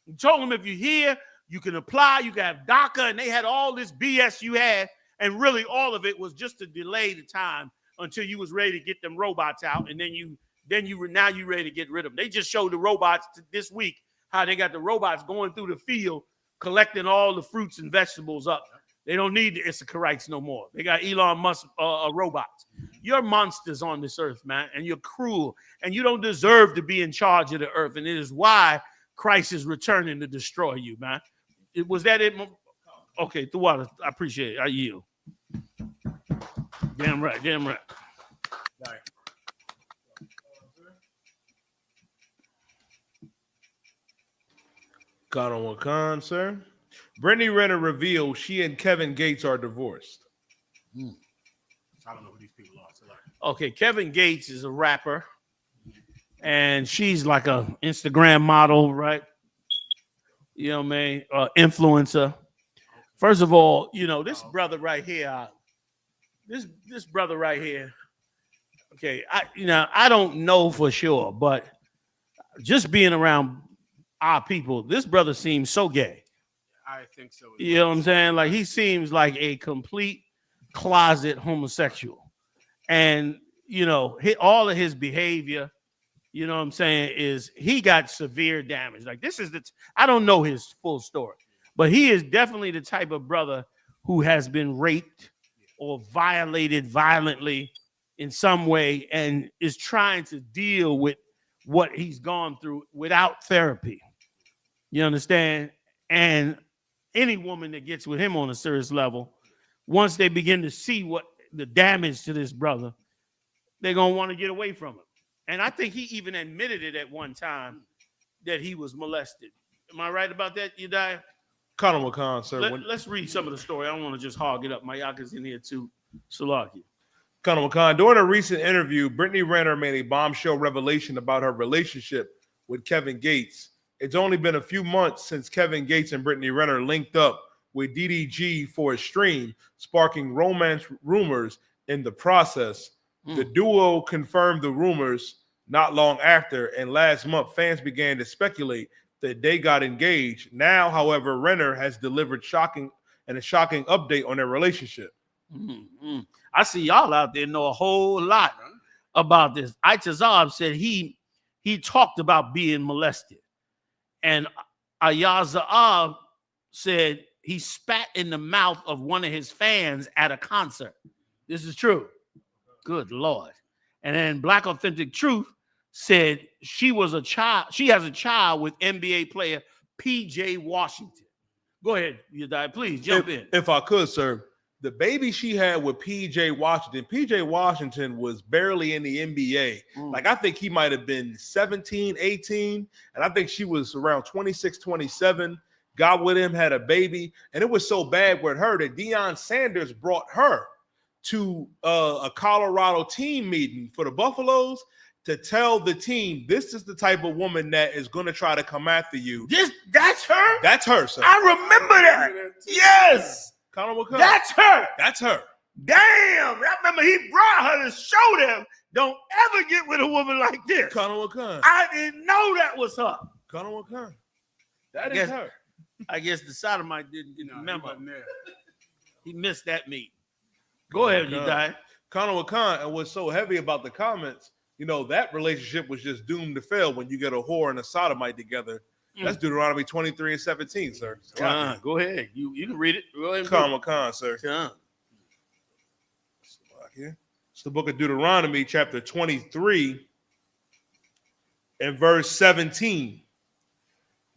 You told them if you're here, you can apply, you can have DACA, and they had all this BS you had, and really all of it was just to delay the time until you was ready to get them robots out, and now you ready to get rid of them. They just showed the robots this week how they got the robots going through the field collecting all the fruits and vegetables up. They don't need the Issacharites no more. They got Elon Musk robots. You're monsters on this earth, man, and you're cruel, and you don't deserve to be in charge of the earth, and it is why Christ is returning to destroy you, man. Was that it? Okay, the water. I appreciate it. I yield. Damn right. Right. Colonel McCon, sir. Brittany Renner reveals she and Kevin Gates are divorced. I don't know who these people are. Okay, Kevin Gates is a rapper, and she's like a Instagram model, right? You know what I mean? Influencer. First of all, this brother right here, this brother right here. Okay, I don't know for sure, but just being around our people, this brother seems so gay. I think so. You know what I'm saying? Like he seems like a complete closet homosexual, and all of his behavior, you know what I'm saying, is he got severe damage. Like this is I don't know his full story, but he is definitely the type of brother who has been raped or violated violently in some way and is trying to deal with what he's gone through without therapy. You understand? And any woman that gets with him on a serious level, once they begin to see what the damage to this brother, they're going to want to get away from him. And I think he even admitted it at one time that he was molested. Am I right about that, Yedaya? Colonel McCon, sir. Let's read some of the story. I don't want to just hog it up. Mayaka's in here too. Salaki. Colonel McCon, during a recent interview, Brittany Renner made a bombshell revelation about her relationship with Kevin Gates. It's only been a few months since Kevin Gates and Brittany Renner linked up with DDG for a stream, sparking romance rumors in the process. The duo confirmed the rumors not long after, and last month fans began to speculate that they got engaged. Now, however, Renner has delivered a shocking update on their relationship. I see y'all out there know a whole lot about this. Itazab said he talked about being molested, and Ayazab said he spat in the mouth of one of his fans at a concert. This is true. Good Lord. And then Black Authentic Truth said she has a child with NBA player P.J. Washington. Go ahead, Yedaya, please jump in. If I could, sir. The baby she had with P.J. Washington was barely in the NBA. Like, I think he might have been 17, 18, and I think she was around 26, 27, got with him, had a baby, and it was so bad with her that Deion Sanders brought her to a Colorado team meeting for the Buffaloes to tell the team, this is the type of woman that is going to try to come after you. That's her? That's her, sir. I remember that. Yes. That's her. That's her. Damn. I remember he brought her to show them, don't ever get with a woman like this. Colonel McCon. I didn't know that was her. Colonel McCon. That is her. I guess the sodomite didn't remember. He missed that meet. Go ahead, you die. Colonel McCon, and what's so heavy about the comments, you know, that relationship was just doomed to fail when you get a whore and a sodomite together. That's Deuteronomy 23:17, sir. Go ahead. You can read it. Go ahead. Con, sir. It's the book of Deuteronomy, chapter 23, and verse 17.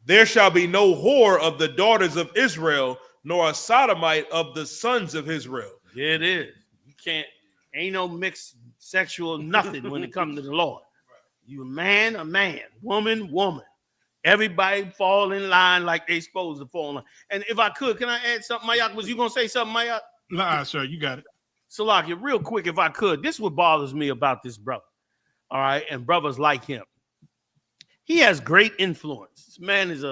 There shall be no whore of the daughters of Israel, nor a sodomite of the sons of Israel. There it is. You can't, ain't no mixed sexual nothing when it comes to the Lord. You a man, woman. Everybody fall in line like they supposed to fall in line. And if I could, can I add something, Mayak? Was you gonna say something, Mayak? Nah, sir, you got it. Salakia, real quick, if I could, this is what bothers me about this brother. All right, and brothers like him. He has great influence. This man is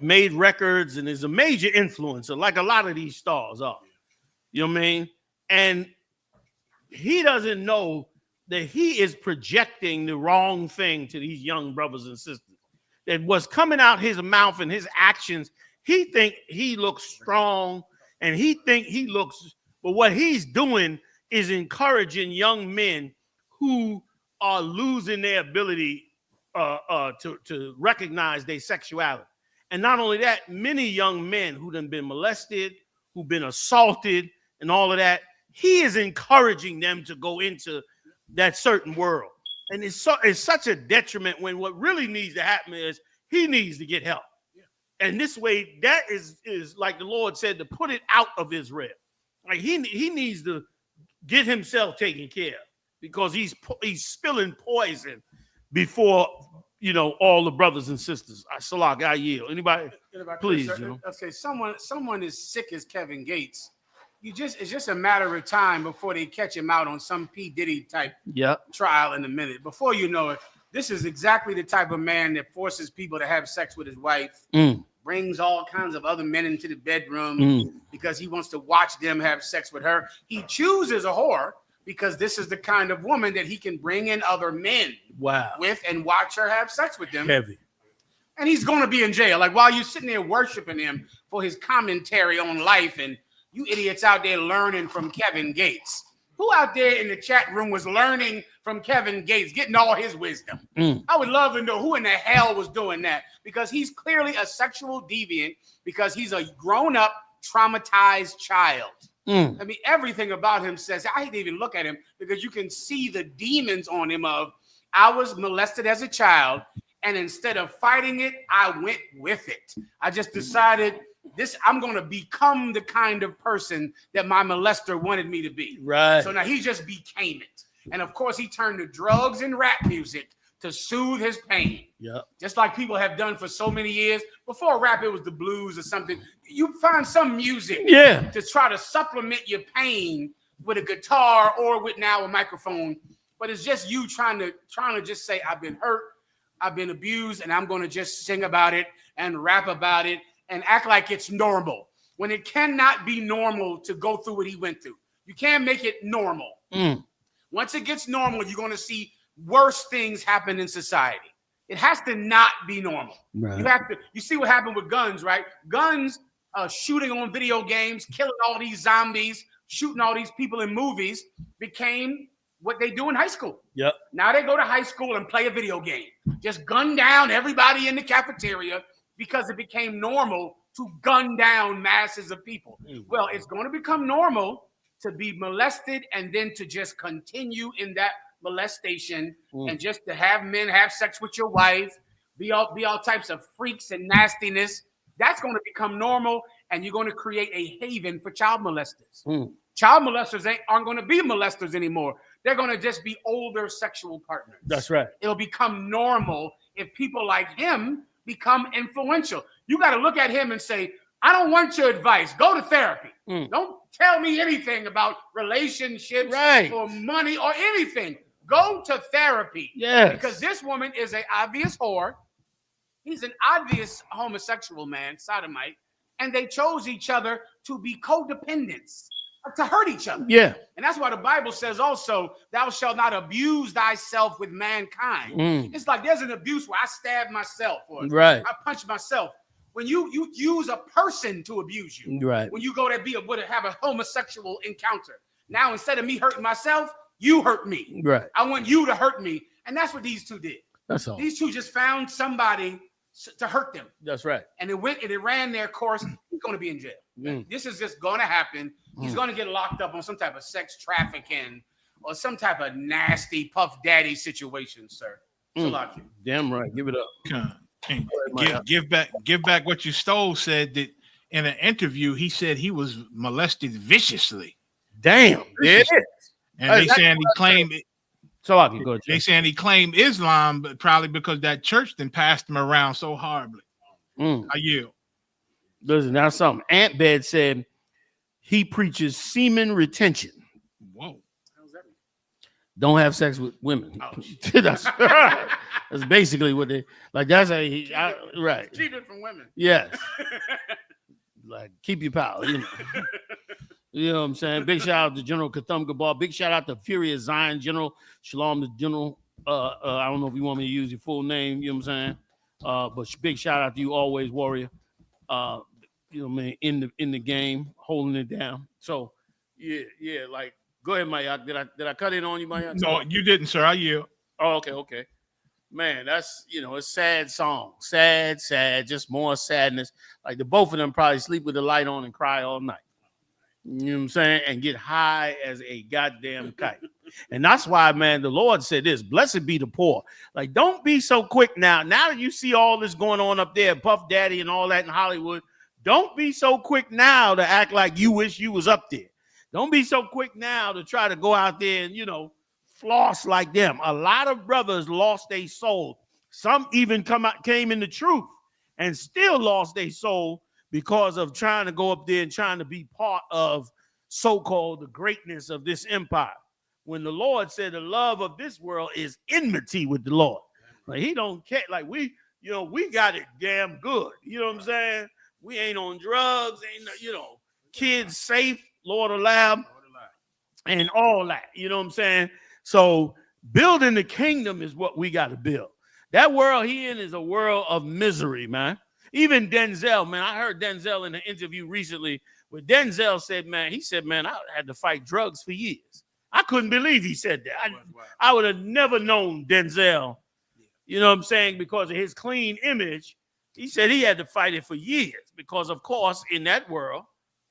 made records and is a major influencer, like a lot of these stars are. You know what I mean? And he doesn't know that he is projecting the wrong thing to these young brothers and sisters. That what's coming out his mouth and his actions, he think he looks strong and he think he looks, but what he's doing is encouraging young men who are losing their ability to recognize their sexuality. And not only that, many young men who done been molested, who've been assaulted and all of that, he is encouraging them to go into that certain world. And it's such a detriment when what really needs to happen is he needs to get help. And this way, that is like the Lord said, to put it out of Israel. Like he needs to get himself taken care of because he's spilling poison before, you know, all the brothers and sisters. Salak, I yield. Anybody? Please, you know. Okay, someone as sick as Kevin Gates, it's just a matter of time before they catch him out on some P. Diddy type trial in a minute. Before you know it, this is exactly the type of man that forces people to have sex with his wife, brings all kinds of other men into the bedroom because he wants to watch them have sex with her. He chooses a whore because this is the kind of woman that he can bring in other men with and watch her have sex with them. Heavy. And he's going to be in jail. Like while you're sitting there worshiping him for his commentary on life, and you idiots out there learning from Kevin Gates. Who out there in the chat room was learning from Kevin Gates, getting all his wisdom? I would love to know who in the hell was doing that, because he's clearly a sexual deviant, because he's a grown-up, traumatized child. I mean, everything about him says, I hate to even look at him, because you can see the demons on him of, I was molested as a child, and instead of fighting it, I went with it. I just decided I'm going to become the kind of person that my molester wanted me to be. Right. So now he just became it. And of course, he turned to drugs and rap music to soothe his pain. Yeah. Just like people have done for so many years. Before rap, it was the blues or something. You find some music to try to supplement your pain with a guitar or with now a microphone. But it's just you trying to just say, I've been hurt, I've been abused, and I'm going to just sing about it and rap about it and act like it's normal, when it cannot be normal to go through what he went through. You can't make it normal. Once it gets normal, you're going to see worse things happen in society. It has to not be normal. Right. You see what happened with guns, right? Guns, shooting on video games, killing all these zombies, shooting all these people in movies became what they do in high school. Yep. Now they go to high school and play a video game. Just gun down everybody in the cafeteria, because it became normal to gun down masses of people. Well, it's going to become normal to be molested and then to just continue in that molestation and just to have men have sex with your wife, be all types of freaks and nastiness. That's going to become normal, and you're going to create a haven for child molesters. Child molesters aren't going to be molesters anymore. They're going to just be older sexual partners. That's right. It'll become normal if people like him become influential. You got to look at him and say, I don't want your advice. Go to therapy. Don't tell me anything about relationships or money or anything. Go to therapy. Yes. Because this woman is an obvious whore. He's an obvious homosexual man, sodomite. And they chose each other to be codependents, to hurt each other. Yeah. And that's why the Bible says also, thou shalt not abuse thyself with mankind. It's like there's an abuse where I stab myself or I punch myself. When you use a person to abuse you, when you go to have a homosexual encounter. Now, instead of me hurting myself, You hurt me. Right. I want you to hurt me. And that's what these two did. That's all. These two just found somebody to hurt them. That's right. And it ran their course. He's going to be in jail. This is just going to happen. He's going to get locked up on some type of sex trafficking or some type of nasty Puff Daddy situation, sir. Damn right. Give it up. Give back what you stole. Said that in an interview, he said he was molested viciously. Damn. Yeah. And they saying he claimed it. So I can go. They saying he claimed Islam, but probably because that church then passed him around so horribly. I yield. Listen, now something. Ant Bed said he preaches semen retention. Whoa. Don't have sex with women. That's basically what they like. That's how he right. Keep it from women. Yes. Like keep your power, you know. You know what I'm saying? Big shout out to General Katham Gabal. Big shout out to Furious Zion General Shalom, the General. I don't know if you want me to use your full name. You know what I'm saying? But big shout out to you, always warrior. You know what I mean? In the game, holding it down. So yeah. Like, go ahead, Mayak. Did I cut in on you, Mayak? No, you didn't, sir. I yield. Oh, okay. Man, that's it's sad song. Sad, just more sadness. Like the both of them probably sleep with the light on and cry all night. You know what I'm saying? And get high as a goddamn kite. And that's why, man, the Lord said this, blessed be the poor. Like, don't be so quick now. Now that you see all this going on up there, Puff Daddy and all that in Hollywood, don't be so quick now to act like you wish you was up there. Don't be so quick now to try to go out there and, floss like them. A lot of brothers lost their soul. Some even came in the truth and still lost their soul because of trying to go up there and trying to be part of so-called the greatness of this empire. When the Lord said the love of this world is enmity with the Lord. Like he don't care. Like we got it damn good. You know what I'm saying? We ain't on drugs, kids safe, Lord allow, and all that. You know what I'm saying? So building the kingdom is what we got to build. That world he in is a world of misery, man. Even Denzel, man, I heard Denzel in an interview recently where Denzel said, man, I had to fight drugs for years. I couldn't believe he said that. I would have never known Denzel, you know what I'm saying, because of his clean image. He said he had to fight it for years because, of course, in that world,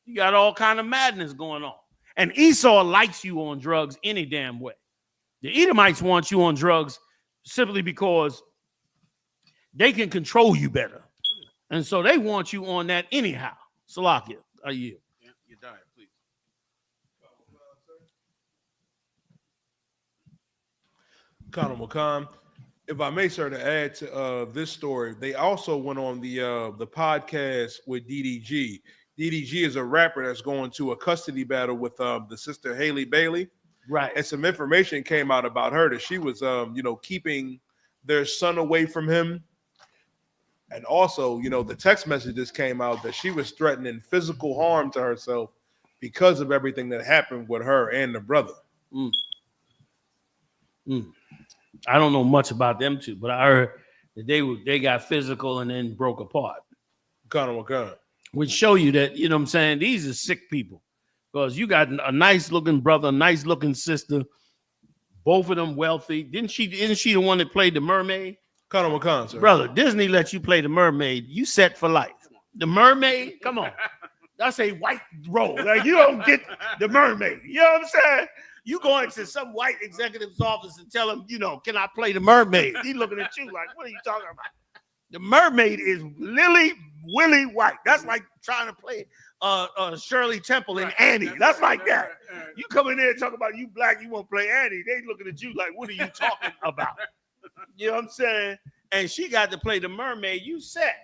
you got all kind of madness going on. And Esau likes you on drugs any damn way. The Edomites want you on drugs simply because they can control you better. And so they want you on that anyhow. Salakia, are you? Yeah, you died, please. Khan Makan, if I may, sir, to add to this story, they also went on the podcast with DDG. DDG is a rapper that's going to a custody battle with the sister Haley Bailey. Right. And some information came out about her that she was, keeping their son away from him. And also, the text messages came out that she was threatening physical harm to herself because of everything that happened with her and the brother. I don't know much about them two, but I heard that they got physical and then broke apart. Which show you that, you know what I'm saying, these are sick people. Because you got a nice looking brother, a nice looking sister, both of them wealthy. Isn't she the one that played the mermaid? Sir. Brother, Disney lets you play the mermaid. You set for life. The mermaid, come on. That's a white role. Like you don't get the mermaid. You know what I'm saying? You go into some white executive's office and tell him, can I play the mermaid? He's looking at you like, what are you talking about? The mermaid is Lily Willie White. That's like trying to play Shirley Temple in Annie. That's like that. You come in there and talk about you black, you won't play Annie. They looking at you like, what are you talking about? You know what I'm saying? And she got to play the mermaid. You set.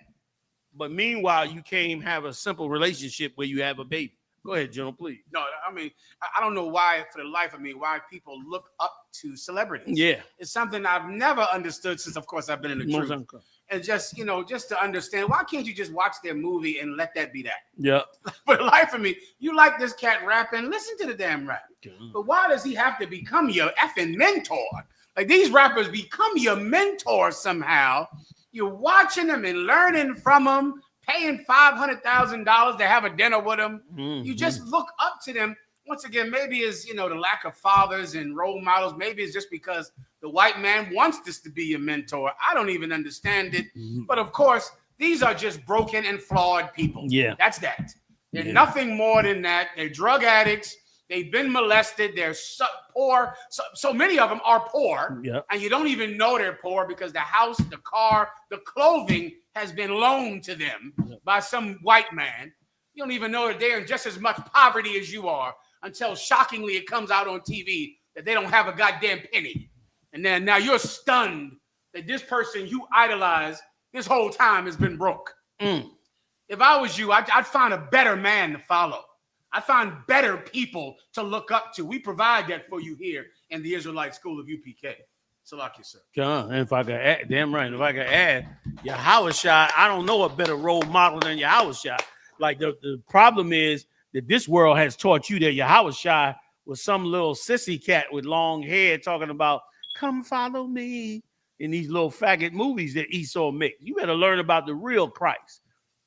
But meanwhile, you can't have a simple relationship where you have a baby. Go ahead, General, please. No, I mean, I don't know why, for the life of me, why people look up to celebrities. Yeah. It's something I've never understood since, of course, I've been in the truth. And just to understand, why can't you just watch their movie and let that be that? Yeah. For the life of me, you like this cat rapping, listen to the damn rap. But why does he have to become your effing mentor? Like these rappers become your mentor somehow. You're watching them and learning from them, paying $500,000 to have a dinner with them. You just look up to them. once again, maybe it's, the lack of fathers and role models. Maybe it's just because the white man wants this to be your mentor. I don't even understand it. But of course, these are just broken and flawed people. Yeah. That's that. They're nothing more than that. They're drug addicts. They've been molested. They're so poor. So many of them are poor. Yeah. And you don't even know they're poor because the house, the car, the clothing has been loaned to them by some white man. You don't even know that they're in just as much poverty as you are until shockingly it comes out on TV that they don't have a goddamn penny. And then now you're stunned that this person you idolize this whole time has been broke. If I was you, I'd find a better man to follow. I find better people to look up to. We provide that for you here in the Israelite School of UPK. Salaki, sir. And if I could add, damn right, if I could add, Yahushua, I don't know a better role model than Yahushua. Like the problem is that this world has taught you that Yahushua was some little sissy cat with long hair talking about, come follow me, in these little faggot movies that Esau makes. You better learn about the real Christ.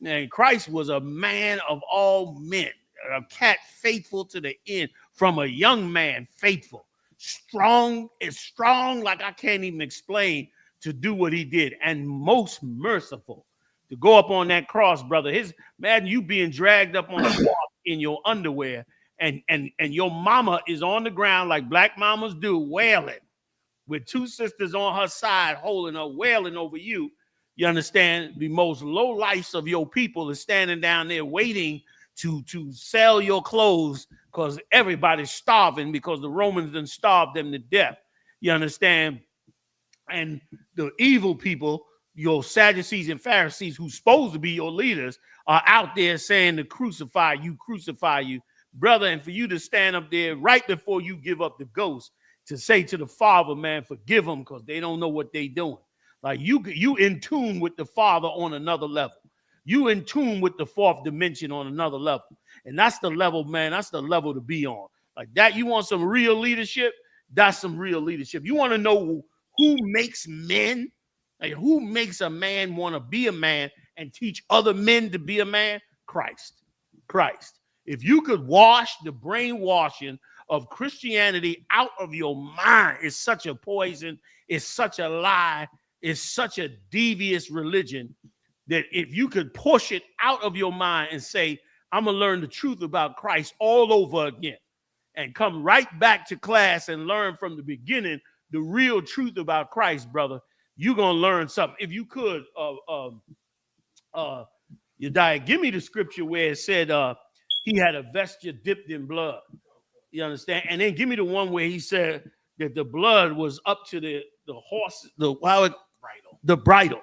And Christ was a man of all men. A cat faithful to the end, from a young man faithful, strong like I can't even explain, to do what he did, and most merciful to go up on that cross, brother. Imagine you being dragged up on a cross in your underwear, and your mama is on the ground like black mamas do, wailing, with two sisters on her side holding her, wailing over you. You understand? The most low lives of your people is standing down there waiting to sell your clothes because everybody's starving because the Romans done starved them to death. You understand? And the evil people, your Sadducees and Pharisees, who's supposed to be your leaders, are out there saying to crucify you, brother. And for you to stand up there right before you give up the ghost to say to the Father, man, forgive them because they don't know what they doing. Like you in tune with the Father on another level. You in tune with the fourth dimension on another level. And that's the level, man. That's the level to be on. Like that, you want some real leadership? That's some real leadership. You want to know who makes men? Like who makes a man want to be a man and teach other men to be a man? Christ. If you could wash the brainwashing of Christianity out of your mind, it's such a poison, it's such a lie, it's such a devious religion, that if you could push it out of your mind and say, I'm going to learn the truth about Christ all over again, and come right back to class and learn from the beginning the real truth about Christ, brother, you're going to learn something. If you could, Yediah, give me the scripture where it said he had a vesture dipped in blood. You understand? And then give me the one where he said that the blood was up to the horse, the bridle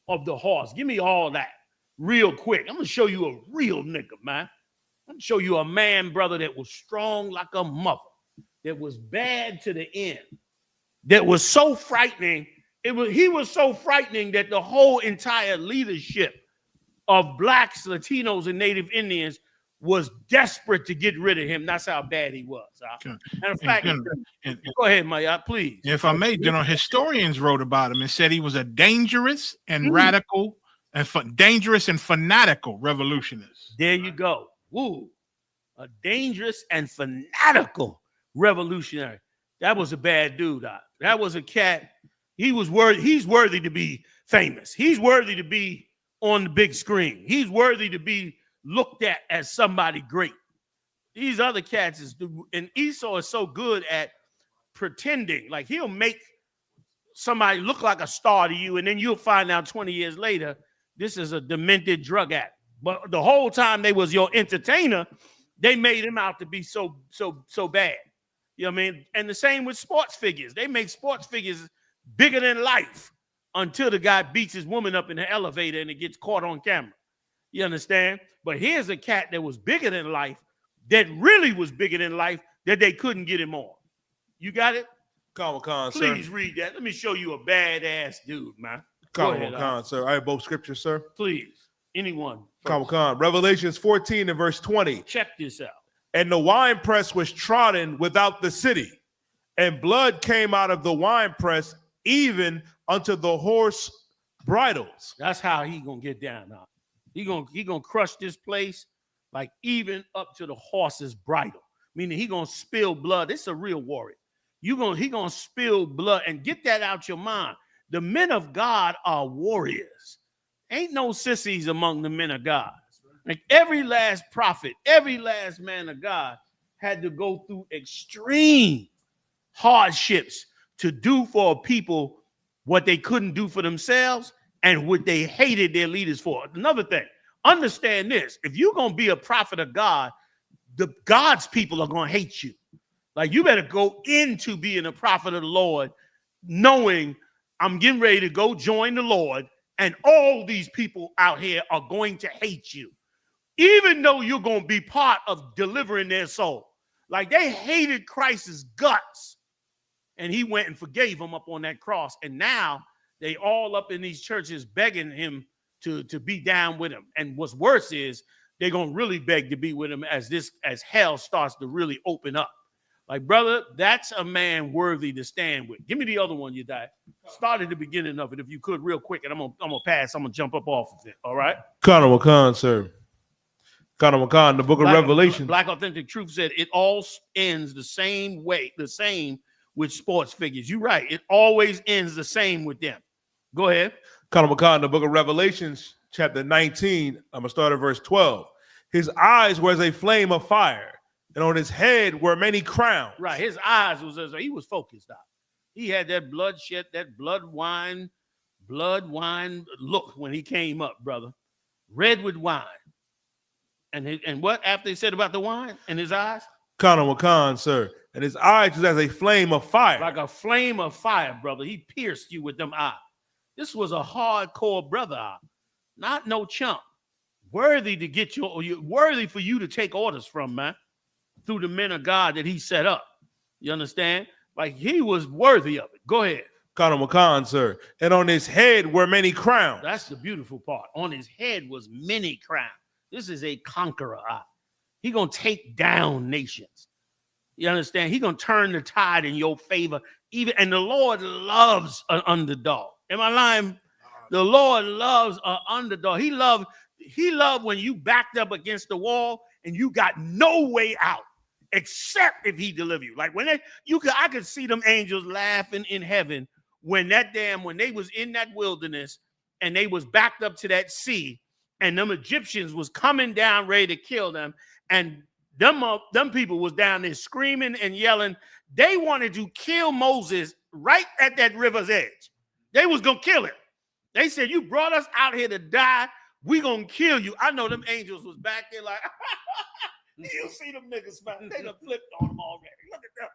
of the horse. Give me all that real quick. I'm gonna show you a real nigga, man. I'm gonna show you a man, brother, that was strong like a mother, that was bad to the end, that was so frightening. He was so frightening that the whole entire leadership of blacks, Latinos, and Native Indians was desperate to get rid of him. That's how bad he was. And in fact, go ahead, Maya, please. If I may, historians wrote about him and said he was a dangerous and radical and dangerous and fanatical revolutionist. There you go. Woo. A dangerous and fanatical revolutionary. That was a bad dude. That was a cat. He's worthy to be famous. He's worthy to be on the big screen. He's worthy to be looked at as somebody great. These other cats and Esau is so good at pretending. Like he'll make somebody look like a star to you, and then you'll find out 20 years later this is a demented drug addict. But the whole time they was your entertainer, they made him out to be so bad. You know what I mean? And the same with sports figures. They make sports figures bigger than life until the guy beats his woman up in the elevator and it gets caught on camera. You understand? But here's a cat that was bigger than life, that really was bigger than life, that they couldn't get him on. You got it? Khan, Please sir. read that. Let me show you a badass dude, man. Khan, sir. I have both scriptures, sir. Please. Anyone. Khan. Revelations 14 and verse 20. Check this out. And the winepress was trodden without the city, and blood came out of the winepress, even unto the horse bridles. That's how he gonna get down now. He gonna crush this place, like even up to the horse's bridle. meaning he gonna spill blood. This is a real warrior. He gonna spill blood, and get that out your mind. The men of God are warriors. Ain't no sissies among the men of God. Like every last prophet, every last man of God had to go through extreme hardships to do for people what they couldn't do for themselves and what they hated their leaders for. Another thing, understand this: if you're gonna be a prophet of God, God's people are gonna hate you. Like, you better go into being a prophet of the Lord knowing I'm getting ready to go join the Lord, and all these people out here are going to hate you, even though you're going to be part of delivering their soul. Like, they hated Christ's guts, and he went and forgave them up on that cross. And now they all up in these churches begging him to be down with him. And what's worse is they're going to really beg to be with him as hell starts to really open up. Like, brother, that's a man worthy to stand with. Give me the other one, you die. Start at the beginning of it, if you could, real quick, and I'm gonna pass. I'm gonna jump up off of it. All right. Connor McCon, sir. Connor McCon, the book of Revelation. Black Authentic Truth said it all ends the same way, the same with sports figures. You're right. It always ends the same with them. Go ahead. Connor McCon, the book of Revelations, chapter 19. I'm gonna start at verse 12. His eyes were as a flame of fire, and on his head were many crowns. Right. His eyes was as he was focused out. He had that bloodshed, that blood wine look when he came up, brother. Red with wine. And what after he said about the wine in his eyes? Connor McCon, sir. And his eyes was as a flame of fire. Like a flame of fire, brother. He pierced you with them eyes. This was a hardcore brother, not no chump. Worthy to get worthy for you to take orders from, man. Through the men of God that he set up. You understand? Like, he was worthy of it. Go ahead. Connor McCon, sir. And on his head were many crowns. That's the beautiful part. On his head was many crowns. This is a conqueror. He gonna take down nations. You understand? He gonna turn the tide in your favor. And the Lord loves an underdog. Am I lying? The Lord loves an underdog. He loved when you backed up against the wall and you got no way out except if he deliver you. Like, I could see them angels laughing in heaven when they was in that wilderness and they was backed up to that sea, and them Egyptians was coming down ready to kill them, and them people was down there screaming and yelling. They wanted to kill Moses right at that river's edge. They was gonna kill him. They said, "You brought us out here to die. We gonna kill you." I know them angels was back there like, you see them niggas, man. They done flipped on them already. Look at them.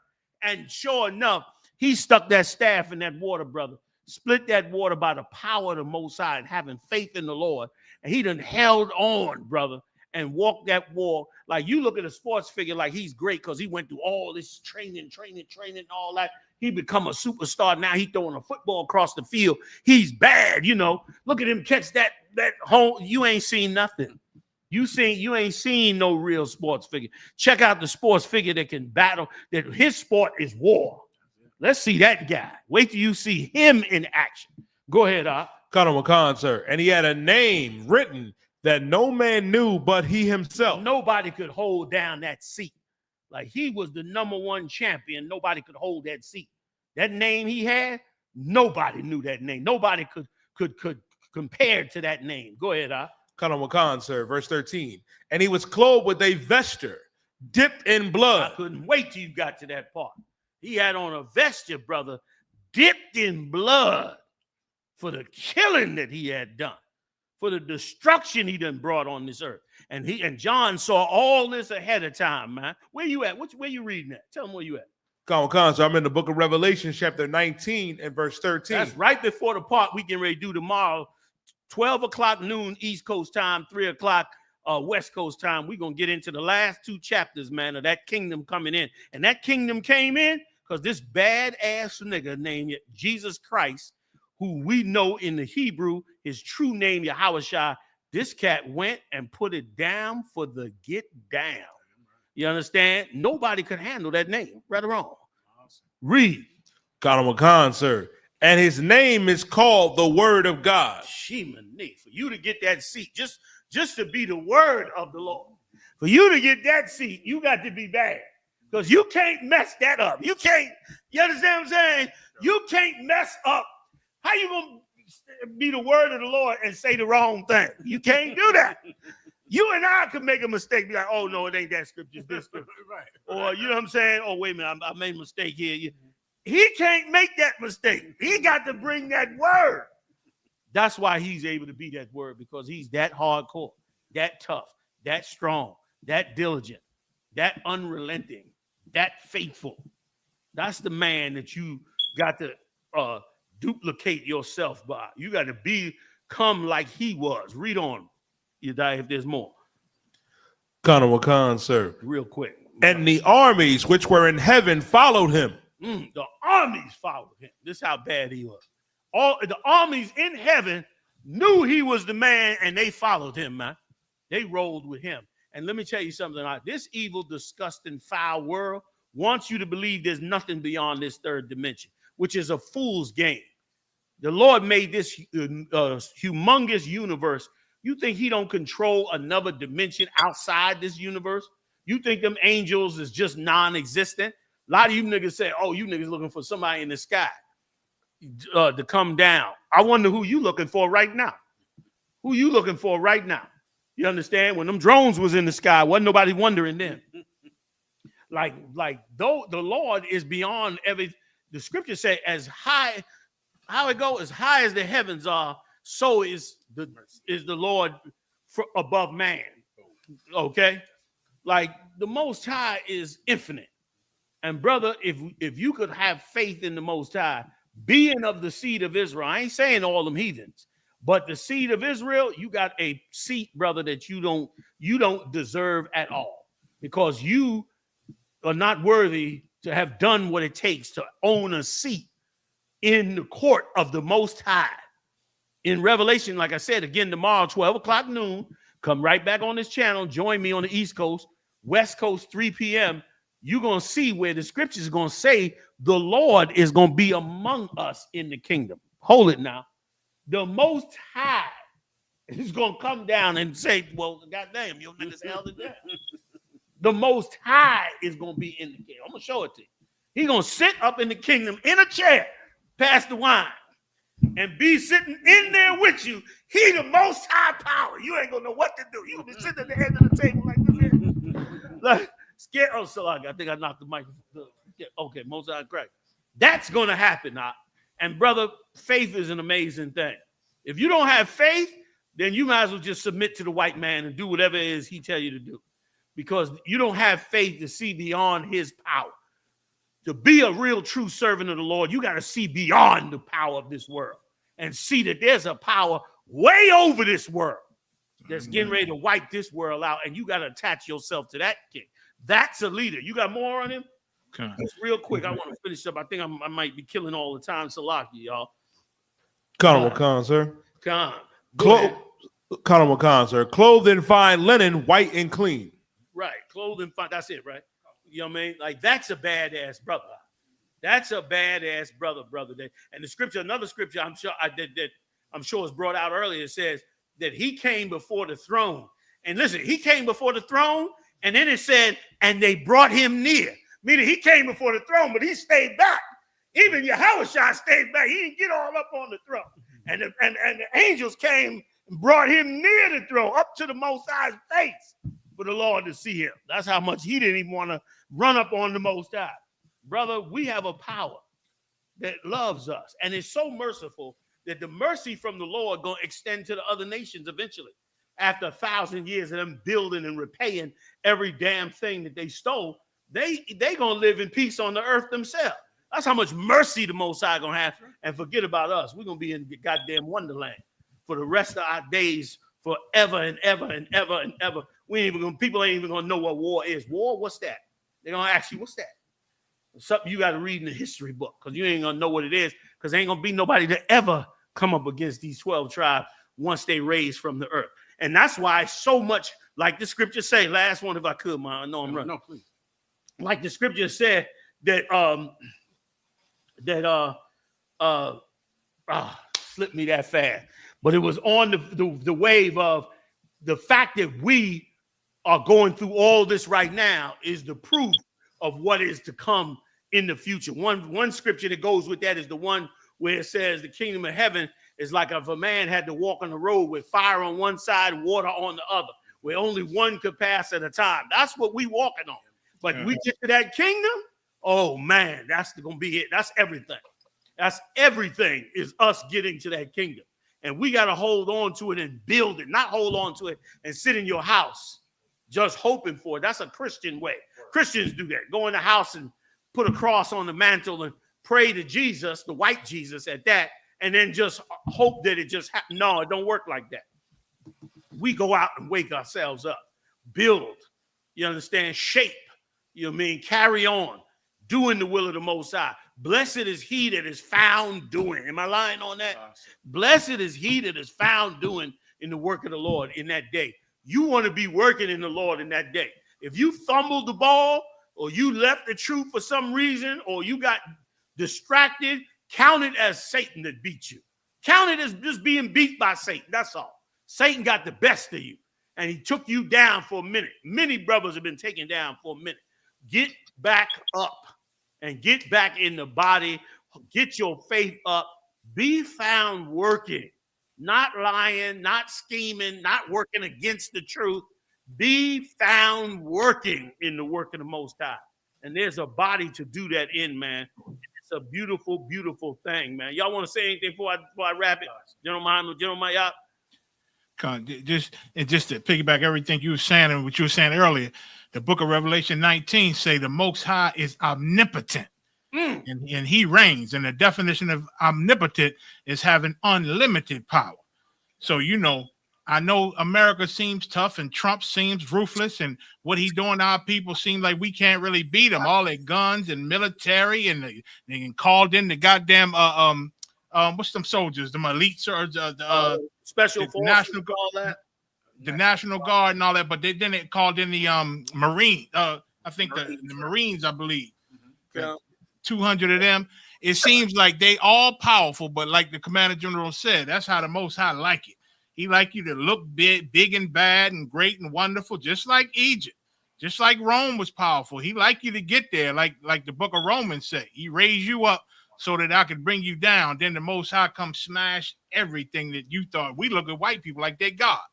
And sure enough, he stuck that staff in that water, brother. Split that water by the power of the Most High and having faith in the Lord. And he done held on, brother, and walked that war. Like, you look at a sports figure like he's great because he went through all this training, and all that. He become a superstar. Now he throwing a football across the field. He's bad, you know. Look at him catch that home. You ain't seen nothing. You ain't seen no real sports figure. Check out the sports figure that can battle, that his sport is war. Let's see that guy. Wait till you see him in action. Go ahead, Connor McCon, sir. And he had a name written that no man knew but he himself. Nobody could hold down that seat. Like, he was the #1 champion. Nobody could hold that seat. That name he had, nobody knew that name. Nobody could compare to that name. Go ahead, Connor McCon, sir. Verse 13. And he was clothed with a vesture dipped in blood. I couldn't wait till you got to that part. He had on a vesture, brother, dipped in blood for the killing that he had done, for the destruction he done brought on this earth. And John saw all this ahead of time, man. Where you at? Where you reading at? Tell him where you at. Connor McCon, so I'm in the book of Revelation, chapter 19 and verse 13. That's right before the part we getting ready to do tomorrow. 12 o'clock noon East Coast time, 3 o'clock West Coast time. We're going to get into the last 2 chapters, man, of that kingdom coming in. And that kingdom came in because this badass nigga named Jesus Christ, who we know in the Hebrew, his true name, Yahushua, this cat went and put it down for the get down. You understand? Nobody could handle that name. Right or wrong? Read. Connor McCon, sir. And his name is called the Word of God. Shemini, for you to get that seat, just to be the word of the Lord. For you to get that seat, you got to be bad. Because you can't mess that up. You can't, you understand what I'm saying? You can't mess up. How you gonna be the word of the Lord and say the wrong thing? You can't do that. You and I could make a mistake, be like, oh no, it ain't that scripture, it's this scripture. Right. Or you know what I'm saying? Oh, wait a minute, I made a mistake here. He can't make that mistake. He got to bring that word. That's why he's able to be that word, because he's that hardcore, that tough, that strong, that diligent, that unrelenting, that faithful. That's the man that you got to duplicate yourself by. You got to become like he was. Read on, you die if there's more. Kana Wakan, sir. Real quick. And the armies which were in heaven followed him. The armies followed him. This is how bad he was. All the armies in heaven knew he was the man, and they followed him, man. They rolled with him. And let me tell you something. This evil, disgusting, foul world wants you to believe there's nothing beyond this third dimension, which is a fool's game. The Lord made this humongous universe. You think he don't control another dimension outside this universe? You think them angels is just non-existent? A lot of you niggas say, oh, you niggas looking for somebody in the sky to come down. I wonder who you looking for right now. Who you looking for right now? You understand? When them drones was in the sky, wasn't nobody wondering then. Like though the Lord is beyond every. The scriptures say, as high, how it go, as high as the heavens are, so is the Lord above man. Okay, like the Most High is infinite. And brother, if you could have faith in the Most High, being of the seed of Israel, I ain't saying all them heathens, but the seed of Israel, you got a seat, brother, that you don't deserve at all, because you are not worthy to have done what it takes to own a seat in the court of the Most High. In Revelation, like I said, again, tomorrow, 12 o'clock noon, come right back on this channel. Join me on the East Coast, West Coast, 3 p.m. You're going to see where the scriptures are going to say the Lord is going to be among us in the kingdom. Hold it now. The Most High is going to come down and say, well, goddamn, you niggas held it down. The Most High is going to be in the kingdom. I'm going to show it to you. He's going to sit up in the kingdom in a chair, pass the wine, and be sitting in there with you. He the Most High power. You ain't going to know what to do. You're going to be sitting at the end of the table like this. Like, scared. Oh, so I think I knocked the mic. Okay, Most High Christ. That's going to happen now. And brother, faith is an amazing thing. If you don't have faith, then you might as well just submit to the white man and do whatever it is he tell you to do, because you don't have faith to see beyond his power. To be a real true servant of the Lord, you got to see beyond the power of this world and see that there's a power way over this world that's getting ready to wipe this world out, and you got to attach yourself to that king. That's a leader. You got more on him? Okay. Just real quick, I want to finish up. I think I might be killing all the time. Salaki, y'all. Kana Wakan, sir. Come. Kana Wakan, sir. Clothed in fine linen, white and clean. Right. Clothing fine. That's it, right? You know what I mean? Like, that's a badass brother. That's a badass brother. And the scripture, another scripture I'm sure is brought out earlier, it says that he came before the throne. And listen, he came before the throne, and then it said, and they brought him near. Meaning he came before the throne, but he stayed back. Even Yahushua stayed back. He didn't get all up on the throne. And the angels came and brought him near the throne, up to the Most High's face for the Lord to see him. That's how much he didn't even want to run up on the Most High. Brother, we have a power that loves us, and is so merciful that the mercy from the Lord going to extend to the other nations eventually. After 1,000 years of them building and repaying every damn thing that they stole, they gonna live in peace on the earth themselves. That's how much mercy the Most High gonna have. And forget about us. We're gonna be in the goddamn wonderland for the rest of our days, forever and ever and ever and ever. People ain't even gonna know what war is. War, what's that? They're gonna ask you, what's that? It's something you got to read in the history book, because you ain't gonna know what it is, because there ain't gonna be nobody to ever come up against these 12 tribes once they raise from the earth. And that's why so much, like the scripture say, last one if I could, man. I know I'm running. No, please. Like the scripture said that slipped me that fast, but it was on the wave of the fact that we are going through all this right now is the proof of what is to come in the future. One scripture that goes with that is the one where it says the kingdom of heaven is like if a man had to walk on the road with fire on one side, water on the other, where only one could pass at a time. That's what we walking on. But we get to that kingdom, oh man, that's gonna be it. That's everything. That's everything is us getting to that kingdom. And we got to hold on to it and build it, not hold on to it and sit in your house just hoping for it. That's a Christian way. Christians do that. Go in the house and put a cross on the mantle and pray to Jesus, the white Jesus at that, and then just hope that it just happens. No, it don't work like that. We go out and wake ourselves up, build, you understand, shape, you know what I mean, carry on, doing the will of the Most High. Blessed is he that is found doing. Am I lying on that? Awesome. Blessed is he that is found doing in the work of the Lord in that day. You want to be working in the Lord in that day. If you fumbled the ball or you left the truth for some reason or you got distracted, count it as Satan that beat you. Count it as just being beat by Satan. That's all. Satan got the best of you and he took you down for a minute. Many brothers have been taken down for a minute. Get back up. And get back in the body, get your faith up, be found working, not lying, not scheming, not working against the truth. Be found working in the work of the Most High. And there's a body to do that in, man. It's a beautiful, beautiful thing, man. Y'all want to say anything before I wrap it? Gentlemen, y'all? Just to piggyback everything you were saying and what you were saying earlier, the book of Revelation 19 say the Most High is omnipotent and he reigns. And the definition of omnipotent is having unlimited power. So, you know, I know America seems tough and Trump seems ruthless and what he's doing to our people seems like we can't really beat them. All their guns and military and they called in the goddamn what's them soldiers, the elites or the special forces, national guard, all that. The National Guard and all that, but then it called in the Marine. I think the Marines, I believe. Yeah. 200 of them. It seems like they all powerful, but like the Commander General said, that's how the Most High like it. He like you to look big and bad and great and wonderful, just like Egypt, just like Rome was powerful. He like you to get there, like the book of Romans say. He raised you up so that I could bring you down. Then the Most High come smash everything that you thought. We look at white people like they gods.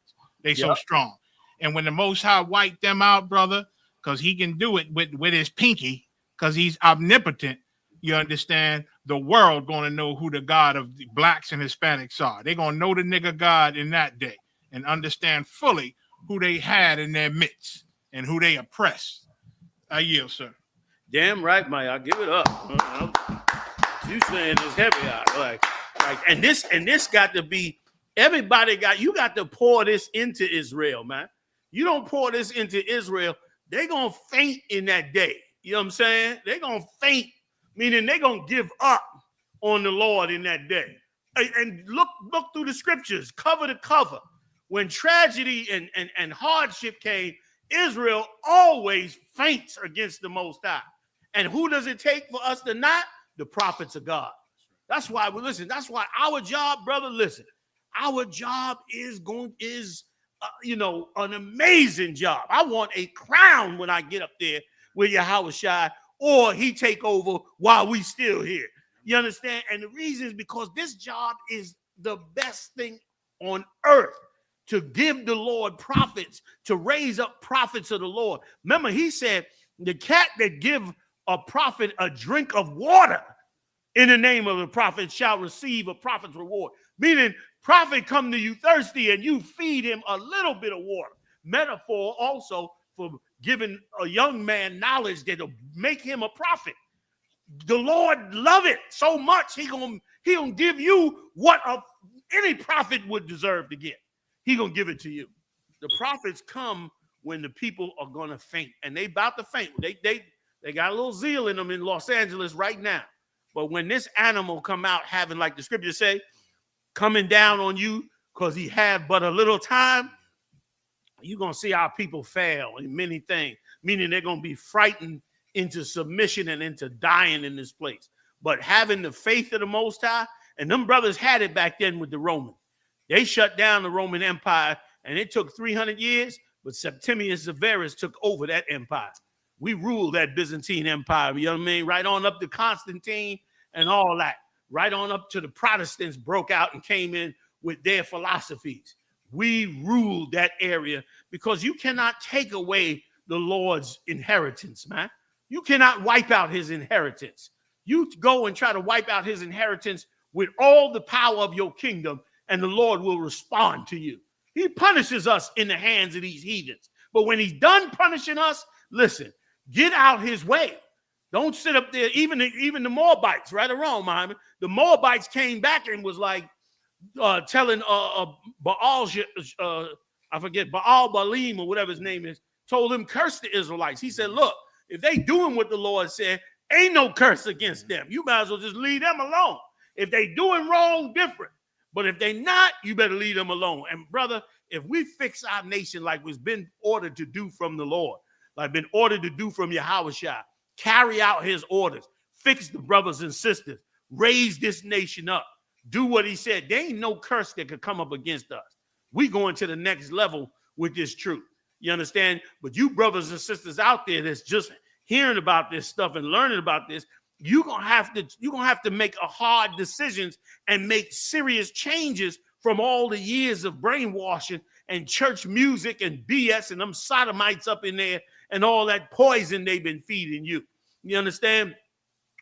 They so strong. And when the Most High wiped them out, brother, because he can do it with his pinky, because he's omnipotent, you understand, the world going to know who the God of the blacks and Hispanics are. They're going to know the nigga God in that day and understand fully who they had in their midst and who they oppressed. I yield, sir. Damn right, Mike. I'll give it up. You saying it's heavy out. Like, and this got to be, everybody you got to pour this into Israel, man. You don't pour this into Israel, they're going to faint in that day. You know what I'm saying? They're going to faint, meaning they're going to give up on the Lord in that day. And look through the scriptures, cover to cover. When tragedy and hardship came, Israel always faints against the Most High. And who does it take for us to not? The prophets of God. That's why that's why our job, brother, listen. Our job is an amazing job. I want a crown when I get up there with Yahushua, or he take over while we still here. You understand? And the reason is because this job is the best thing on earth, to give the Lord prophets, to raise up prophets of the Lord. Remember, he said, the cat that give a prophet a drink of water in the name of the prophet shall receive a prophet's reward. Meaning, prophet come to you thirsty and you feed him a little bit of water. Metaphor also for giving a young man knowledge that'll make him a prophet. The Lord love it so much, he gonna give you what any prophet would deserve to get. He gonna give it to you. The prophets come when the people are gonna faint, and they about to faint. They got a little zeal in them in Los Angeles right now. But when this animal come out having, like the scriptures say, coming down on you because he had but a little time, you're going to see our people fail in many things, meaning they're going to be frightened into submission and into dying in this place. But having the faith of the Most High, and them brothers had it back then with the Romans. They shut down the Roman Empire, and it took 300 years, but Septimius Severus took over that empire. We ruled that Byzantine Empire, you know what I mean? Right on up to Constantine and all that. Right on up to the Protestants broke out and came in with their philosophies. We ruled that area because you cannot take away the Lord's inheritance, man. You cannot wipe out his inheritance. You go and try to wipe out his inheritance with all the power of your kingdom, and the Lord will respond to you. He punishes us in the hands of these heathens. But when he's done punishing us, listen, get out his way. Don't sit up there. Even the Moabites, right or wrong, Muhammad, the Moabites came back and was like telling Baal, I forget, Baal Balaam or whatever his name is, told him, curse the Israelites. He said, look, if they doing what the Lord said, ain't no curse against them. You might as well just leave them alone. If they doing wrong, different. But if they not, you better leave them alone. And brother, if we fix our nation like we've been ordered to do from the Lord, like been ordered to do from Yahushua, carry out his orders, fix the brothers and sisters, raise this nation up, do what he said. There ain't no curse that could come up against us. We going to the next level with this truth. You understand? But you brothers and sisters out there that's just hearing about this stuff and learning about this, you're gonna have to make a hard decisions and make serious changes from all the years of brainwashing and church music and BS and them sodomites up in there and all that poison they've been feeding you. You understand?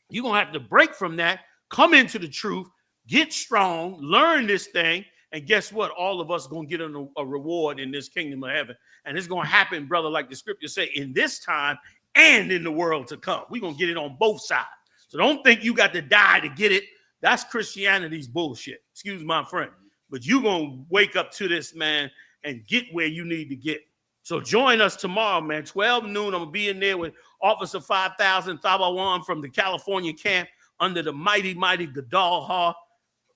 You're gonna have to break from that, come into the truth, get strong, learn this thing, and guess what? All of us gonna get a reward in this kingdom of heaven. And it's gonna happen, brother, like the scripture say, in this time and in the world to come. We're gonna get it on both sides. So don't think you got to die to get it. That's Christianity's bullshit. Excuse my friend. But you're going to wake up to this, man, and get where you need to get. So join us tomorrow, man, 12 noon. I'm going to be in there with Officer 5000 Thabawan from the California camp under the mighty, mighty Gadal Ha,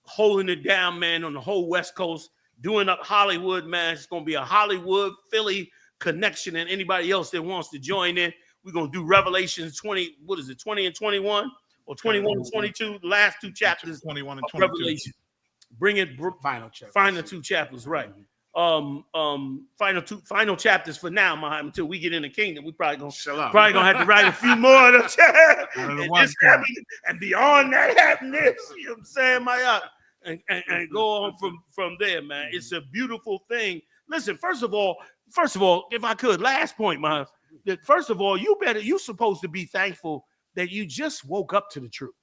holding it down, man, on the whole West Coast, doing up Hollywood, man. It's going to be a Hollywood, Philly connection, and anybody else that wants to join in. We're going to do Revelations 20, 20 and 21? Or 21 and 22, the last two chapters 21 and 22. Revelation. Bring it final two chapters, right? Final chapters for now, Muhammad, until we get in the kingdom. We probably gonna have to write a few more of them. And beyond that happiness, you know what I'm saying, my and go on from there, man. It's a beautiful thing. Listen, first of all, if I could, last point, Muhammad. First of all, you're supposed to be thankful that you just woke up to the truth.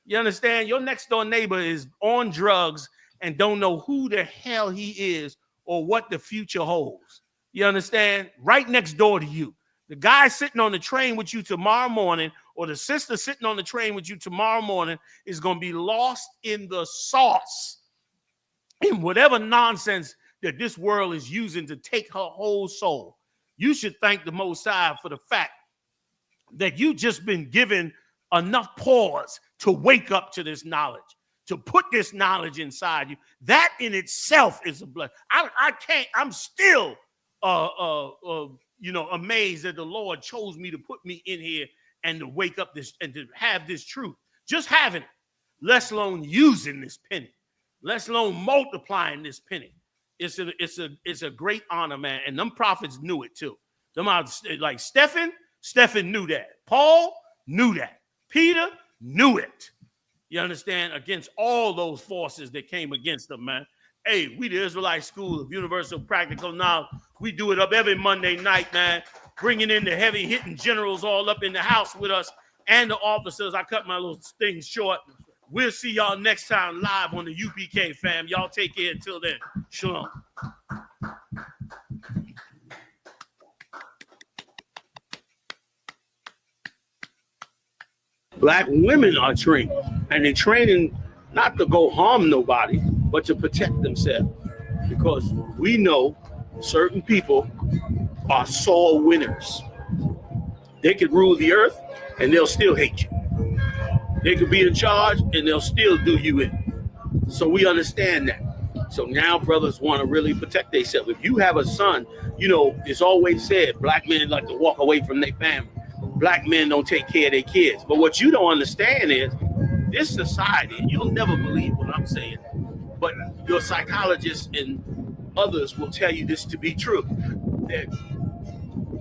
You understand? Your next door neighbor is on drugs and don't know who the hell he is or what the future holds. You understand? Right next door to you. The guy sitting on the train with you tomorrow morning or the sister sitting on the train with you tomorrow morning is going to be lost in the sauce in whatever nonsense that this world is using to take her whole soul. You should thank the Most High for the fact that you just been given enough pause to wake up to this knowledge, to put this knowledge inside you. That in itself is a blessing. I'm still amazed that the Lord chose me to put me in here and to wake up this and to have this truth. Just having it, let alone using this penny, let alone multiplying this penny. It's a great honor, man. And them prophets knew it too. Them out like Stephen knew that. Paul knew that. Peter knew it. You understand? Against all those forces that came against them, man. Hey, we the Israelite School of Universal Practical Knowledge. We do it up every Monday night, man. Bringing in the heavy-hitting generals all up in the house with us and the officers. I cut my little thing short. We'll see y'all next time live on the UPK, fam. Y'all take care until then. Shalom. Black women are trained, and they're training not to go harm nobody, but to protect themselves. Because we know certain people are soul winners. They could rule the earth, and they'll still hate you. They could be in charge, and they'll still do you in. So we understand that. So now brothers want to really protect themselves. If you have a son, it's always said, black men like to walk away from their family. Black men don't take care of their kids. But what you don't understand is this society, and you'll never believe what I'm saying, but your psychologists and others will tell you this to be true, that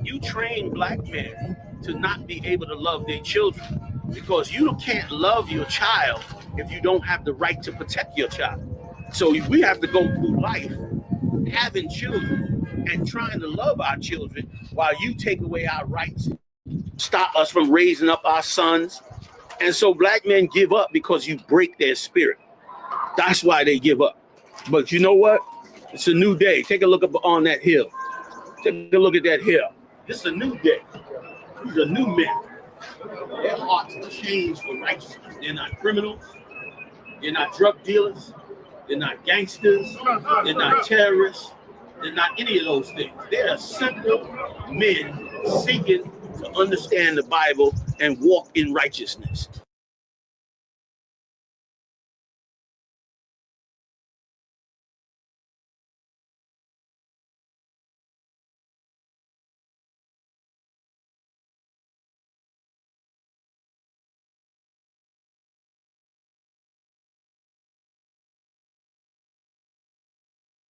you train black men to not be able to love their children, because you can't love your child if you don't have the right to protect your child. So we have to go through life having children and trying to love our children while you take away our rights, stop us from raising up our sons. And so black men give up because you break their spirit. That's why they give up. But you know what? It's a new day. Take a look up on that hill. Take a look at that hill. This is a new day. These are new men. Their hearts are changed for righteousness. They're not criminals. They're not drug dealers. They're not gangsters. They're not terrorists. They're not any of those things. They're simple men seeking to understand the Bible and walk in righteousness.